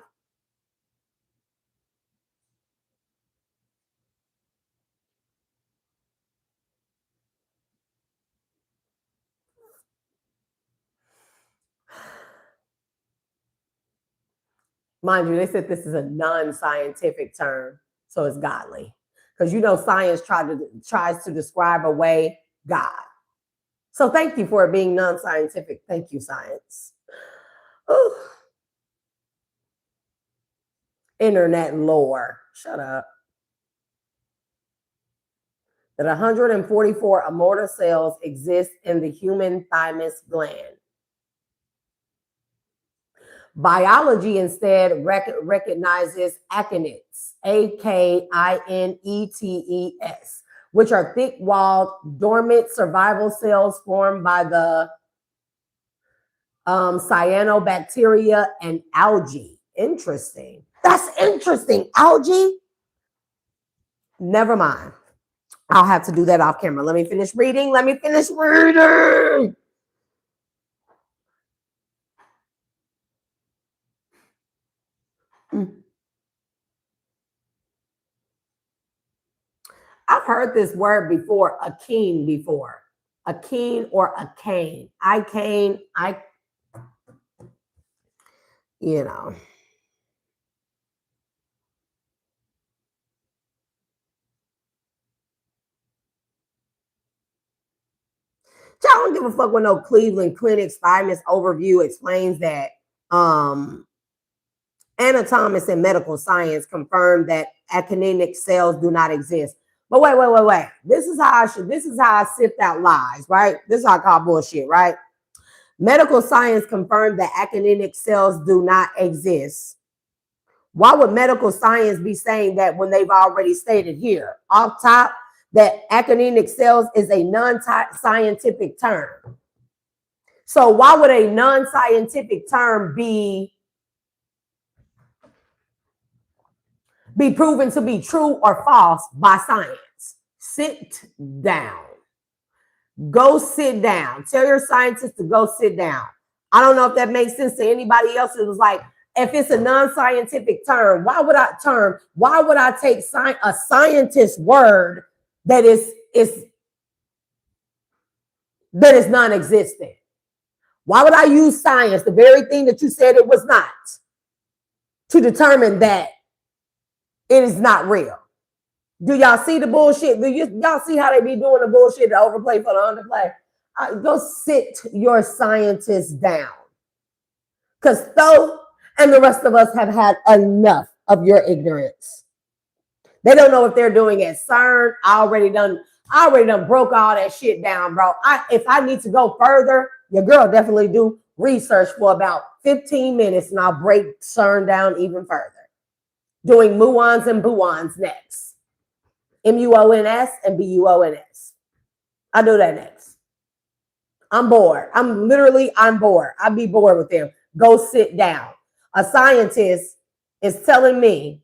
Mind you, they said this is a non-scientific term, so it's godly. Because you know, science tries to describe away God. So thank you for it being non-scientific. Thank you, science. Ooh. Internet lore. Shut up. That 144 immortal cells exist in the human thymus gland. Biology instead recognizes akinets, AKINETES, which are thick-walled, dormant survival cells formed by the cyanobacteria and algae. Interesting. That's interesting. Algae? Never mind. I'll have to do that off camera. Let me finish reading. I've heard this word before, akene before. Akene or akane. You know. I don't give a fuck when no Cleveland Clinic's thymus overview explains that anatomists and medical science confirm that actinic cells do not exist. But wait. This is how I sift out lies, right? This is how I call bullshit, right? Medical science confirmed that actinic cells do not exist. Why would medical science be saying that when they've already stated here off top that actinic cells is a non-scientific term? So why would a non-scientific term be proven to be true or false by science? Sit down. Go sit down. Tell your scientists to go sit down. I don't know if that makes sense to anybody else. It was like, if it's a non-scientific term, why would I take a scientist's word that is non-existent? Why would I use science, the very thing that you said it was not, to determine that it is not real? Do y'all see the bullshit? Y'all see how they be doing the bullshit, the overplay for the underplay? Go sit your scientists down. Because Tho and the rest of us have had enough of your ignorance. They don't know what they're doing at CERN. I already done broke all that shit down, bro. If I need to go further, your girl definitely do research for about 15 minutes and I'll break CERN down even further. Doing muons and buons next. MUONS and BUONS. I'll do that next. I'm bored. I'm bored. I'll be bored with them. Go sit down. A scientist is telling me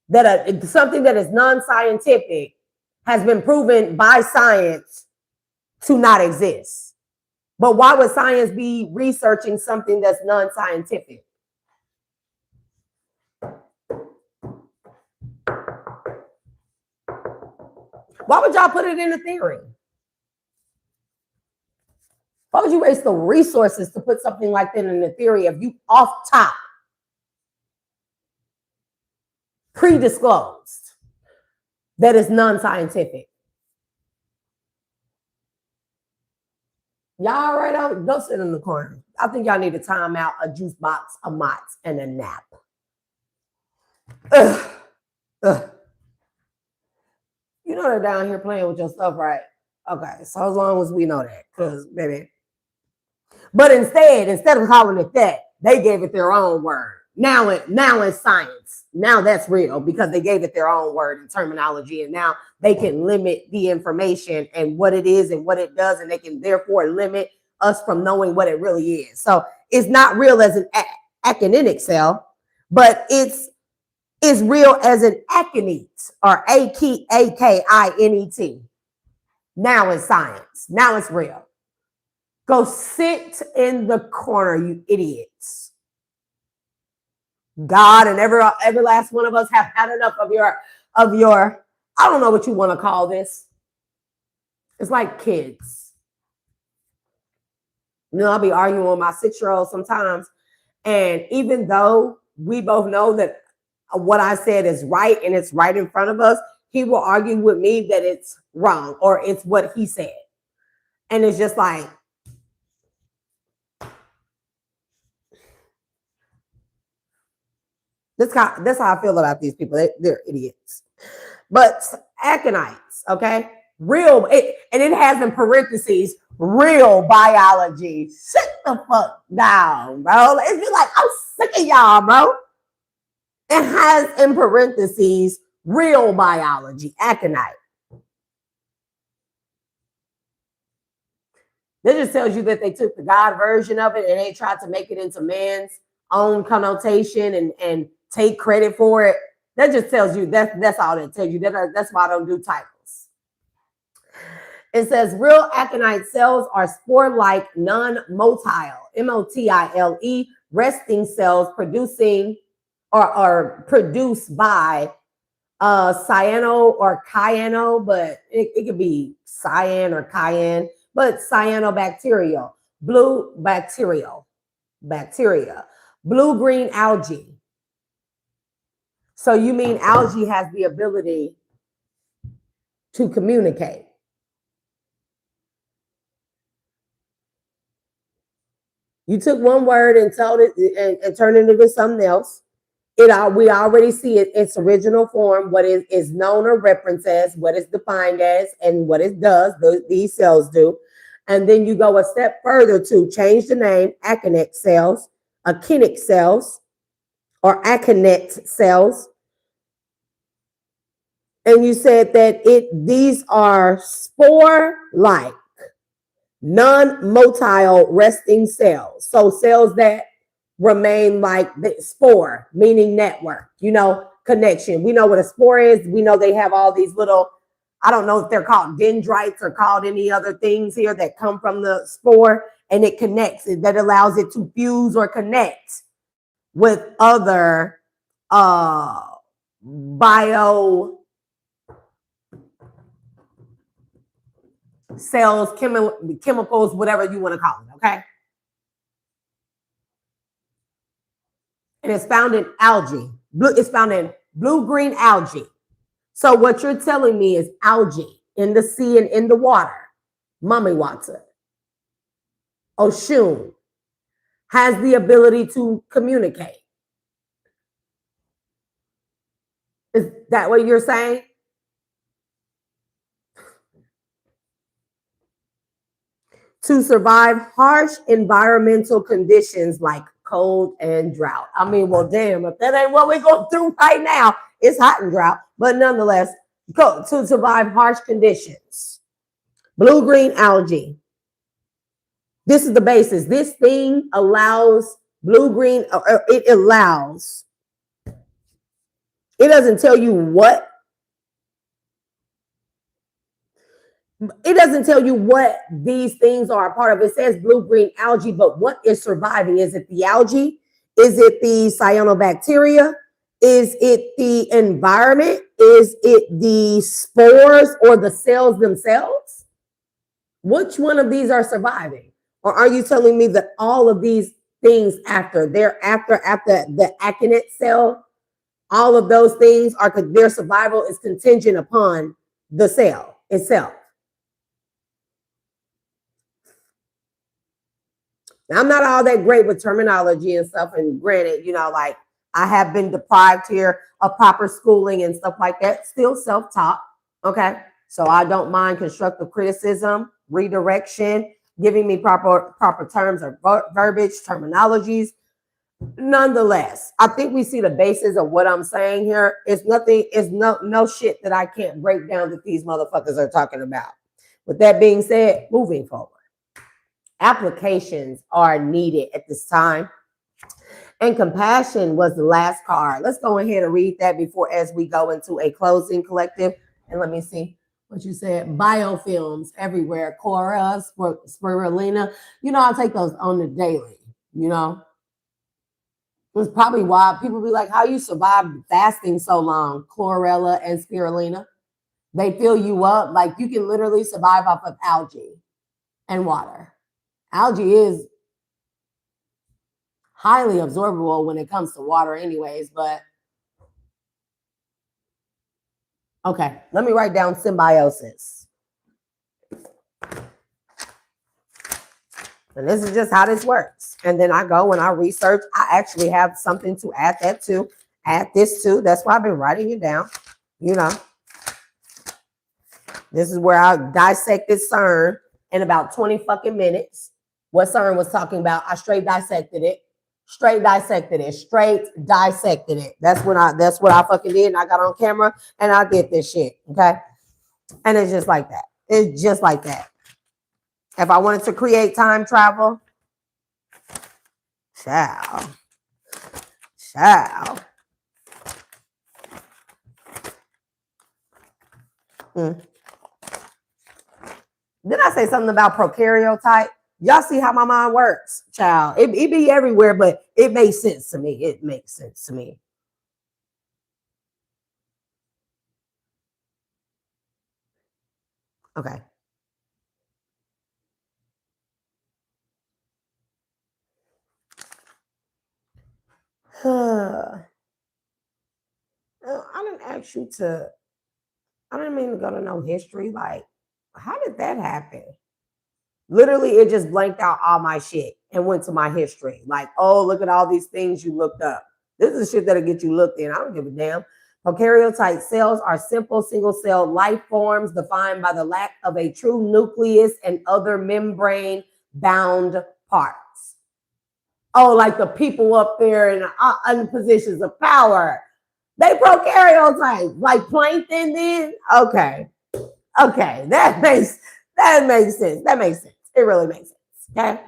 that something that is non-scientific has been proven by science to not exist. But why would science be researching something that's non-scientific? Why would y'all put it in a theory? Why would you waste the resources to put something like that in a theory if you off top pre-disclosed that is non-scientific? Y'all all right out? Go sit in the corner. I think y'all need a timeout, a juice box, a Mott's, and a nap. Ugh. You know they're down here playing with your stuff, right? Okay, so as long as we know that, because baby. But instead of calling it that, they gave it their own word. Now it's science. Now that's real because they gave it their own word and terminology, and now they can limit the information and what it is and what it does, and they can therefore limit us from knowing what it really is. So it's not real as an actinic cell, but it's real as an akinete or akinet. Now it's science. Now it's real. Go sit in the corner, you idiots. God and every last one of us have had enough of your, I don't know what you want to call this. It's like kids. You know, I'll be arguing with my 6-year-old sometimes. And even though we both know that what I said is right and it's right in front of us, he will argue with me that it's wrong or it's what he said. And it's just like, that's how I feel about these people. They're idiots. But aconites, okay? Real, and it has in parentheses, real biology. Sit the fuck down, bro. It's just like, I'm sick of y'all, bro. It has in parentheses, real biology, aconite. That just tells you that they took the God version of it and they tried to make it into man's own connotation and take credit for it. That just tells you that's all that tells you. That's why I don't do titles. It says real aconite cells are spore-like, non-motile, motile, resting cells producing or produced by cyano or cyano, but it could be cyan or cayenne, but cyanobacterial, bacteria, blue-green algae. So you mean algae has the ability to communicate? You took one word and told it and turned it into something else. We already see it, its original form, what is known or referenced as, what is defined as, and what it does, these cells do. And then you go a step further to change the name, aconic cells, or aconite cells. And you said that these are spore-like, non-motile resting cells. So cells that remain like the spore, meaning network, connection. We know what a spore is. We know they have all these little, I don't know if they're called dendrites or called any other things here that come from the spore, and it connects. That allows it to fuse or connect with other bio cells, chemicals, whatever you want to call it, okay? And it's found in algae. It's found in blue-green algae. So what you're telling me is algae in the sea and in the water, mummy water, Oshun, has the ability to communicate. Is that what you're saying? To survive harsh environmental conditions like cold and drought. I mean, well, damn, if that ain't what we're going through right now, it's hot and drought. But nonetheless, to survive harsh conditions. Blue-green algae. This is the basis. This thing allows blue-green, it allows. It doesn't tell you what. It doesn't tell you what these things are a part of. It says blue-green algae, but what is surviving? Is it the algae? Is it the cyanobacteria? Is it the environment? Is it the spores or the cells themselves? Which one of these are surviving? Or are you telling me that all of these things after the aconite cell, all of those things their survival is contingent upon the cell itself? Now, I'm not all that great with terminology and stuff. And granted, like I have been deprived here of proper schooling and stuff like that. Still self-taught. Okay. So I don't mind constructive criticism, redirection, giving me proper terms or verbiage, terminologies. Nonetheless, I think we see the basis of what I'm saying here. It's nothing, it's no shit that I can't break down that these motherfuckers are talking about. With that being said, moving forward, applications are needed at this time. And compassion was the last card. Let's go ahead and read that before as we go into a closing collective. And let me see what you said. Biofilms everywhere. Chlorella, spirulina. You know, I take those on the daily, you know. It's probably why people be like, how you survive fasting so long? Chlorella and spirulina. They fill you up. Like you can literally survive off of algae and water. Algae is highly absorbable when it comes to water anyways, but okay, let me write down symbiosis. And this is just how this works. And then I go and I research. I actually have something to add that to, add this to. That's why I've been writing it down. You know, this is where I dissected CERN in about 20 fucking minutes. What CERN was talking about, I straight dissected it. Straight dissected it. Straight dissected it. That's what I fucking did. And I got on camera and I did this shit. Okay. And it's just like that. It's just like that. If I wanted to create time travel, child. Mm. Did I say something about prokaryotype? Y'all see how my mind works, child. It be everywhere, but it makes sense to me. It makes sense to me. Okay. I didn't ask you to, I didn't mean to go to no history. Like, how did that happen? Literally, it just blanked out all my shit and went to my history. Like, oh, look at all these things you looked up. This is shit that'll get you looked in. I don't give a damn. Prokaryote cells are simple single-cell life forms defined by the lack of a true nucleus and other membrane-bound parts. Oh, like the people up there in positions of power. They prokaryotes, like plankton then? Okay. Okay. That makes sense. That makes sense. It really makes sense. Okay.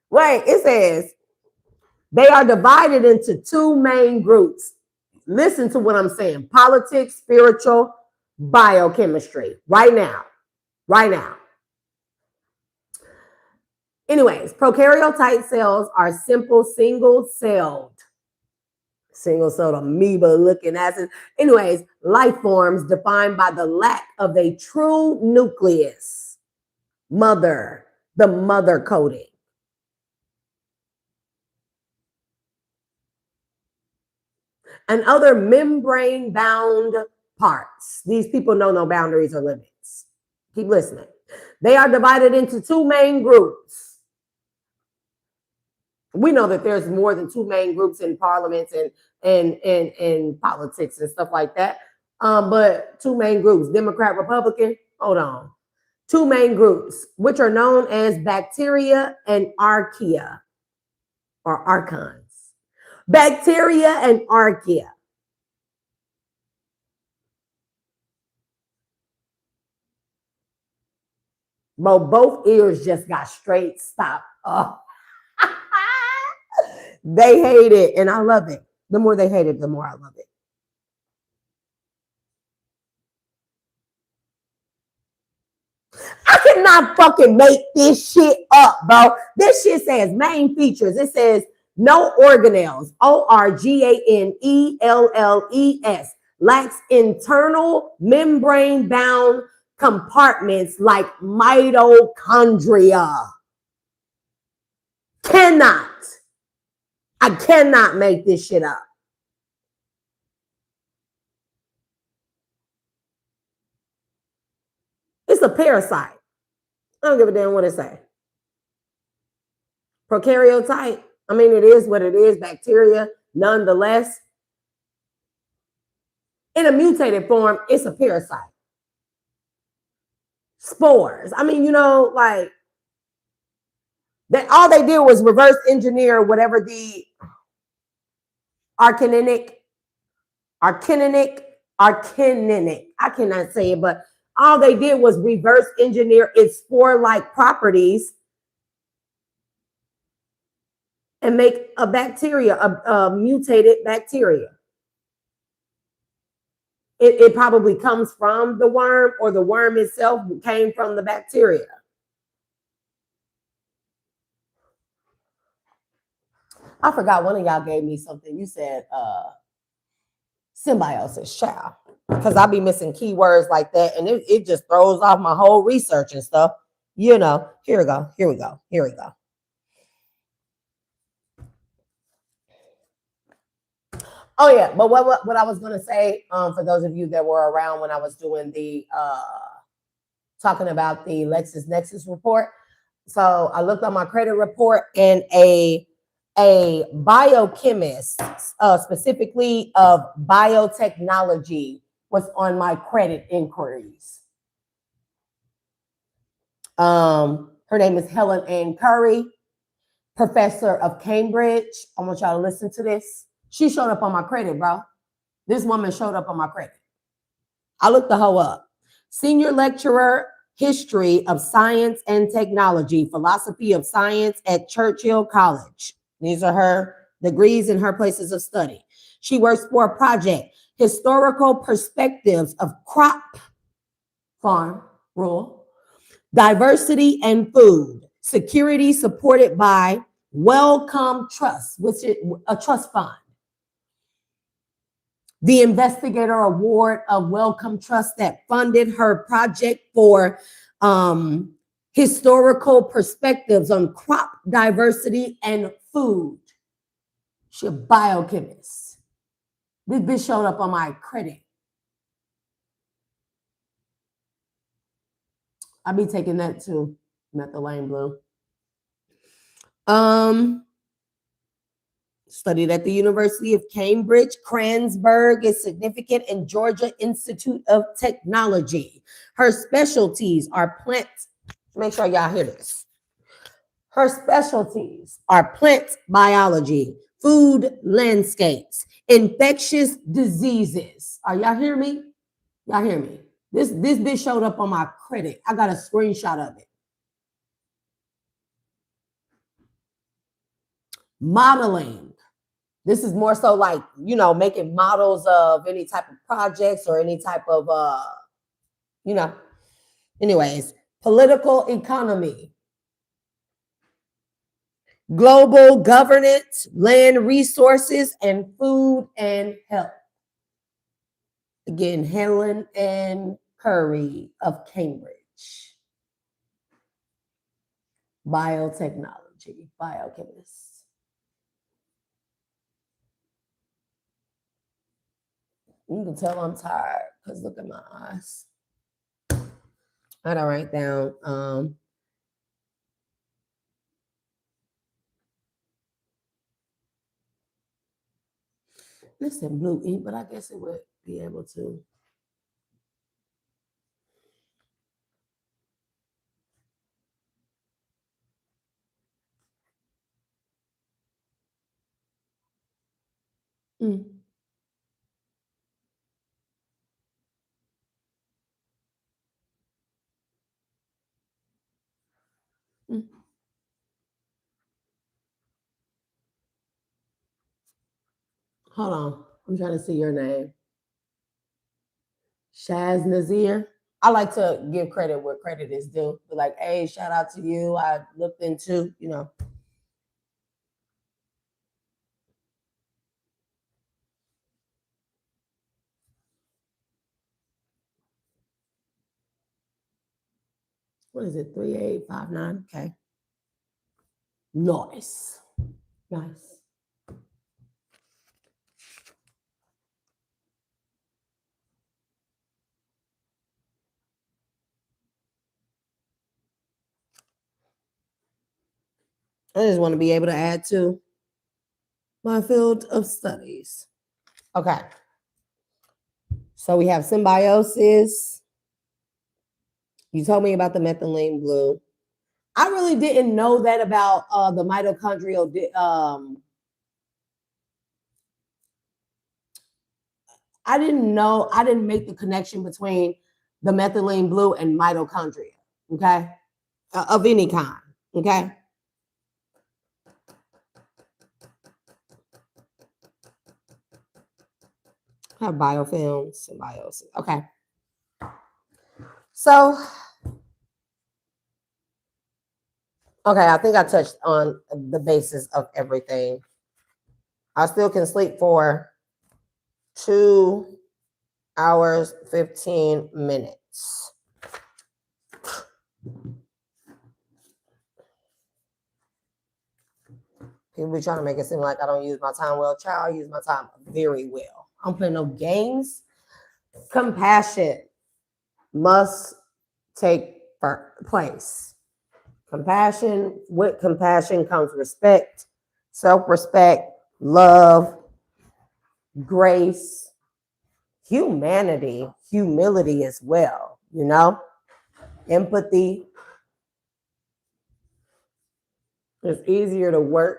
Wait, it says they are divided into two main groups. Listen to what I'm saying. Politics, spiritual, biochemistry. Right now. Right now. Anyways, prokaryote cells are simple single-celled amoeba looking acids. Anyways, life forms defined by the lack of a true nucleus. The mother coating. And other membrane bound parts. These people know no boundaries or limits. Keep listening. They are divided into two main groups. We know that there's more than two main groups in parliaments and politics and stuff like that. But two main groups, Democrat, Republican, hold on. Two main groups, which are known as bacteria and archaea or archons. Bacteria and archaea. Both ears just got straight stopped. Oh. They hate it, and I love it. The more they hate it, the more I love it. I cannot fucking make this shit up, bro. This shit says main features. It says no organelles. organelles. Lacks internal membrane bound compartments like mitochondria. I cannot make this shit up. It's a parasite. I don't give a damn what it say. Prokaryote. I mean, it is what it is, bacteria. Nonetheless, in a mutated form, it's a parasite. Spores. I mean, like that. All they did was reverse engineer whatever the arcaninic, arcaninic. I cannot say it, but all they did was reverse engineer its spore-like properties and make a bacteria, a mutated bacteria. It probably comes from the worm, or the worm itself came from the bacteria. I forgot one of y'all gave me something. You said symbiosis, child. Because I be missing keywords like that, and it just throws off my whole research and stuff. Here we go. Here we go. Here we go. Oh yeah, but what I was gonna say, for those of you that were around when I was doing the talking about the LexisNexis report. So I looked on my credit report, and a biochemist, specifically of biotechnology, was on my credit inquiries. Her name is Helen Ann Curry, professor of Cambridge. I want y'all to listen to this. She showed up on my credit, bro. This woman showed up on my credit. I looked the hoe up. Senior lecturer, history of science and technology, philosophy of science at Churchill College. These are her degrees and her places of study. She works for a project, Historical Perspectives of Crop Farm Rule, Diversity and Food, Security supported by Wellcome Trust, which is a trust fund. The Investigator Award of Wellcome Trust that funded her project for historical perspectives on crop diversity and food. She's a biochemist. This bitch showed up on my credit. I'll be taking that too, methylene blue. Studied at the University of Cambridge. Kranzberg is significant in Georgia Institute of Technology. Her specialties are plant. Make sure y'all hear this. Her specialties are plant biology, food landscapes, infectious diseases. Are y'all hear me? Y'all hear me? This bitch showed up on my credit. I got a screenshot of it. Modeling. This is more so like, making models of any type of projects or any type of, anyways, political economy, global governance, land resources, and food and health. Again, Helen Ann Curry of Cambridge. Biotechnology, biochemist. You can tell I'm tired because look at my eyes. I gotta write down. Listen, blue ink, but I guess it would be able to. Mm. Mm. Hold on. I'm trying to see your name. Shaz Nazir. I like to give credit where credit is due. Be like, hey, shout out to you. I looked into, what is it? 3859. Okay. Nice. Nice. I just want to be able to add to. my field of studies. Okay. So we have symbiosis. You told me about the methylene blue. I really didn't know that about the mitochondrial. I didn't know. I didn't make the connection between the methylene blue and mitochondria. Okay, of any kind. Okay. Have biofilms, symbiosis. Okay. So, okay, I think I touched on the basis of everything. I still can sleep for 2 hours, 15 minutes. People be trying to make it seem like I don't use my time well. Child, I use my time very well. I'm playing no games. Compassion must take place. Compassion, with compassion comes respect, self-respect, love, grace, humanity, humility as well, you know, empathy. It's easier to work.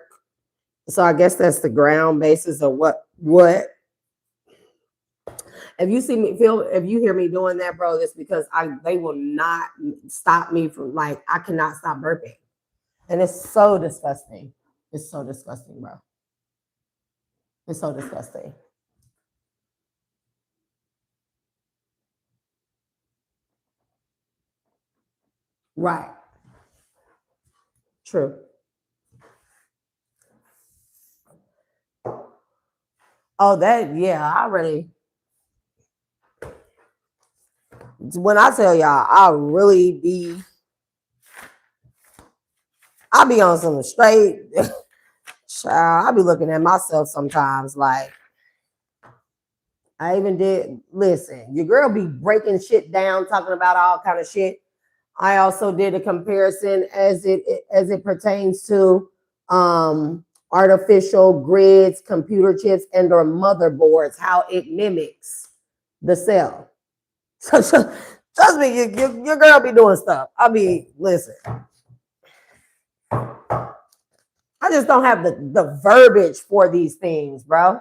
So I guess that's the ground basis of what if you see me if you hear me doing that, bro, it's because they will not stop me from, like, I cannot stop burping. And it's so disgusting. It's so disgusting, bro. It's so disgusting. Right. True. Oh, that, yeah, I really, when I tell y'all, I be on some straight, child, I be looking at myself sometimes like, I even did, listen, your girl be breaking shit down, talking about all kind of shit. I also did a comparison as it pertains to artificial grids, computer chips, and or motherboards, how it mimics the cell. So trust me, your girl be doing stuff. I mean, listen, I just don't have the verbiage for these things, bro.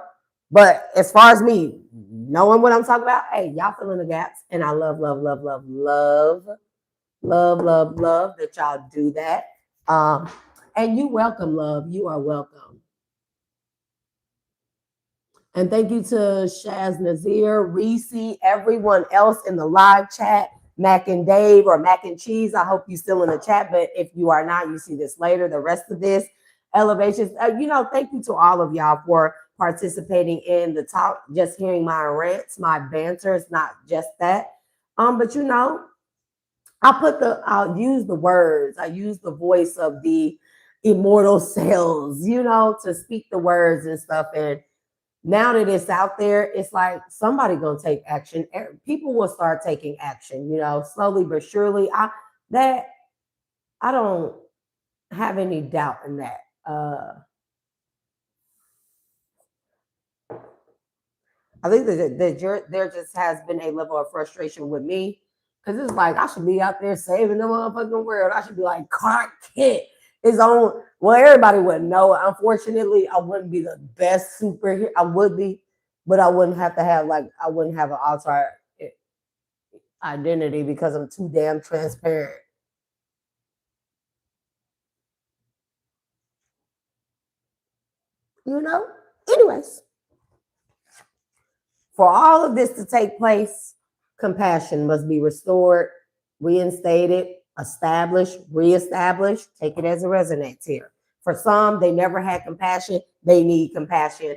But as far as me knowing what I'm talking about, hey, y'all fill in the gaps, and I love, love, love, love, love, love, love, love that y'all do that. And you welcome, love. You are welcome. And thank you to Shaz Nazir, Reese, everyone else in the live chat, Mac and Dave or Mac and Cheese. I hope you're still in the chat, but if you are not, you see this later. The rest of this elevations, thank you to all of y'all for participating in the talk, just hearing my rants, my banter. It's not just that. But I'll use the words, I use the voice of the immortal cells, to speak the words and stuff. And now that it's out there, it's like somebody gonna take action. People will start taking action, slowly but surely. I don't have any doubt in that. I think that there just has been a level of frustration with me, because it's like I should be out there saving the motherfucking world. I should be like Clark Kent is on. Well, everybody would know. Unfortunately, I wouldn't be the best superhero. I would be, but I wouldn't have I wouldn't have an alter identity because I'm too damn transparent. Anyways, for all of this to take place, compassion must be restored, reinstated, established, reestablished. Take it as it resonates here. For some, they never had compassion. They need compassion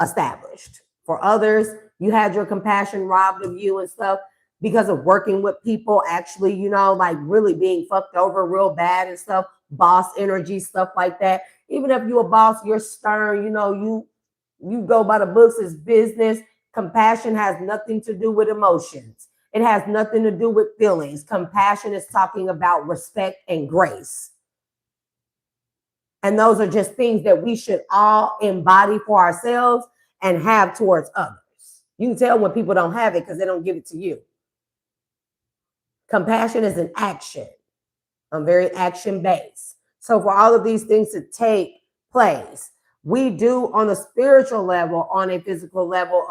established. For others, you had your compassion robbed of you and stuff because of working with people, actually, like really being fucked over real bad and stuff, boss energy, stuff like that. Even if you're a boss, you're stern, you go by the books as business. Compassion has nothing to do with emotions. It has nothing to do with feelings. Compassion is talking about respect and grace. And those are just things that we should all embody for ourselves and have towards others. You can tell when people don't have it because they don't give it to you. Compassion is an action. I'm very action based. So for all of these things to take place, we do on a spiritual level, on a physical level,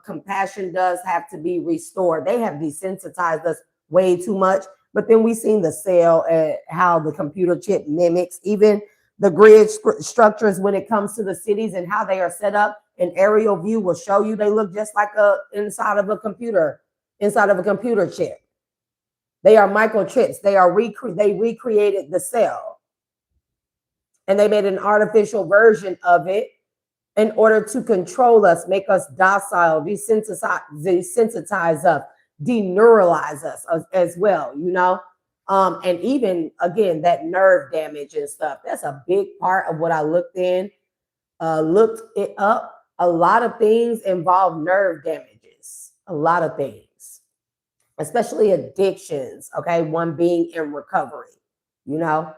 compassion does have to be restored. They have desensitized us way too much. But then we seen the cell, how the computer chip mimics even the grid structures when it comes to the cities and how they are set up. An aerial view will show you they look just like inside of a computer chip. They are microchips. They recreated the cell, and they made an artificial version of it in order to control us, make us docile, desensitize us, deneuralize us as well, you know? And even, again, that nerve damage and stuff, that's a big part of what I looked it up. A lot of things involve nerve damages, a lot of things, especially addictions, okay? One being in recovery, you know?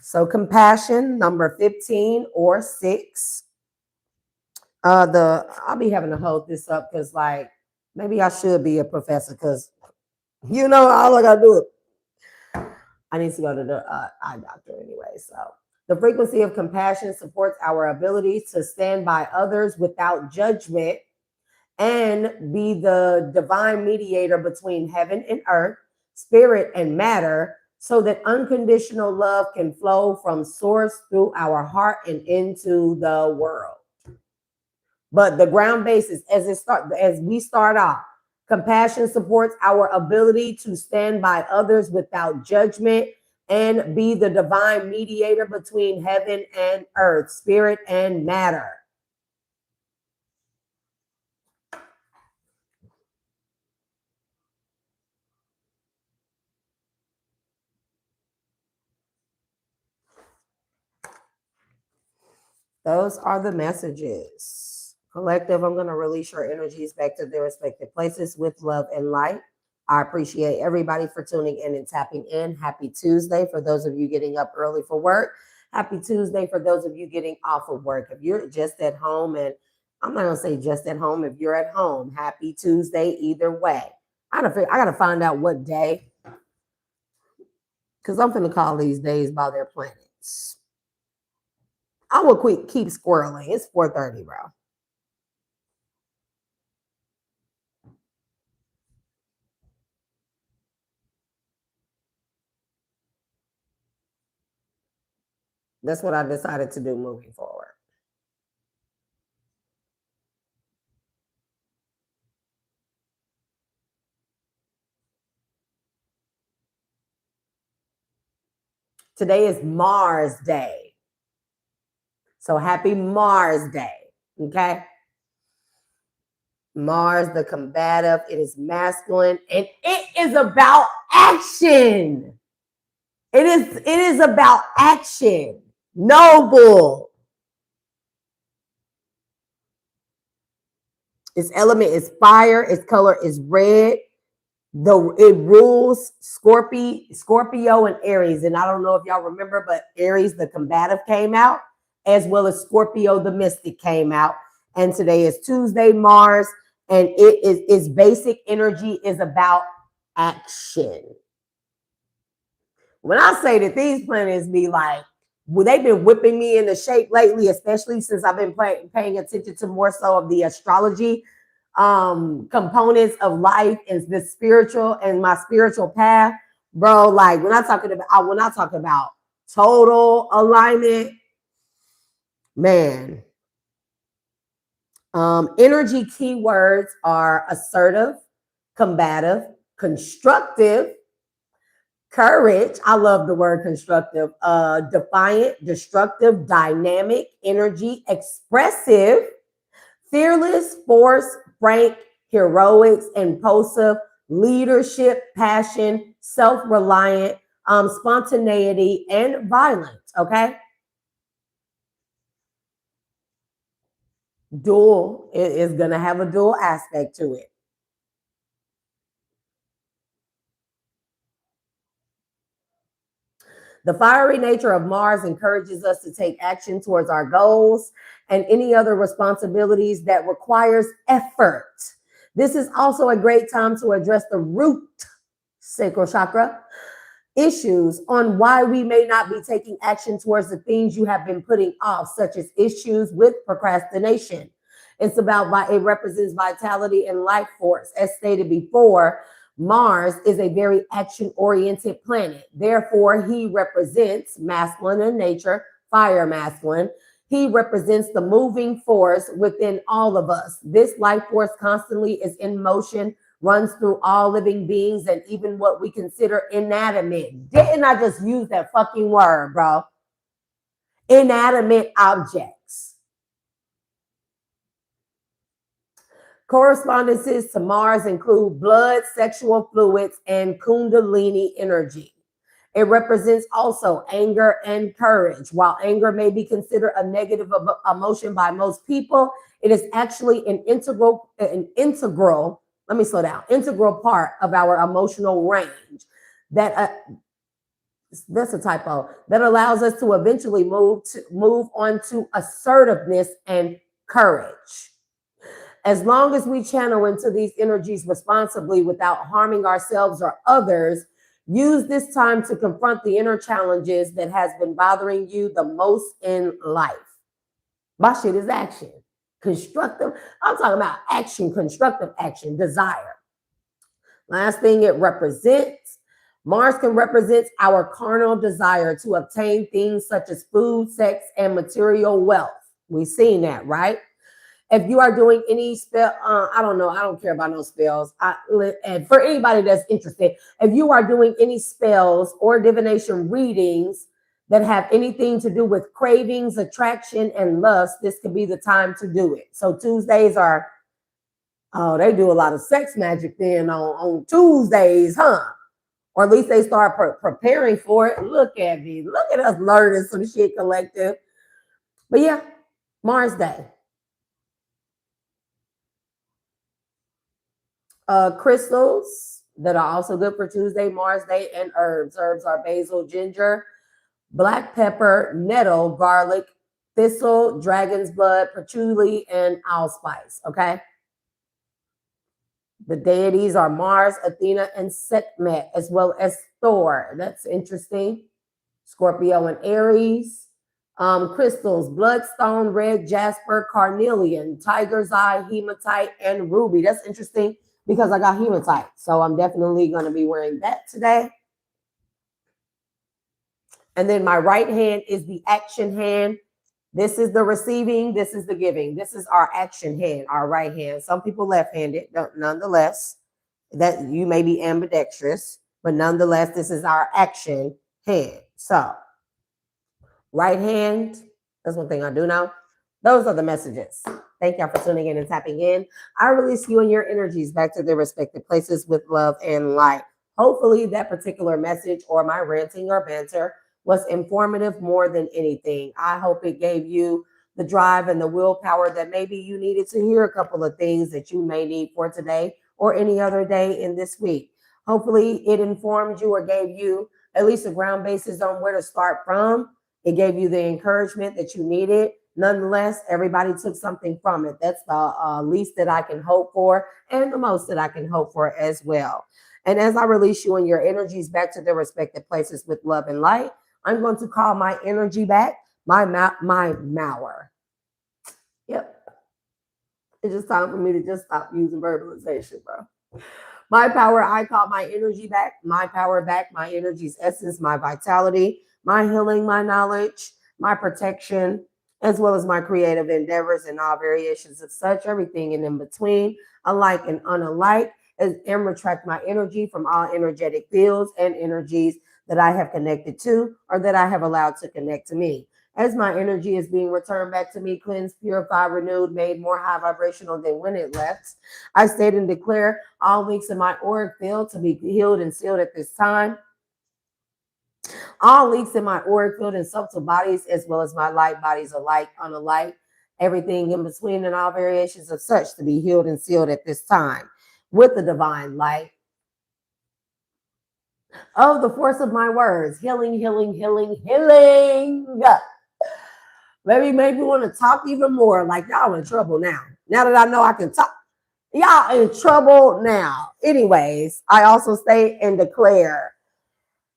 So compassion, number 15 or 6. I'll be having to hold this up because like maybe I should be a professor because you know all I gotta do it. I need to go to the eye doctor anyway. So the frequency of compassion supports our ability to stand by others without judgment and be the divine mediator between heaven and earth, spirit and matter, so that unconditional love can flow from source through our heart and into the world. But the ground basis, as we start off, compassion supports our ability to stand by others without judgment and be the divine mediator between heaven and earth, spirit and matter. Those are the messages. Collective, I'm going to release your energies back to their respective places with love and light. I appreciate everybody for tuning in and tapping in. Happy Tuesday for those of you getting up early for work. Happy Tuesday for those of you getting off of work. If you're just at home, and I'm not going to say just at home, if you're at home, happy Tuesday either way. I got to find out what day, because I'm going to call these days by their planets. I will keep squirreling. It's 4:30, bro. That's what I decided to do moving forward. Today is Mars Day. So happy Mars Day. Okay. Mars, the combative, it is masculine and it is about action. It is about action. Noble. Its element is fire. Its color is red. It rules Scorpio and Aries. And I don't know if y'all remember, but Aries, the combative, came out, as well as Scorpio, the mystic, came out. And today is Tuesday, Mars, and its basic energy is about action. When I say that these planets be like, well, they've been whipping me into shape lately, especially since I've been paying attention to more so of the astrology components of life and the spiritual and my spiritual path, bro. Like when I talk about total alignment, man. Energy keywords are assertive, combative, constructive, courage. I love the word constructive. Defiant, destructive, dynamic, energy, expressive, fearless, force, frank, heroics, impulsive, leadership, passion, self-reliant, spontaneity, and violence. Okay. Dual is going to have a dual aspect to it. The fiery nature of Mars encourages us to take action towards our goals and any other responsibilities that requires effort. This is also a great time to address the root sacral chakra issues on why we may not be taking action towards the things you have been putting off, such as issues with procrastination. It represents vitality and life force. As stated before, Mars is a very action-oriented planet. Therefore, he represents masculine in nature, fire masculine. He represents the moving force within all of us. This life force constantly is in motion, runs through all living beings and even what we consider inanimate. Didn't I just use that fucking word, bro? Inanimate objects. Correspondences to Mars include blood, sexual fluids, and Kundalini energy. It represents also anger and courage. While anger may be considered a negative emotion by most people, it is actually an integral, let me slow down, integral part of our emotional range that that's a typo, that allows us to eventually move on to assertiveness and courage. As long as we channel into these energies responsibly without harming ourselves or others, use this time to confront the inner challenges that has been bothering you the most in life. My shit is action. Constructive. I'm talking about action, constructive action, desire. Last thing it represents, Mars can represent our carnal desire to obtain things such as food, sex, and material wealth. We've seen that, right? If you are doing any spell, I don't know, I don't care about no spells. And for anybody that's interested, if you are doing any spells or divination readings that have anything to do with cravings, attraction, and lust, this could be the time to do it. So Tuesdays are, oh, they do a lot of sex magic then on Tuesdays, huh? Or at least they start preparing for it. Look at me. Look at us learning some shit, collective. But yeah, Mars Day. Crystals that are also good for Tuesday, Mars Day, and herbs. Herbs are basil, ginger, black pepper, nettle, garlic, thistle, dragon's blood, patchouli, and allspice. Okay. The deities are Mars, Athena, and Sekhmet, as well as Thor. That's interesting. Scorpio and Aries. Crystals, bloodstone, red jasper, carnelian, tiger's eye, hematite, and ruby. That's interesting because I got hematite. So I'm definitely going to be wearing that today. And then my right hand is the action hand. This is the receiving. This is the giving. This is our action hand, our right hand. Some people left-handed, nonetheless, that you may be ambidextrous, but nonetheless, this is our action hand. So right hand, that's one thing I do know. Those are the messages. Thank y'all for tuning in and tapping in. I release you and your energies back to their respective places with love and light. Hopefully that particular message or my ranting or banter was informative more than anything. I hope it gave you the drive and the willpower that maybe you needed to hear a couple of things that you may need for today or any other day in this week. Hopefully it informed you or gave you at least a ground basis on where to start from. It gave you the encouragement that you needed. Nonetheless, everybody took something from it. That's the least that I can hope for and the most that I can hope for as well. And as I release you and your energies back to their respective places with love and light, I'm going to call my energy back, my mower. Yep. It's just time for me to just stop using verbalization, bro. My power, I call my energy back, my power back, my energy's essence, my vitality, my healing, my knowledge, my protection, as well as my creative endeavors and all variations of such, everything and in between, alike and unalike, and retract my energy from all energetic fields and energies that I have connected to or that I have allowed to connect to me. As my energy is being returned back to me, cleansed, purified, renewed, made more high vibrational than when it left, I state and declare all links in my auric field to be healed and sealed at this time. All leaks in my auric field and subtle bodies, as well as my light bodies alike, unalike, everything in between and all variations of such to be healed and sealed at this time with the divine light. of the force of my words. Healing, healing, healing, healing. Maybe want to talk even more. Like y'all in trouble now. Now that I know I can talk, y'all in trouble now. Anyways, I also state and declare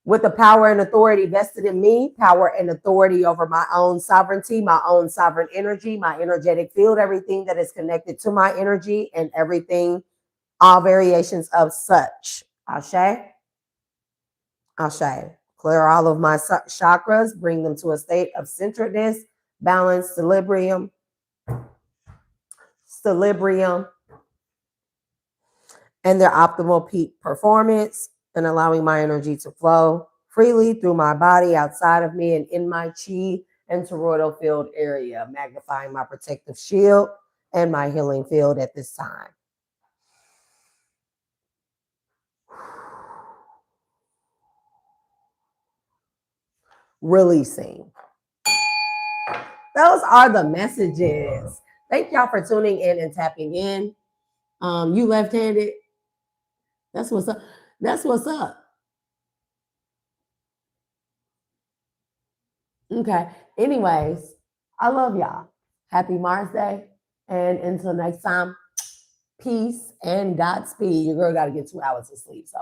with the power and authority vested in me, power and authority over my own sovereignty, my own sovereign energy, my energetic field, everything that is connected to my energy and everything, all variations of such. Ashe. Ashe. Clear all of my chakras, bring them to a state of centeredness, balance, equilibrium, and their optimal peak performance, and allowing my energy to flow freely through my body, outside of me, and in my chi and toroidal field area, magnifying my protective shield and my healing field at this time. Releasing. Those are the messages. Thank y'all for tuning in and tapping in. You left-handed. That's what's up. That's what's up. Okay. Anyways, I love y'all. Happy Mars Day. And until next time, peace and Godspeed. Your girl got to get 2 hours of sleep. So